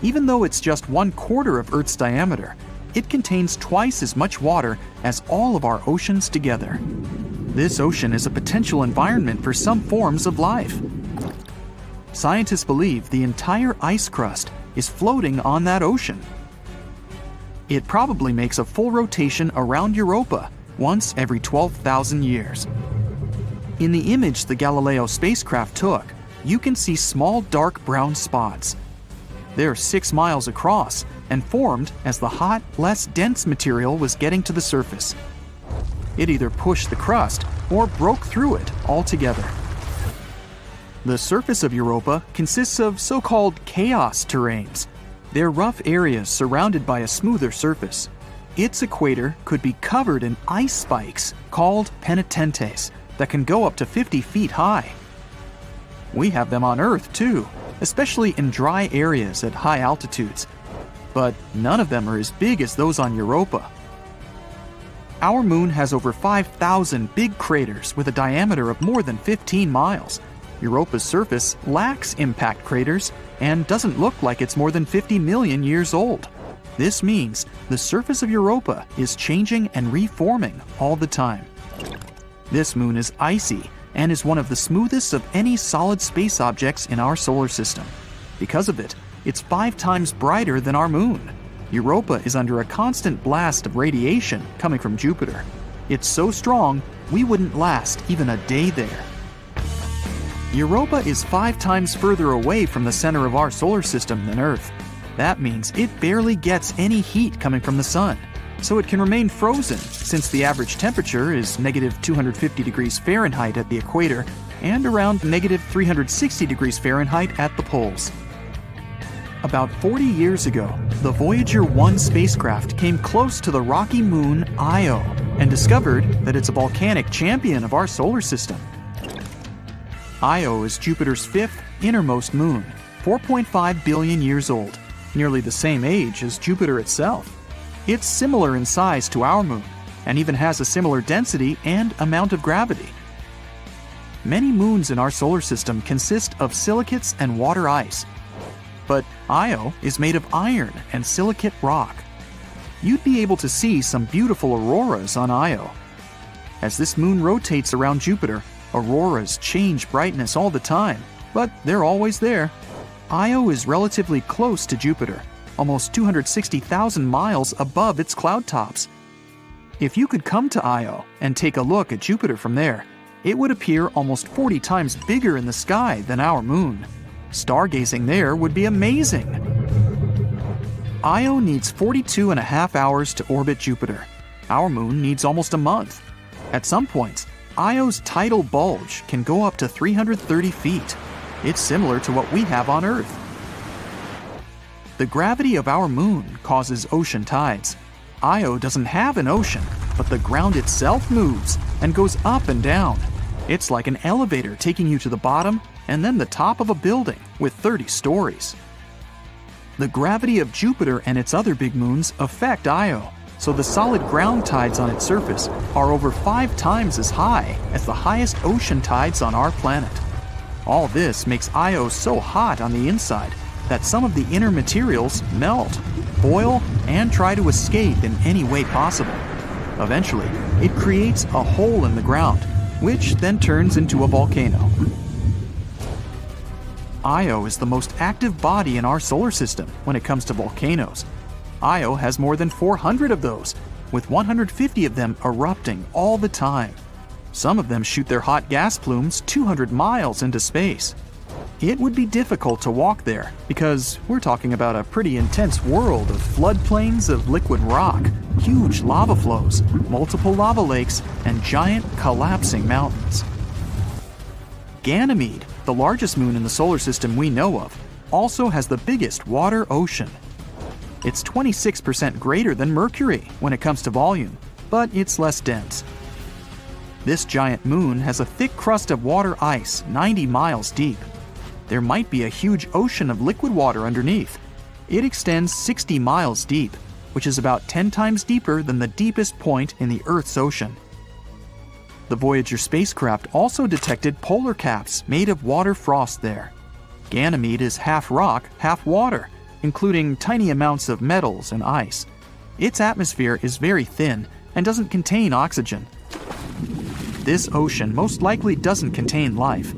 Even though it's just 1/4 of Earth's diameter, it contains twice as much water as all of our oceans together. This ocean is a potential environment for some forms of life. Scientists believe the entire ice crust is floating on that ocean. It probably makes a full rotation around Europa once every 12,000 years. In the image the Galileo spacecraft took, you can see small dark brown spots. They're 6 miles across and formed as the hot, less dense material was getting to the surface. It either pushed the crust or broke through it altogether. The surface of Europa consists of so-called chaos terrains. They're rough areas surrounded by a smoother surface. Its equator could be covered in ice spikes called penitentes that can go up to 50 feet high. We have them on Earth too, especially in dry areas at high altitudes. But none of them are as big as those on Europa. Our moon has over 5,000 big craters with a diameter of more than 15 miles. Europa's surface lacks impact craters and doesn't look like it's more than 50 million years old. This means the surface of Europa is changing and reforming all the time. This moon is icy and is one of the smoothest of any solid space objects in our solar system. Because of it, it's 5 times brighter than our moon. Europa is under a constant blast of radiation coming from Jupiter. It's so strong, we wouldn't last even a day there. Europa is 5 times further away from the center of our solar system than Earth. That means it barely gets any heat coming from the sun, so it can remain frozen since the average temperature is negative 250 degrees Fahrenheit at the equator and around negative 360 degrees Fahrenheit at the poles. About 40 years ago, the Voyager 1 spacecraft came close to the rocky moon Io and discovered that it's a volcanic champion of our solar system. Io is Jupiter's 5th innermost moon, 4.5 billion years old, nearly the same age as Jupiter itself. It's similar in size to our moon, and even has a similar density and amount of gravity. Many moons in our solar system consist of silicates and water ice, but Io is made of iron and silicate rock. You'd be able to see some beautiful auroras on Io. As this moon rotates around Jupiter, Auroras change brightness all the time, but they're always there. Io is relatively close to Jupiter, almost 260,000 miles above its cloud tops. If you could come to Io and take a look at Jupiter from there, it would appear almost 40 times bigger in the sky than our moon. Stargazing there would be amazing. Io needs 42.5 hours to orbit Jupiter. Our moon needs almost a month. At some points, Io's tidal bulge can go up to 330 feet. It's similar to what we have on Earth. The gravity of our moon causes ocean tides. Io doesn't have an ocean, but the ground itself moves and goes up and down. It's like an elevator taking you to the bottom and then the top of a building with 30 stories. The gravity of Jupiter and its other big moons affect Io, so the solid ground tides on its surface are over 5 times as high as the highest ocean tides on our planet. All this makes Io so hot on the inside that some of the inner materials melt, boil, and try to escape in any way possible. Eventually, it creates a hole in the ground, which then turns into a volcano. Io is the most active body in our solar system when it comes to volcanoes. Io has more than 400 of those, with 150 of them erupting all the time. Some of them shoot their hot gas plumes 200 miles into space. It would be difficult to walk there because we're talking about a pretty intense world of floodplains of liquid rock, huge lava flows, multiple lava lakes, and giant collapsing mountains. Ganymede, the largest moon in the solar system we know of, also has the biggest water ocean. It's 26% greater than Mercury when it comes to volume, but it's less dense. This giant moon has a thick crust of water ice 90 miles deep. There might be a huge ocean of liquid water underneath. It extends 60 miles deep, which is about 10 times deeper than the deepest point in the Earth's ocean. The Voyager spacecraft also detected polar caps made of water frost there. Ganymede is half rock, half water, including tiny amounts of metals and ice. Its atmosphere is very thin and doesn't contain oxygen. This ocean most likely doesn't contain life.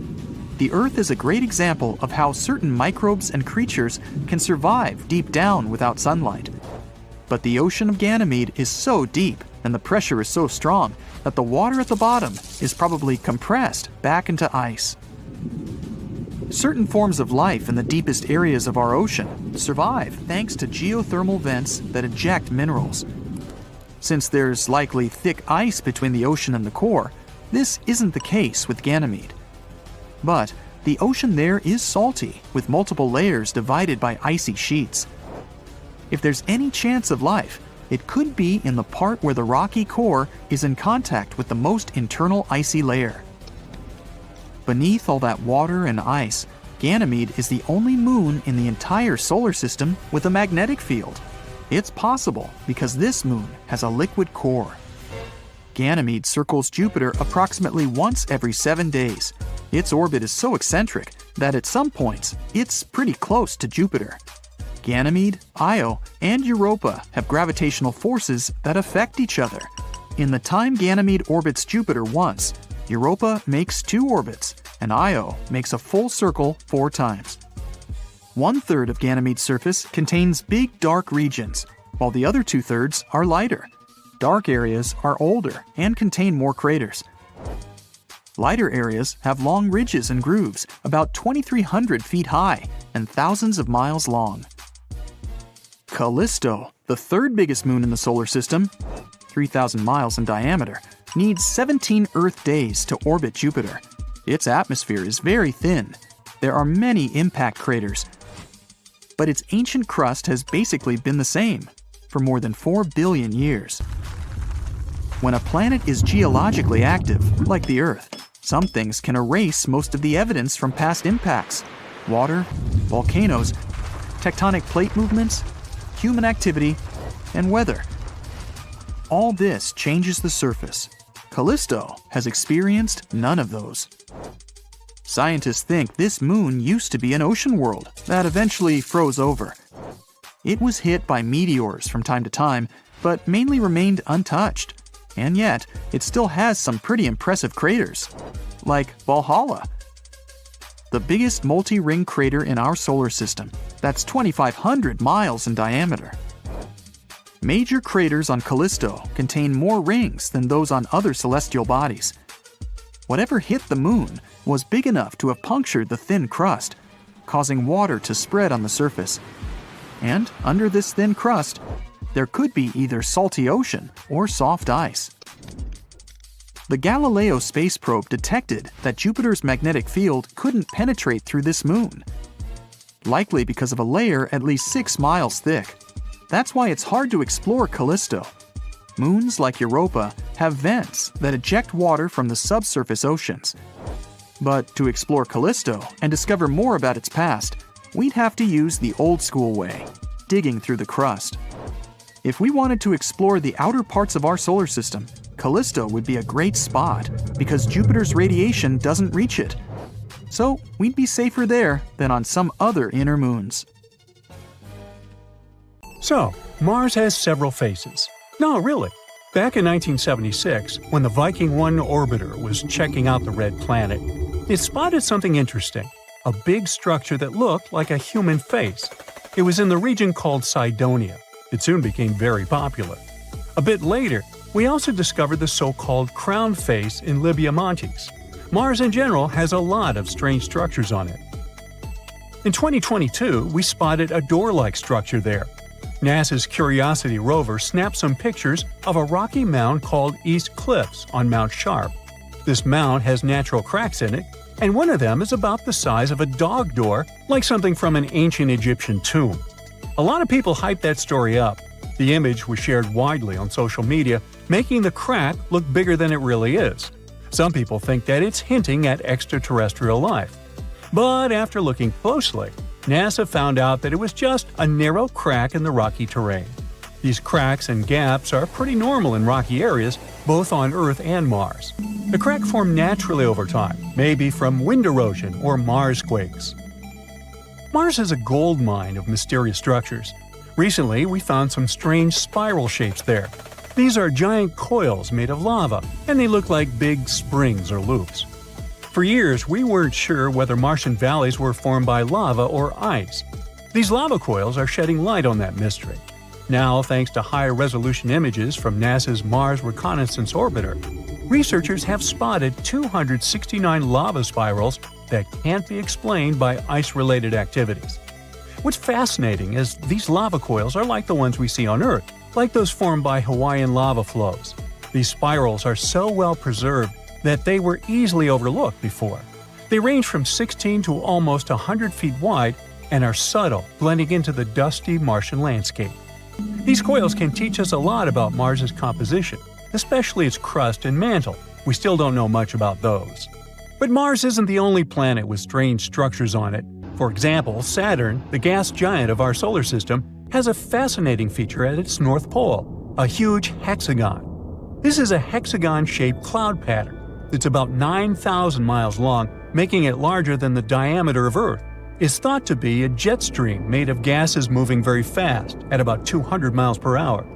The Earth is a great example of how certain microbes and creatures can survive deep down without sunlight. But the ocean of Ganymede is so deep and the pressure is so strong that the water at the bottom is probably compressed back into ice. Certain forms of life in the deepest areas of our ocean survive thanks to geothermal vents that eject minerals. Since there's likely thick ice between the ocean and the core, this isn't the case with Ganymede. But the ocean there is salty, with multiple layers divided by icy sheets. If there's any chance of life, it could be in the part where the rocky core is in contact with the most internal icy layer. Beneath all that water and ice, Ganymede is the only moon in the entire solar system with a magnetic field. It's possible because this moon has a liquid core. Ganymede circles Jupiter approximately once every 7 days. Its orbit is so eccentric that at some points, it's pretty close to Jupiter. Ganymede, Io, and Europa have gravitational forces that affect each other. In the time Ganymede orbits Jupiter once, Europa makes 2 orbits, and Io makes a full circle 4 times. 1/3 of Ganymede's surface contains big dark regions, while the other 2/3 are lighter. Dark areas are older and contain more craters. Lighter areas have long ridges and grooves, about 2,300 feet high and thousands of miles long. Callisto, the 3rd biggest moon in the solar system, 3,000 miles in diameter, needs 17 Earth days to orbit Jupiter. Its atmosphere is very thin. There are many impact craters, but its ancient crust has basically been the same for more than 4 billion years. When a planet is geologically active, like the Earth, some things can erase most of the evidence from past impacts. Water, volcanoes, tectonic plate movements, human activity, and weather. All this changes the surface. Callisto has experienced none of those. Scientists think this moon used to be an ocean world that eventually froze over. It was hit by meteors from time to time, but mainly remained untouched. And yet, it still has some pretty impressive craters. like Valhalla. The biggest multi-ring crater in our solar system, that's 2,500 miles in diameter. Major craters on Callisto contain more rings than those on other celestial bodies. Whatever hit the moon was big enough to have punctured the thin crust, causing water to spread on the surface. And under this thin crust, there could be either salty ocean or soft ice. The Galileo space probe detected that Jupiter's magnetic field couldn't penetrate through this moon, likely because of a layer at least 6 miles thick. That's why it's hard to explore Callisto. Moons like Europa have vents that eject water from the subsurface oceans. But to explore Callisto and discover more about its past, we'd have to use the old-school way, digging through the crust. If we wanted to explore the outer parts of our solar system, Callisto would be a great spot because Jupiter's radiation doesn't reach it. So we'd be safer there than on some other inner moons. So, Mars has several faces. No, really. Back in 1976, when the Viking 1 orbiter was checking out the red planet, it spotted something interesting, a big structure that looked like a human face. It was in the region called Cydonia. It soon became very popular. A bit later, we also discovered the so-called crown face in Libya Montes. Mars in general has a lot of strange structures on it. In 2022, we spotted a door-like structure there. NASA's Curiosity rover snapped some pictures of a rocky mound called East Cliffs on Mount Sharp. This mound has natural cracks in it, and one of them is about the size of a dog door, like something from an ancient Egyptian tomb. A lot of people hyped that story up. The image was shared widely on social media, making the crack look bigger than it really is. Some people think that it's hinting at extraterrestrial life. But after looking closely, NASA found out that it was just a narrow crack in the rocky terrain. These cracks and gaps are pretty normal in rocky areas, both on Earth and Mars. The crack formed naturally over time, maybe from wind erosion or Mars quakes. Mars is a gold mine of mysterious structures. Recently, we found some strange spiral shapes there. These are giant coils made of lava, and they look like big springs or loops. For years, we weren't sure whether Martian valleys were formed by lava or ice. These lava coils are shedding light on that mystery. Now, thanks to high-resolution images from NASA's Mars Reconnaissance Orbiter, researchers have spotted 269 lava spirals that can't be explained by ice-related activities. What's fascinating is these lava coils are like the ones we see on Earth, like those formed by Hawaiian lava flows. These spirals are so well preserved that they were easily overlooked before. They range from 16 to almost 100 feet wide and are subtle, blending into the dusty Martian landscape. These coils can teach us a lot about Mars's composition, especially its crust and mantle. We still don't know much about those. But Mars isn't the only planet with strange structures on it. For example, Saturn, the gas giant of our solar system, has a fascinating feature at its north pole, a huge hexagon. This is a hexagon-shaped cloud pattern. It's about 9,000 miles long, making it larger than the diameter of Earth. It's thought to be a jet stream made of gases moving very fast, at about 200 miles per hour.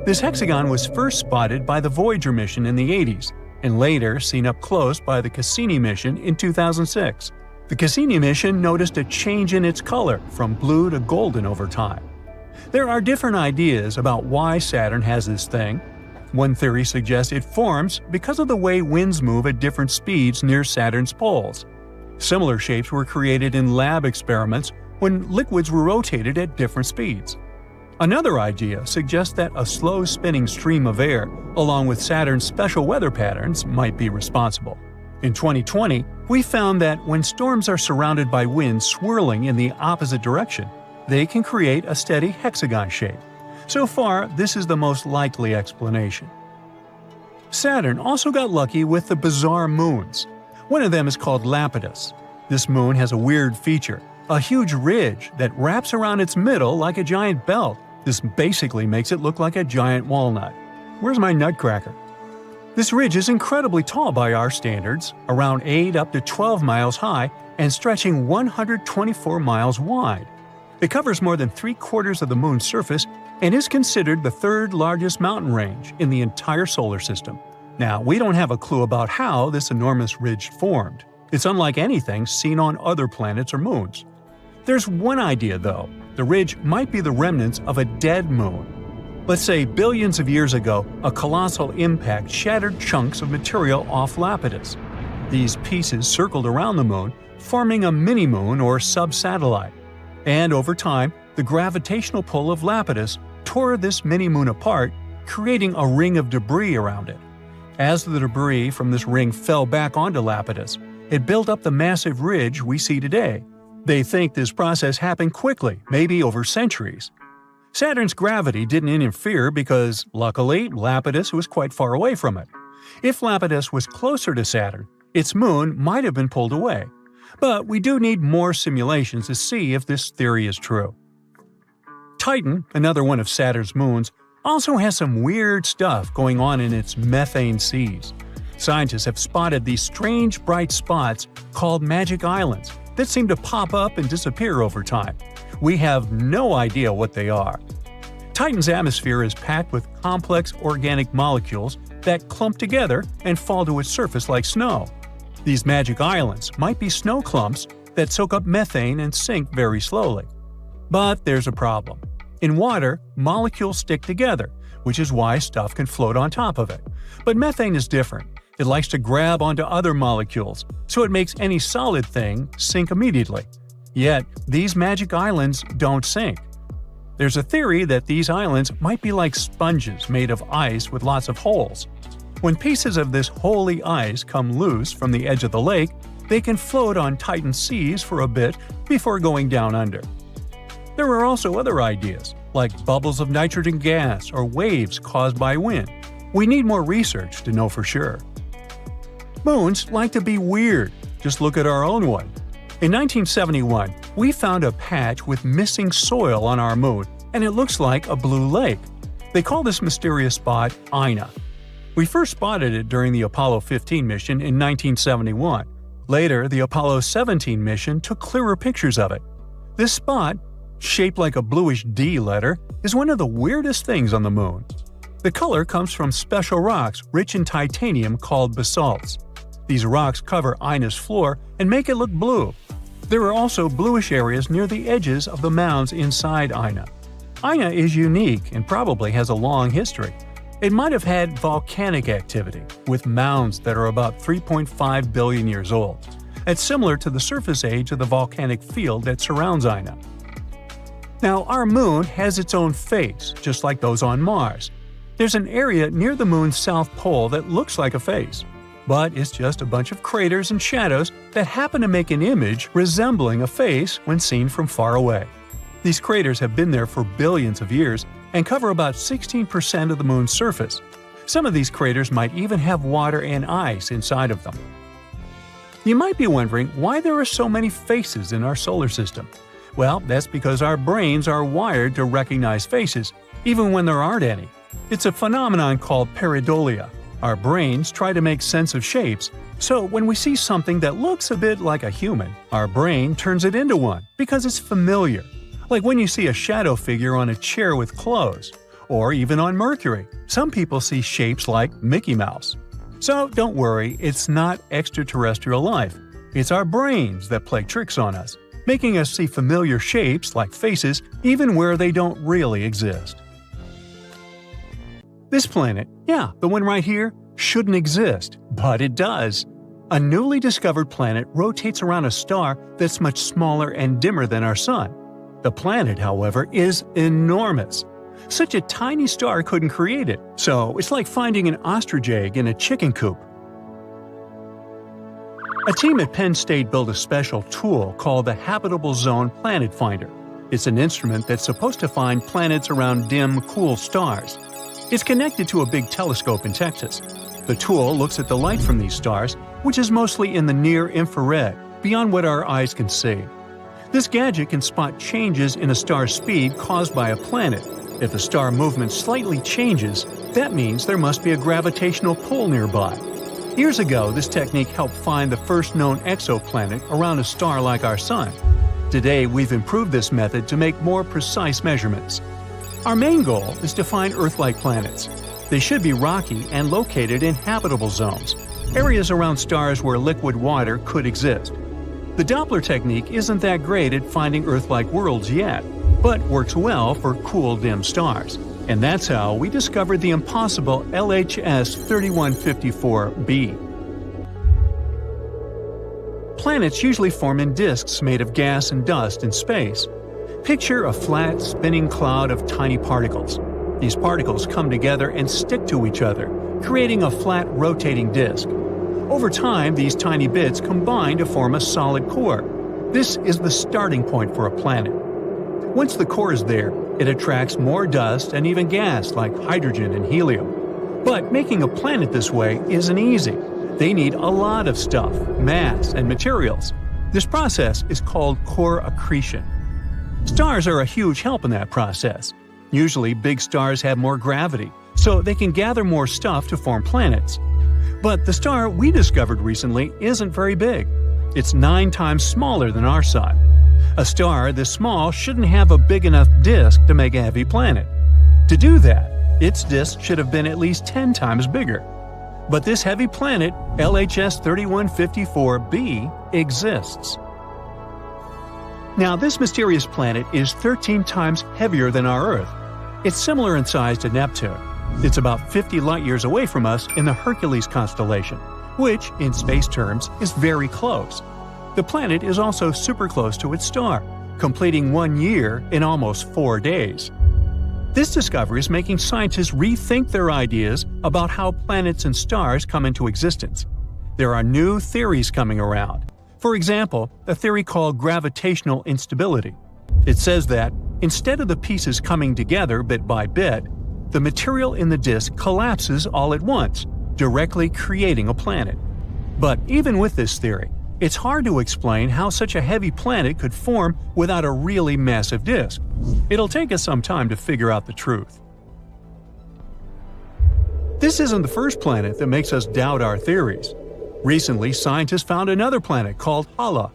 This hexagon was first spotted by the Voyager mission in the 80s, and later seen up close by the Cassini mission in 2006. The Cassini mission noticed a change in its color from blue to golden over time. There are different ideas about why Saturn has this thing. One theory suggests it forms because of the way winds move at different speeds near Saturn's poles. Similar shapes were created in lab experiments when liquids were rotated at different speeds. Another idea suggests that a slow spinning stream of air, along with Saturn's special weather patterns, might be responsible. In 2020, we found that when storms are surrounded by winds swirling in the opposite direction, they can create a steady hexagon shape. So far, this is the most likely explanation. Saturn also got lucky with the bizarre moons. One of them is called Lapidus. This moon has a weird feature, a huge ridge that wraps around its middle like a giant belt. This basically makes it look like a giant walnut. Where's my nutcracker? This ridge is incredibly tall by our standards, around 8 up to 12 miles high and stretching 124 miles wide. It covers more than 3/4 of the moon's surface and is considered the third largest mountain range in the entire solar system. Now, we don't have a clue about how this enormous ridge formed. It's unlike anything seen on other planets or moons. There's one idea, though. The ridge might be the remnants of a dead moon. Let's say billions of years ago, a colossal impact shattered chunks of material off Lapidus. These pieces circled around the moon, forming a mini-moon or sub-satellite. And over time, the gravitational pull of Lapidus tore this mini-moon apart, creating a ring of debris around it. As the debris from this ring fell back onto Lapidus, it built up the massive ridge we see today. They think this process happened quickly, maybe over centuries. Saturn's gravity didn't interfere because, luckily, Lapidus was quite far away from it. If Lapidus was closer to Saturn, its moon might have been pulled away. But we do need more simulations to see if this theory is true. Titan, another one of Saturn's moons, also has some weird stuff going on in its methane seas. Scientists have spotted these strange bright spots called magic islands that seem to pop up and disappear over time. We have no idea what they are. Titan's atmosphere is packed with complex organic molecules that clump together and fall to its surface like snow. These magic islands might be snow clumps that soak up methane and sink very slowly. But there's a problem. In water, molecules stick together, which is why stuff can float on top of it. But methane is different. It likes to grab onto other molecules, so it makes any solid thing sink immediately. Yet, these magic islands don't sink. There's a theory that these islands might be like sponges made of ice with lots of holes. When pieces of this holy ice come loose from the edge of the lake, they can float on Titan's seas for a bit before going down under. There are also other ideas, like bubbles of nitrogen gas or waves caused by wind. We need more research to know for sure. Moons like to be weird. Just look at our own one. In 1971, we found a patch with missing soil on our moon, and it looks like a blue lake. They call this mysterious spot Ina. We first spotted it during the Apollo 15 mission in 1971. Later, the Apollo 17 mission took clearer pictures of it. This spot, shaped like a bluish D letter, is one of the weirdest things on the moon. The color comes from special rocks rich in titanium called basalts. These rocks cover Ina's floor and make it look blue. There are also bluish areas near the edges of the mounds inside Ina. Ina is unique and probably has a long history. It might have had volcanic activity, with mounds that are about 3.5 billion years old. It's similar to the surface age of the volcanic field that surrounds Ina. Now, our moon has its own face, just like those on Mars. There's an area near the moon's south pole that looks like a face, but it's just a bunch of craters and shadows that happen to make an image resembling a face when seen from far away. These craters have been there for billions of years and cover about 16% of the moon's surface. Some of these craters might even have water and ice inside of them. You might be wondering why there are so many faces in our solar system. Well, that's because our brains are wired to recognize faces, even when there aren't any. It's a phenomenon called pareidolia. Our brains try to make sense of shapes, so when we see something that looks a bit like a human, our brain turns it into one because it's familiar. Like when you see a shadow figure on a chair with clothes, or even on Mercury. Some people see shapes like Mickey Mouse. So don't worry, it's not extraterrestrial life. It's our brains that play tricks on us, making us see familiar shapes like faces even where they don't really exist. This planet, yeah, the one right here, shouldn't exist, but it does. A newly discovered planet rotates around a star that's much smaller and dimmer than our Sun. The planet, however, is enormous. Such a tiny star couldn't create it, so it's like finding an ostrich egg in a chicken coop. A team at Penn State built a special tool called the Habitable Zone Planet Finder. It's an instrument that's supposed to find planets around dim, cool stars. It's connected to a big telescope in Texas. The tool looks at the light from these stars, which is mostly in the near infrared, beyond what our eyes can see. This gadget can spot changes in a star's speed caused by a planet. If the star movement slightly changes, that means there must be a gravitational pull nearby. Years ago, this technique helped find the first known exoplanet around a star like our Sun. Today, we've improved this method to make more precise measurements. Our main goal is to find Earth-like planets. They should be rocky and located in habitable zones, areas around stars where liquid water could exist. The Doppler technique isn't that great at finding Earth-like worlds yet, but works well for cool, dim stars. And that's how we discovered the impossible LHS 3154b. Planets usually form in disks made of gas and dust in space. Picture a flat, spinning cloud of tiny particles. These particles come together and stick to each other, creating a flat, rotating disk. Over time, these tiny bits combine to form a solid core. This is the starting point for a planet. Once the core is there, it attracts more dust and even gas like hydrogen and helium. But making a planet this way isn't easy. They need a lot of stuff, mass, and materials. This process is called core accretion. Stars are a huge help in that process. Usually, big stars have more gravity, so they can gather more stuff to form planets. But the star we discovered recently isn't very big. It's 9 times smaller than our Sun. A star this small shouldn't have a big enough disk to make a heavy planet. To do that, its disk should have been at least 10 times bigger. But this heavy planet, LHS 3154b, exists. Now, this mysterious planet is 13 times heavier than our Earth. It's similar in size to Neptune. It's about 50 light-years away from us in the Hercules constellation, which, in space terms, is very close. The planet is also super close to its star, completing 1 year in almost 4 days. This discovery is making scientists rethink their ideas about how planets and stars come into existence. There are new theories coming around. For example, a theory called gravitational instability. It says that, instead of the pieces coming together bit by bit, the material in the disk collapses all at once, directly creating a planet. But even with this theory, it's hard to explain how such a heavy planet could form without a really massive disk. It'll take us some time to figure out the truth. This isn't the first planet that makes us doubt our theories. Recently, scientists found another planet called Hala.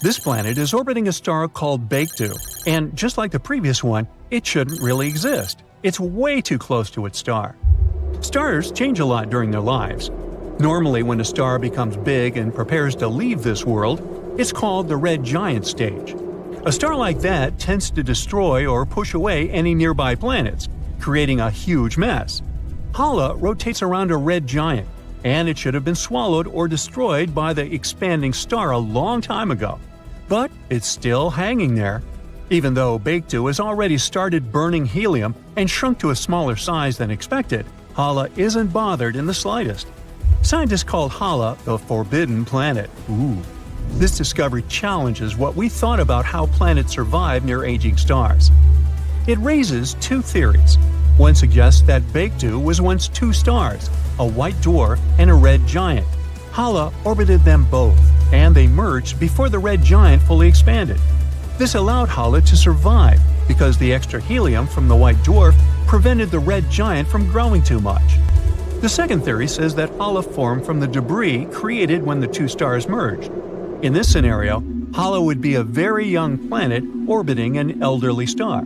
This planet is orbiting a star called Baekdu, and just like the previous one, it shouldn't really exist. It's way too close to its star. Stars change a lot during their lives. Normally, when a star becomes big and prepares to leave this world, it's called the red giant stage. A star like that tends to destroy or push away any nearby planets, creating a huge mess. Hala rotates around a red giant, and it should have been swallowed or destroyed by the expanding star a long time ago. But it's still hanging there. Even though Baekdu has already started burning helium and shrunk to a smaller size than expected, Hala isn't bothered in the slightest. Scientists call Hala the Forbidden Planet. This discovery challenges what we thought about how planets survive near aging stars. It raises 2 theories. One suggests that Baekdu was once 2 stars, a white dwarf and a red giant. Hala orbited them both, and they merged before the red giant fully expanded. This allowed Hala to survive because the extra helium from the white dwarf prevented the red giant from growing too much. The second theory says that Hala formed from the debris created when the 2 stars merged. In this scenario, Hala would be a very young planet orbiting an elderly star.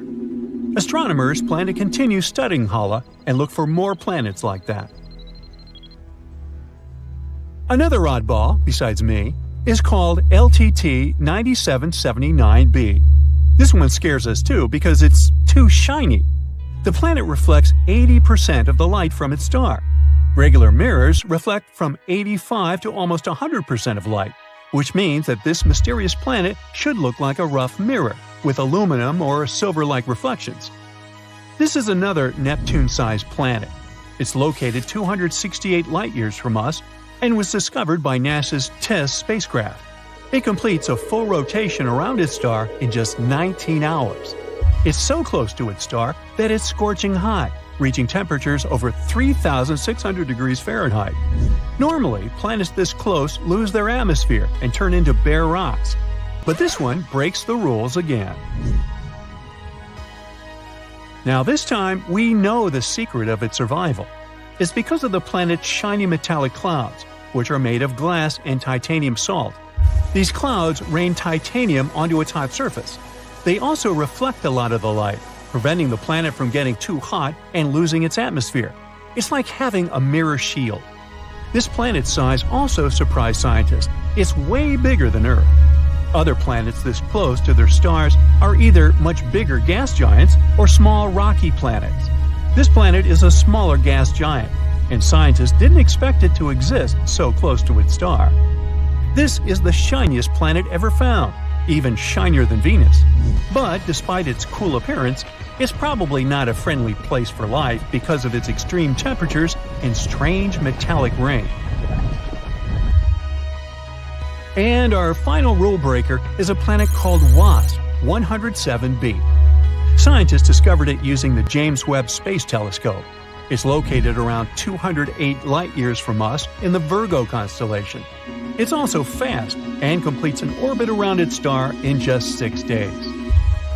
Astronomers plan to continue studying Hala and look for more planets like that. Another oddball, besides me, is called LTT 9779b. This one scares us too because it's too shiny. The planet reflects 80% of the light from its star. Regular mirrors reflect from 85 to almost 100% of light, which means that this mysterious planet should look like a rough mirror, with aluminum or silver-like reflections. This is another Neptune-sized planet. It's located 268 light-years from us and was discovered by NASA's TESS spacecraft. It completes a full rotation around its star in just 19 hours. It's so close to its star that it's scorching hot, reaching temperatures over 3,600 degrees Fahrenheit. Normally, planets this close lose their atmosphere and turn into bare rocks. But this one breaks the rules again. Now this time, we know the secret of its survival. It's because of the planet's shiny metallic clouds, which are made of glass and titanium salt. These clouds rain titanium onto its hot surface. They also reflect a lot of the light, preventing the planet from getting too hot and losing its atmosphere. It's like having a mirror shield. This planet's size also surprised scientists. It's way bigger than Earth. Other planets this close to their stars are either much bigger gas giants or small rocky planets. This planet is a smaller gas giant, and scientists didn't expect it to exist so close to its star. This is the shiniest planet ever found, even shinier than Venus. But despite its cool appearance, it's probably not a friendly place for life because of its extreme temperatures and strange metallic rain. And our final rule breaker is a planet called WASP 107b. Scientists discovered it using the James Webb Space Telescope. It's located around 208 light-years from us in the Virgo constellation. It's also fast and completes an orbit around its star in just 6 days.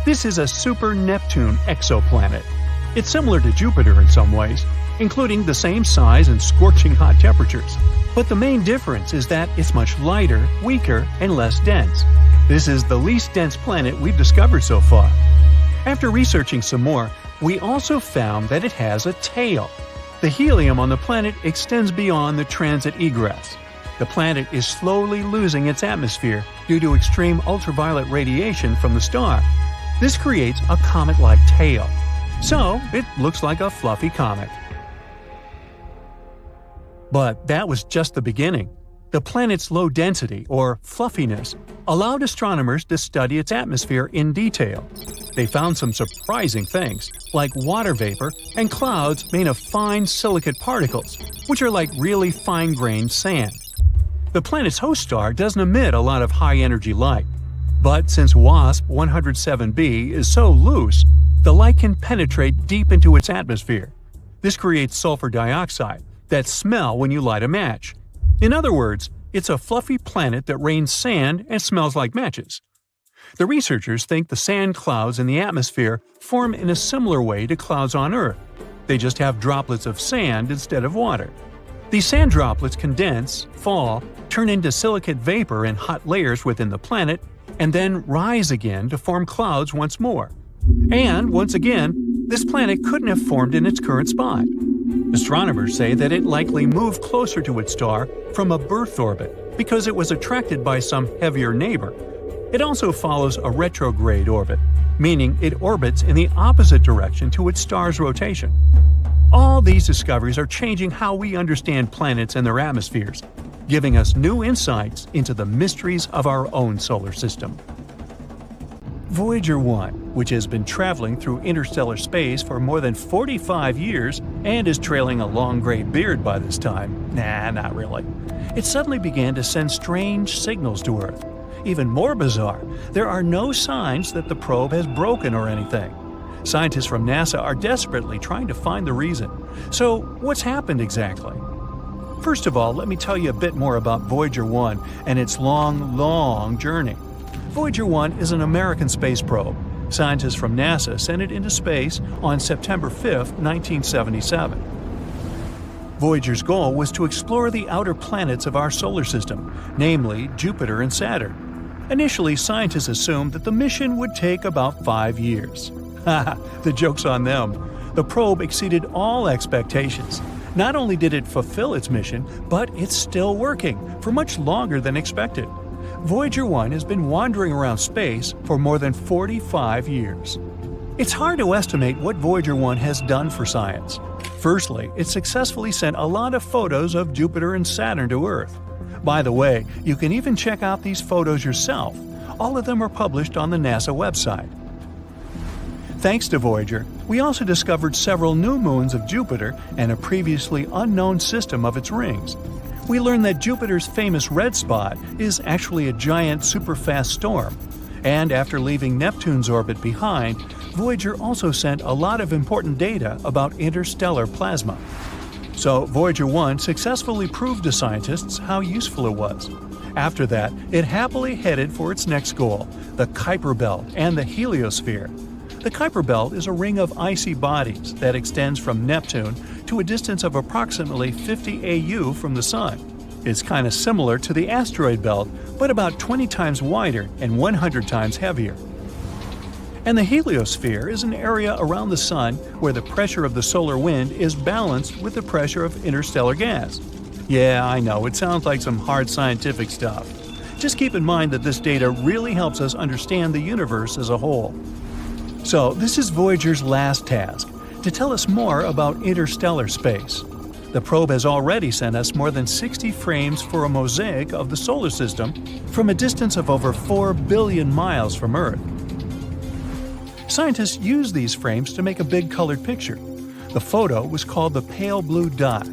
This is a super Neptune exoplanet. It's similar to Jupiter in some ways, including the same size and scorching hot temperatures. But the main difference is that it's much lighter, weaker, and less dense. This is the least dense planet we've discovered so far. After researching some more, we also found that it has a tail. The helium on the planet extends beyond the transit egress. The planet is slowly losing its atmosphere due to extreme ultraviolet radiation from the star. This creates a comet-like tail. So, it looks like a fluffy comet. But that was just the beginning. The planet's low density, or fluffiness, allowed astronomers to study its atmosphere in detail. They found some surprising things, like water vapor and clouds made of fine silicate particles, which are like really fine-grained sand. The planet's host star doesn't emit a lot of high-energy light. But since WASP 107b is so loose, the light can penetrate deep into its atmosphere. This creates sulfur dioxide that smell when you light a match. In other words, it's a fluffy planet that rains sand and smells like matches. The researchers think the sand clouds in the atmosphere form in a similar way to clouds on Earth. They just have droplets of sand instead of water. These sand droplets condense, fall, turn into silicate vapor in hot layers within the planet, and then rise again to form clouds once more. And, once again, this planet couldn't have formed in its current spot. Astronomers say that it likely moved closer to its star from a birth orbit because it was attracted by some heavier neighbor. It also follows a retrograde orbit, meaning it orbits in the opposite direction to its star's rotation. All these discoveries are changing how we understand planets and their atmospheres, giving us new insights into the mysteries of our own solar system. Voyager 1, which has been traveling through interstellar space for more than 45 years and is trailing a long gray beard by this time, not really, it suddenly began to send strange signals to Earth. Even more bizarre, there are no signs that the probe has broken or anything. Scientists from NASA are desperately trying to find the reason. So, what's happened exactly? First of all, let me tell you a bit more about Voyager 1 and its long journey. Voyager 1 is an American space probe. Scientists from NASA sent it into space on September 5, 1977. Voyager's goal was to explore the outer planets of our solar system, namely Jupiter and Saturn. Initially, scientists assumed that the mission would take about 5 years. The joke's on them. The probe exceeded all expectations. Not only did it fulfill its mission, but it's still working for much longer than expected. Voyager 1 has been wandering around space for more than 45 years. It's hard to estimate what Voyager 1 has done for science. Firstly, it successfully sent a lot of photos of Jupiter and Saturn to Earth. By the way, you can even check out these photos yourself. All of them are published on the NASA website. Thanks to Voyager, we also discovered several new moons of Jupiter and a previously unknown system of its rings. We learned that Jupiter's famous red spot is actually a giant superfast storm. And after leaving Neptune's orbit behind, Voyager also sent a lot of important data about interstellar plasma. So Voyager 1 successfully proved to scientists how useful it was. After that, it happily headed for its next goal, the Kuiper Belt and the heliosphere. The Kuiper Belt is a ring of icy bodies that extends from Neptune to a distance of approximately 50 AU from the Sun. It's kind of similar to the asteroid belt, but about 20 times wider and 100 times heavier. And the heliosphere is an area around the Sun where the pressure of the solar wind is balanced with the pressure of interstellar gas. Yeah, I know, it sounds like some hard scientific stuff. Just keep in mind that this data really helps us understand the universe as a whole. So, this is Voyager's last task, to tell us more about interstellar space. The probe has already sent us more than 60 frames for a mosaic of the solar system from a distance of over 4 billion miles from Earth. Scientists used these frames to make a big colored picture. The photo was called the pale blue dot,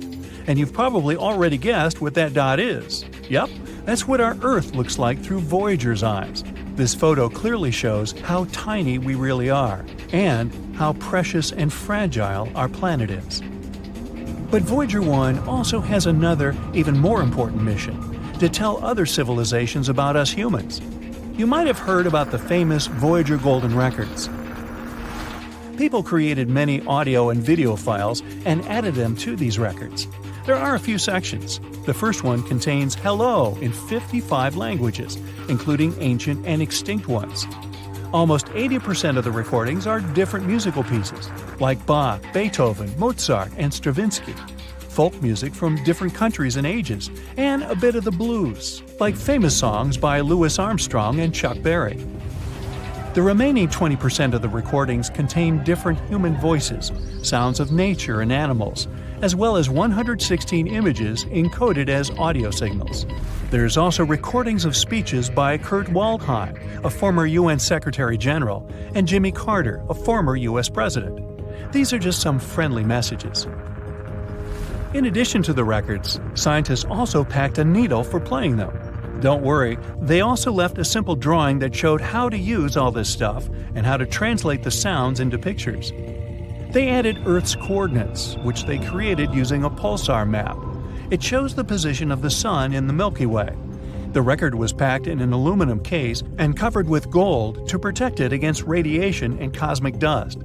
and you've probably already guessed what that dot is. Yep, that's what our Earth looks like through Voyager's eyes. This photo clearly shows how tiny we really are, and how precious and fragile our planet is. But Voyager 1 also has another, even more important mission, to tell other civilizations about us humans. You might have heard about the famous Voyager Golden Records. People created many audio and video files and added them to these records. There are a few sections. The first one contains hello in 55 languages, including ancient and extinct ones. Almost 80% of the recordings are different musical pieces, like Bach, Beethoven, Mozart, and Stravinsky. Folk music from different countries and ages, and a bit of the blues, like famous songs by Louis Armstrong and Chuck Berry. The remaining 20% of the recordings contain different human voices, sounds of nature and animals, as well as 116 images encoded as audio signals. There's also recordings of speeches by Kurt Waldheim, a former UN Secretary General, and Jimmy Carter, a former US President. These are just some friendly messages. In addition to the records, scientists also packed a needle for playing them. Don't worry, they also left a simple drawing that showed how to use all this stuff and how to translate the sounds into pictures. They added Earth's coordinates, which they created using a pulsar map. It shows the position of the Sun in the Milky Way. The record was packed in an aluminum case and covered with gold to protect it against radiation and cosmic dust.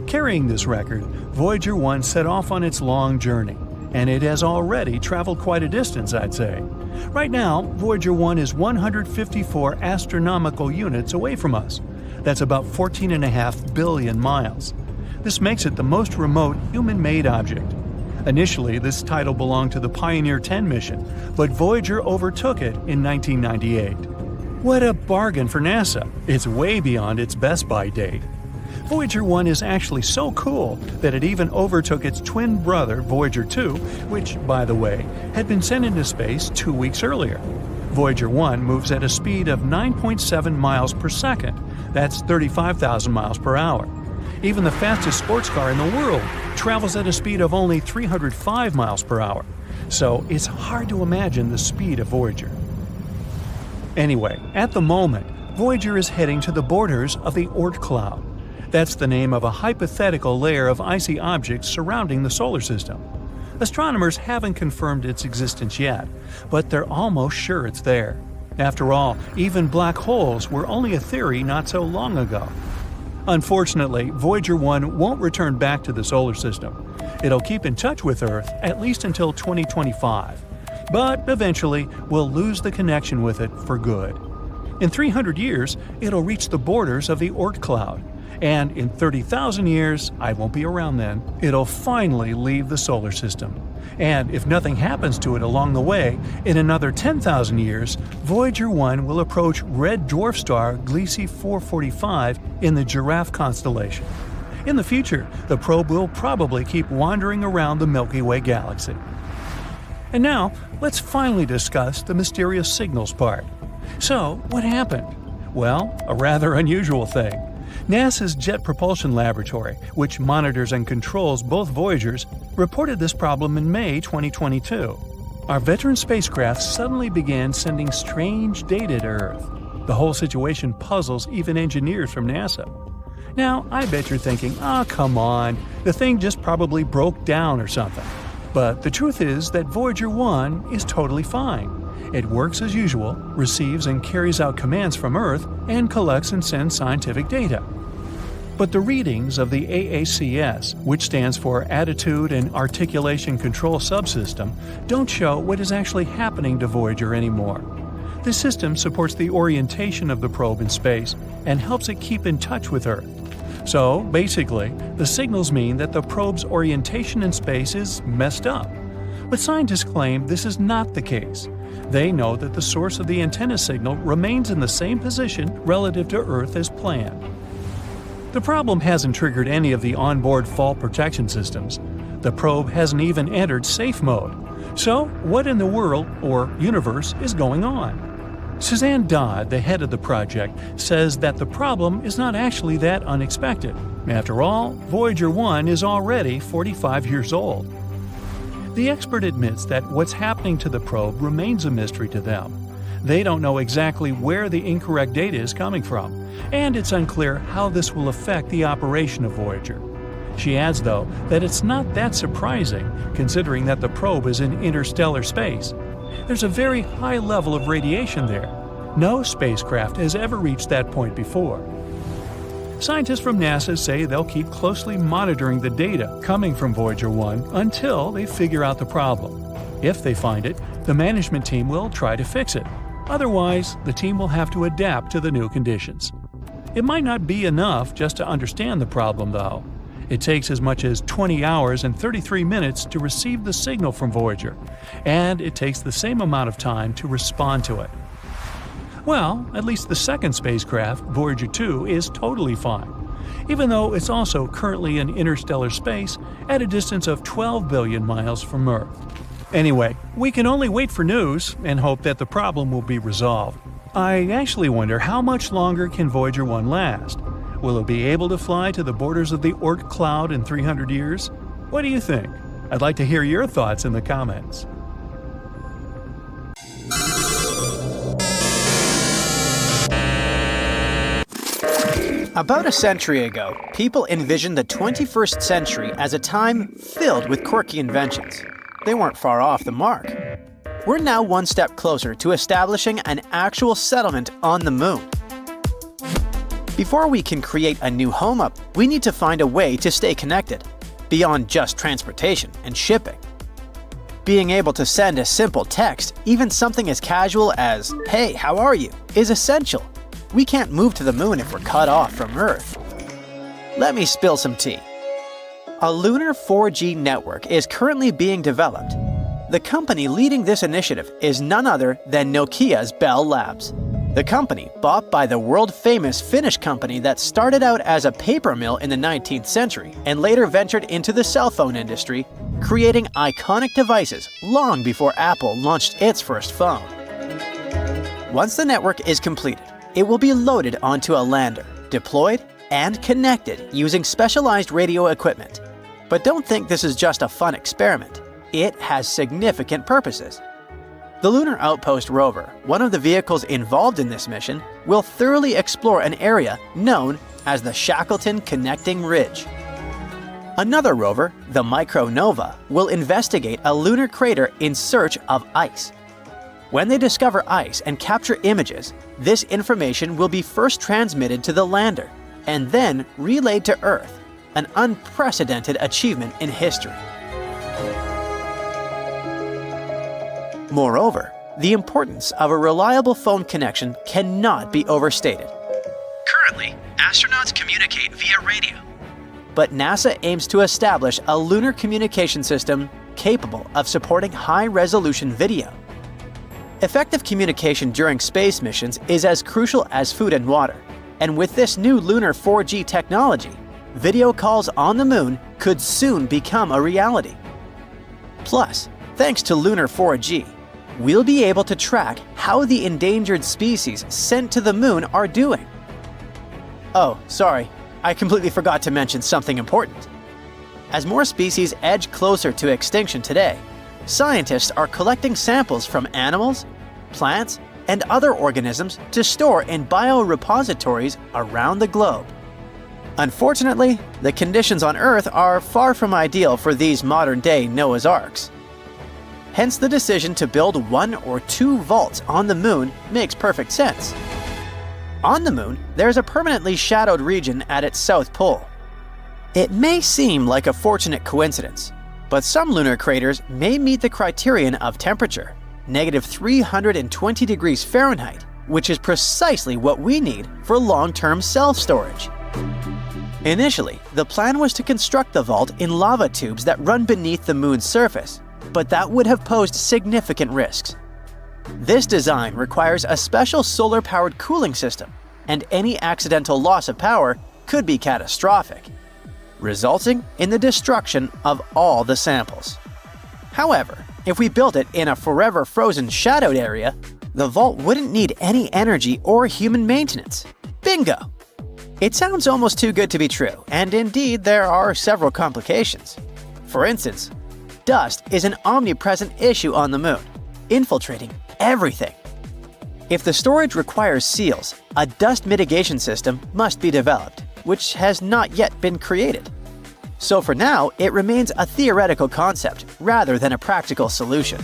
Carrying this record, Voyager 1 set off on its long journey, and it has already traveled quite a distance, I'd say. Right now, Voyager 1 is 154 astronomical units away from us. That's about 14.5 billion miles. This makes it the most remote human-made object. Initially, this title belonged to the Pioneer 10 mission, but Voyager overtook it in 1998. What a bargain for NASA! It's way beyond its best-by date. Voyager 1 is actually so cool that it even overtook its twin brother, Voyager 2, which, by the way, had been sent into space 2 weeks earlier. Voyager 1 moves at a speed of 9.7 miles per second. That's 35,000 miles per hour. Even the fastest sports car in the world travels at a speed of only 305 miles per hour. So it's hard to imagine the speed of Voyager. Anyway, at the moment, Voyager is heading to the borders of the Oort cloud. That's the name of a hypothetical layer of icy objects surrounding the solar system. Astronomers haven't confirmed its existence yet, but they're almost sure it's there. After all, even black holes were only a theory not so long ago. Unfortunately, Voyager 1 won't return back to the solar system. It'll keep in touch with Earth at least until 2025. But eventually, we'll lose the connection with it for good. In 300 years, it'll reach the borders of the Oort cloud. And in 30,000 years, I won't be around then, it'll finally leave the solar system. And if nothing happens to it along the way, in another 10,000 years, Voyager 1 will approach red dwarf star Gliese 445 in the Giraffe constellation. In the future, the probe will probably keep wandering around the Milky Way galaxy. And now, let's finally discuss the mysterious signals part. So, what happened? Well, a rather unusual thing. NASA's Jet Propulsion Laboratory, which monitors and controls both Voyagers, reported this problem in May 2022. Our veteran spacecraft suddenly began sending strange data to Earth. The whole situation puzzles even engineers from NASA. Now, I bet you're thinking, come on, the thing just probably broke down or something. But the truth is that Voyager 1 is totally fine. It works as usual, receives and carries out commands from Earth, and collects and sends scientific data. But the readings of the AACS, which stands for Attitude and Articulation Control Subsystem, don't show what is actually happening to Voyager anymore. This system supports the orientation of the probe in space and helps it keep in touch with Earth. So, basically, the signals mean that the probe's orientation in space is messed up. But scientists claim this is not the case. They know that the source of the antenna signal remains in the same position relative to Earth as planned. The problem hasn't triggered any of the onboard fall protection systems. The probe hasn't even entered safe mode. So, what in the world, or universe, is going on? Suzanne Dodd, the head of the project, says that the problem is not actually that unexpected. After all, Voyager 1 is already 45 years old. The expert admits that what's happening to the probe remains a mystery to them. They don't know exactly where the incorrect data is coming from, and it's unclear how this will affect the operation of Voyager. She adds, though, that it's not that surprising, considering that the probe is in interstellar space. There's a very high level of radiation there. No spacecraft has ever reached that point before. Scientists from NASA say they'll keep closely monitoring the data coming from Voyager 1 until they figure out the problem. If they find it, the management team will try to fix it. Otherwise, the team will have to adapt to the new conditions. It might not be enough just to understand the problem, though. It takes as much as 20 hours and 33 minutes to receive the signal from Voyager, and it takes the same amount of time to respond to it. Well, at least the second spacecraft, Voyager 2, is totally fine, even though it's also currently in interstellar space at a distance of 12 billion miles from Earth. Anyway, we can only wait for news and hope that the problem will be resolved. I actually wonder how much longer can Voyager 1 last? Will it be able to fly to the borders of the Oort cloud in 300 years? What do you think? I'd like to hear your thoughts in the comments. About a century ago, people envisioned the 21st century as a time filled with quirky inventions. They weren't far off the mark. We're now one step closer to establishing an actual settlement on the moon. Before we can create a new home up, we need to find a way to stay connected, beyond just transportation and shipping. Being able to send a simple text, even something as casual as, "Hey, how are you?" is essential. We can't move to the moon if we're cut off from Earth. Let me spill some tea. A lunar 4G network is currently being developed. The company leading this initiative is none other than Nokia's Bell Labs. The company, bought by the world-famous Finnish company that started out as a paper mill in the 19th century and later ventured into the cell phone industry, creating iconic devices long before Apple launched its first phone. Once the network is completed, it will be loaded onto a lander, deployed, and connected using specialized radio equipment. But don't think this is just a fun experiment. It has significant purposes. The Lunar Outpost rover, one of the vehicles involved in this mission, will thoroughly explore an area known as the Shackleton Connecting Ridge. Another rover, the Micronova, will investigate a lunar crater in search of ice. When they discover ice and capture images, this information will be first transmitted to the lander and then relayed to Earth, an unprecedented achievement in history. Moreover, the importance of a reliable phone connection cannot be overstated. Currently, astronauts communicate via radio. But NASA aims to establish a lunar communication system capable of supporting high-resolution video. Effective communication during space missions is as crucial as food and water, and with this new lunar 4G technology, video calls on the moon could soon become a reality. Plus, thanks to lunar 4G, we'll be able to track how the endangered species sent to the moon are doing. Oh, sorry, I completely forgot to mention something important. As more species edge closer to extinction today, scientists are collecting samples from animals, plants, and other organisms to store in biorepositories around the globe. Unfortunately, the conditions on Earth are far from ideal for these modern-day Noah's Arks. Hence, the decision to build 1 or 2 vaults on the moon makes perfect sense. On the moon, there's a permanently shadowed region at its south pole. It may seem like a fortunate coincidence, but some lunar craters may meet the criterion of temperature, -320 degrees Fahrenheit, which is precisely what we need for long-term self-storage. Initially, the plan was to construct the vault in lava tubes that run beneath the moon's surface, but that would have posed significant risks. This design requires a special solar-powered cooling system, and any accidental loss of power could be catastrophic, resulting in the destruction of all the samples. However, if we built it in a forever frozen shadowed area, the vault wouldn't need any energy or human maintenance. Bingo! It sounds almost too good to be true, and indeed there are several complications. For instance, dust is an omnipresent issue on the moon, infiltrating everything. If the storage requires seals, a dust mitigation system must be developed, which has not yet been created. So for now, it remains a theoretical concept rather than a practical solution.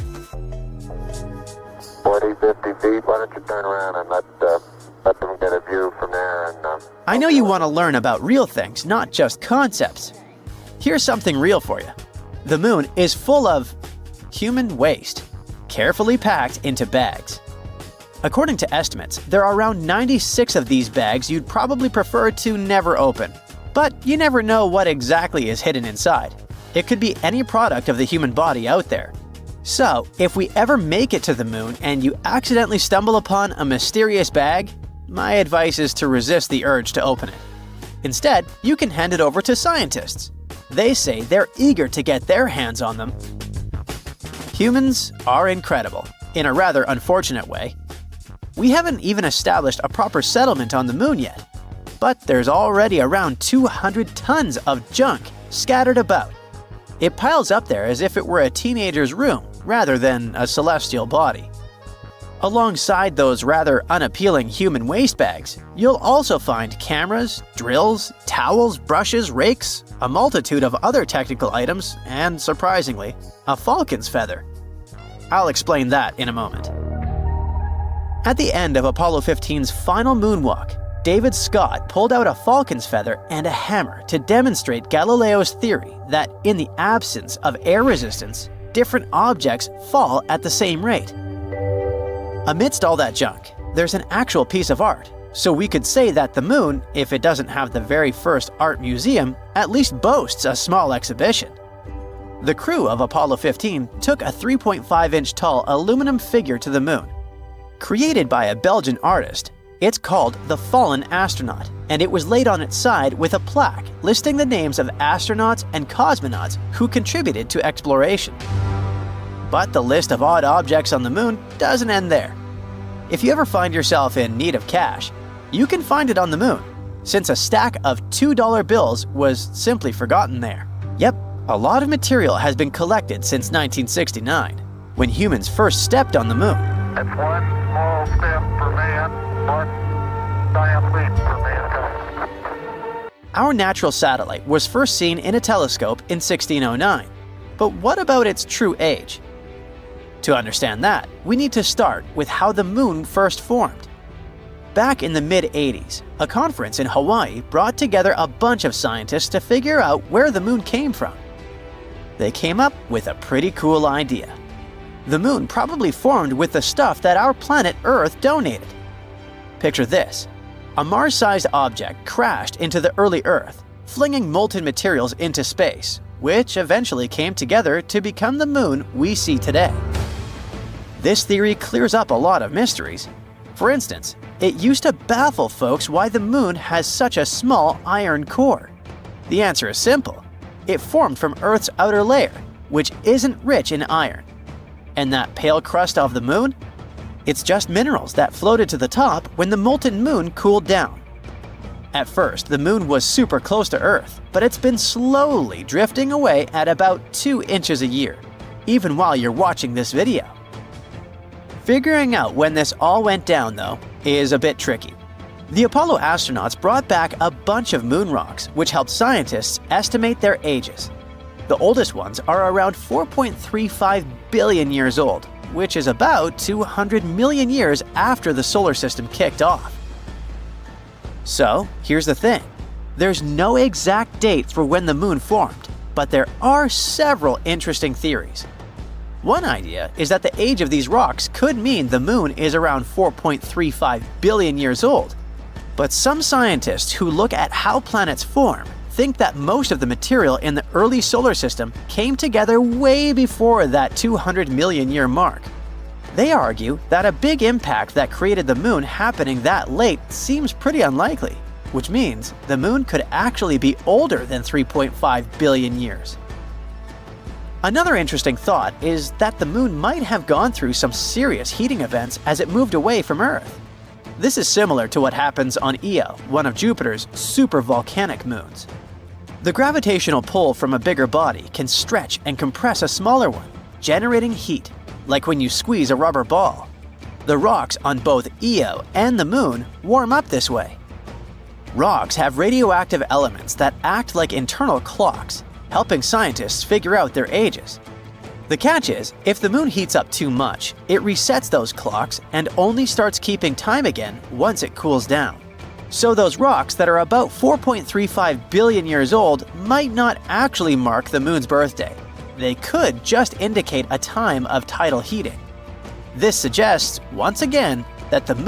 40, 50 feet, why don't you turn around and let them get a view from there and... I know you want to learn about real things, not just concepts. Here's something real for you. The moon is full of human waste, carefully packed into bags. According to estimates, there are around 96 of these bags you'd probably prefer to never open. But you never know what exactly is hidden inside. It could be any product of the human body out there. So, if we ever make it to the moon and you accidentally stumble upon a mysterious bag, my advice is to resist the urge to open it. Instead, you can hand it over to scientists. They say they're eager to get their hands on them. Humans are incredible, in a rather unfortunate way. We haven't even established a proper settlement on the moon yet, but there's already around 200 tons of junk scattered about. It piles up there as if it were a teenager's room rather than a celestial body. Alongside those rather unappealing human waste bags, you'll also find cameras, drills, towels, brushes, rakes, a multitude of other technical items, and surprisingly, a falcon's feather. I'll explain that in a moment. At the end of Apollo 15's final moonwalk, David Scott pulled out a falcon's feather and a hammer to demonstrate Galileo's theory that in the absence of air resistance, different objects fall at the same rate. Amidst all that junk, there's an actual piece of art, so we could say that the moon, if it doesn't have the very first art museum, at least boasts a small exhibition. The crew of Apollo 15 took a 3.5-inch tall aluminum figure to the moon. Created by a Belgian artist, it's called the Fallen Astronaut, and it was laid on its side with a plaque listing the names of astronauts and cosmonauts who contributed to exploration. But the list of odd objects on the moon doesn't end there. If you ever find yourself in need of cash, you can find it on the moon, since a stack of $2 bills was simply forgotten there. Yep, a lot of material has been collected since 1969, when humans first stepped on the moon. It's one small step for man, one giant leap for mankind. Our natural satellite was first seen in a telescope in 1609. But what about its true age? To understand that, we need to start with how the moon first formed. Back in the mid-80s, a conference in Hawaii brought together a bunch of scientists to figure out where the moon came from. They came up with a pretty cool idea. The moon probably formed with the stuff that our planet Earth donated. Picture this. A Mars-sized object crashed into the early Earth, flinging molten materials into space, which eventually came together to become the moon we see today. This theory clears up a lot of mysteries. For instance, it used to baffle folks why the moon has such a small iron core. The answer is simple. It formed from Earth's outer layer, which isn't rich in iron. And that pale crust of the moon? It's just minerals that floated to the top when the molten moon cooled down. At first, the moon was super close to Earth, but it's been slowly drifting away at about 2 inches a year, even while you're watching this video. Figuring out when this all went down, though, is a bit tricky. The Apollo astronauts brought back a bunch of moon rocks, which helped scientists estimate their ages. The oldest ones are around 4.35 billion years old, which is about 200 million years after the solar system kicked off. So, here's the thing. There's no exact date for when the moon formed, but there are several interesting theories. One idea is that the age of these rocks could mean the moon is around 4.35 billion years old. But some scientists who look at how planets form think that most of the material in the early solar system came together way before that 200 million year mark. They argue that a big impact that created the moon happening that late seems pretty unlikely, which means the moon could actually be older than 3.5 billion years. Another interesting thought is that the moon might have gone through some serious heating events as it moved away from Earth. This is similar to what happens on Io, one of Jupiter's supervolcanic moons. The gravitational pull from a bigger body can stretch and compress a smaller one, generating heat, like when you squeeze a rubber ball. The rocks on both Io and the moon warm up this way. Rocks have radioactive elements that act like internal clocks, helping scientists figure out their ages. The catch is, if the moon heats up too much, it resets those clocks and only starts keeping time again once it cools down. So those rocks that are about 4.35 billion years old might not actually mark the moon's birthday. They could just indicate a time of tidal heating. This suggests, once again, that the moon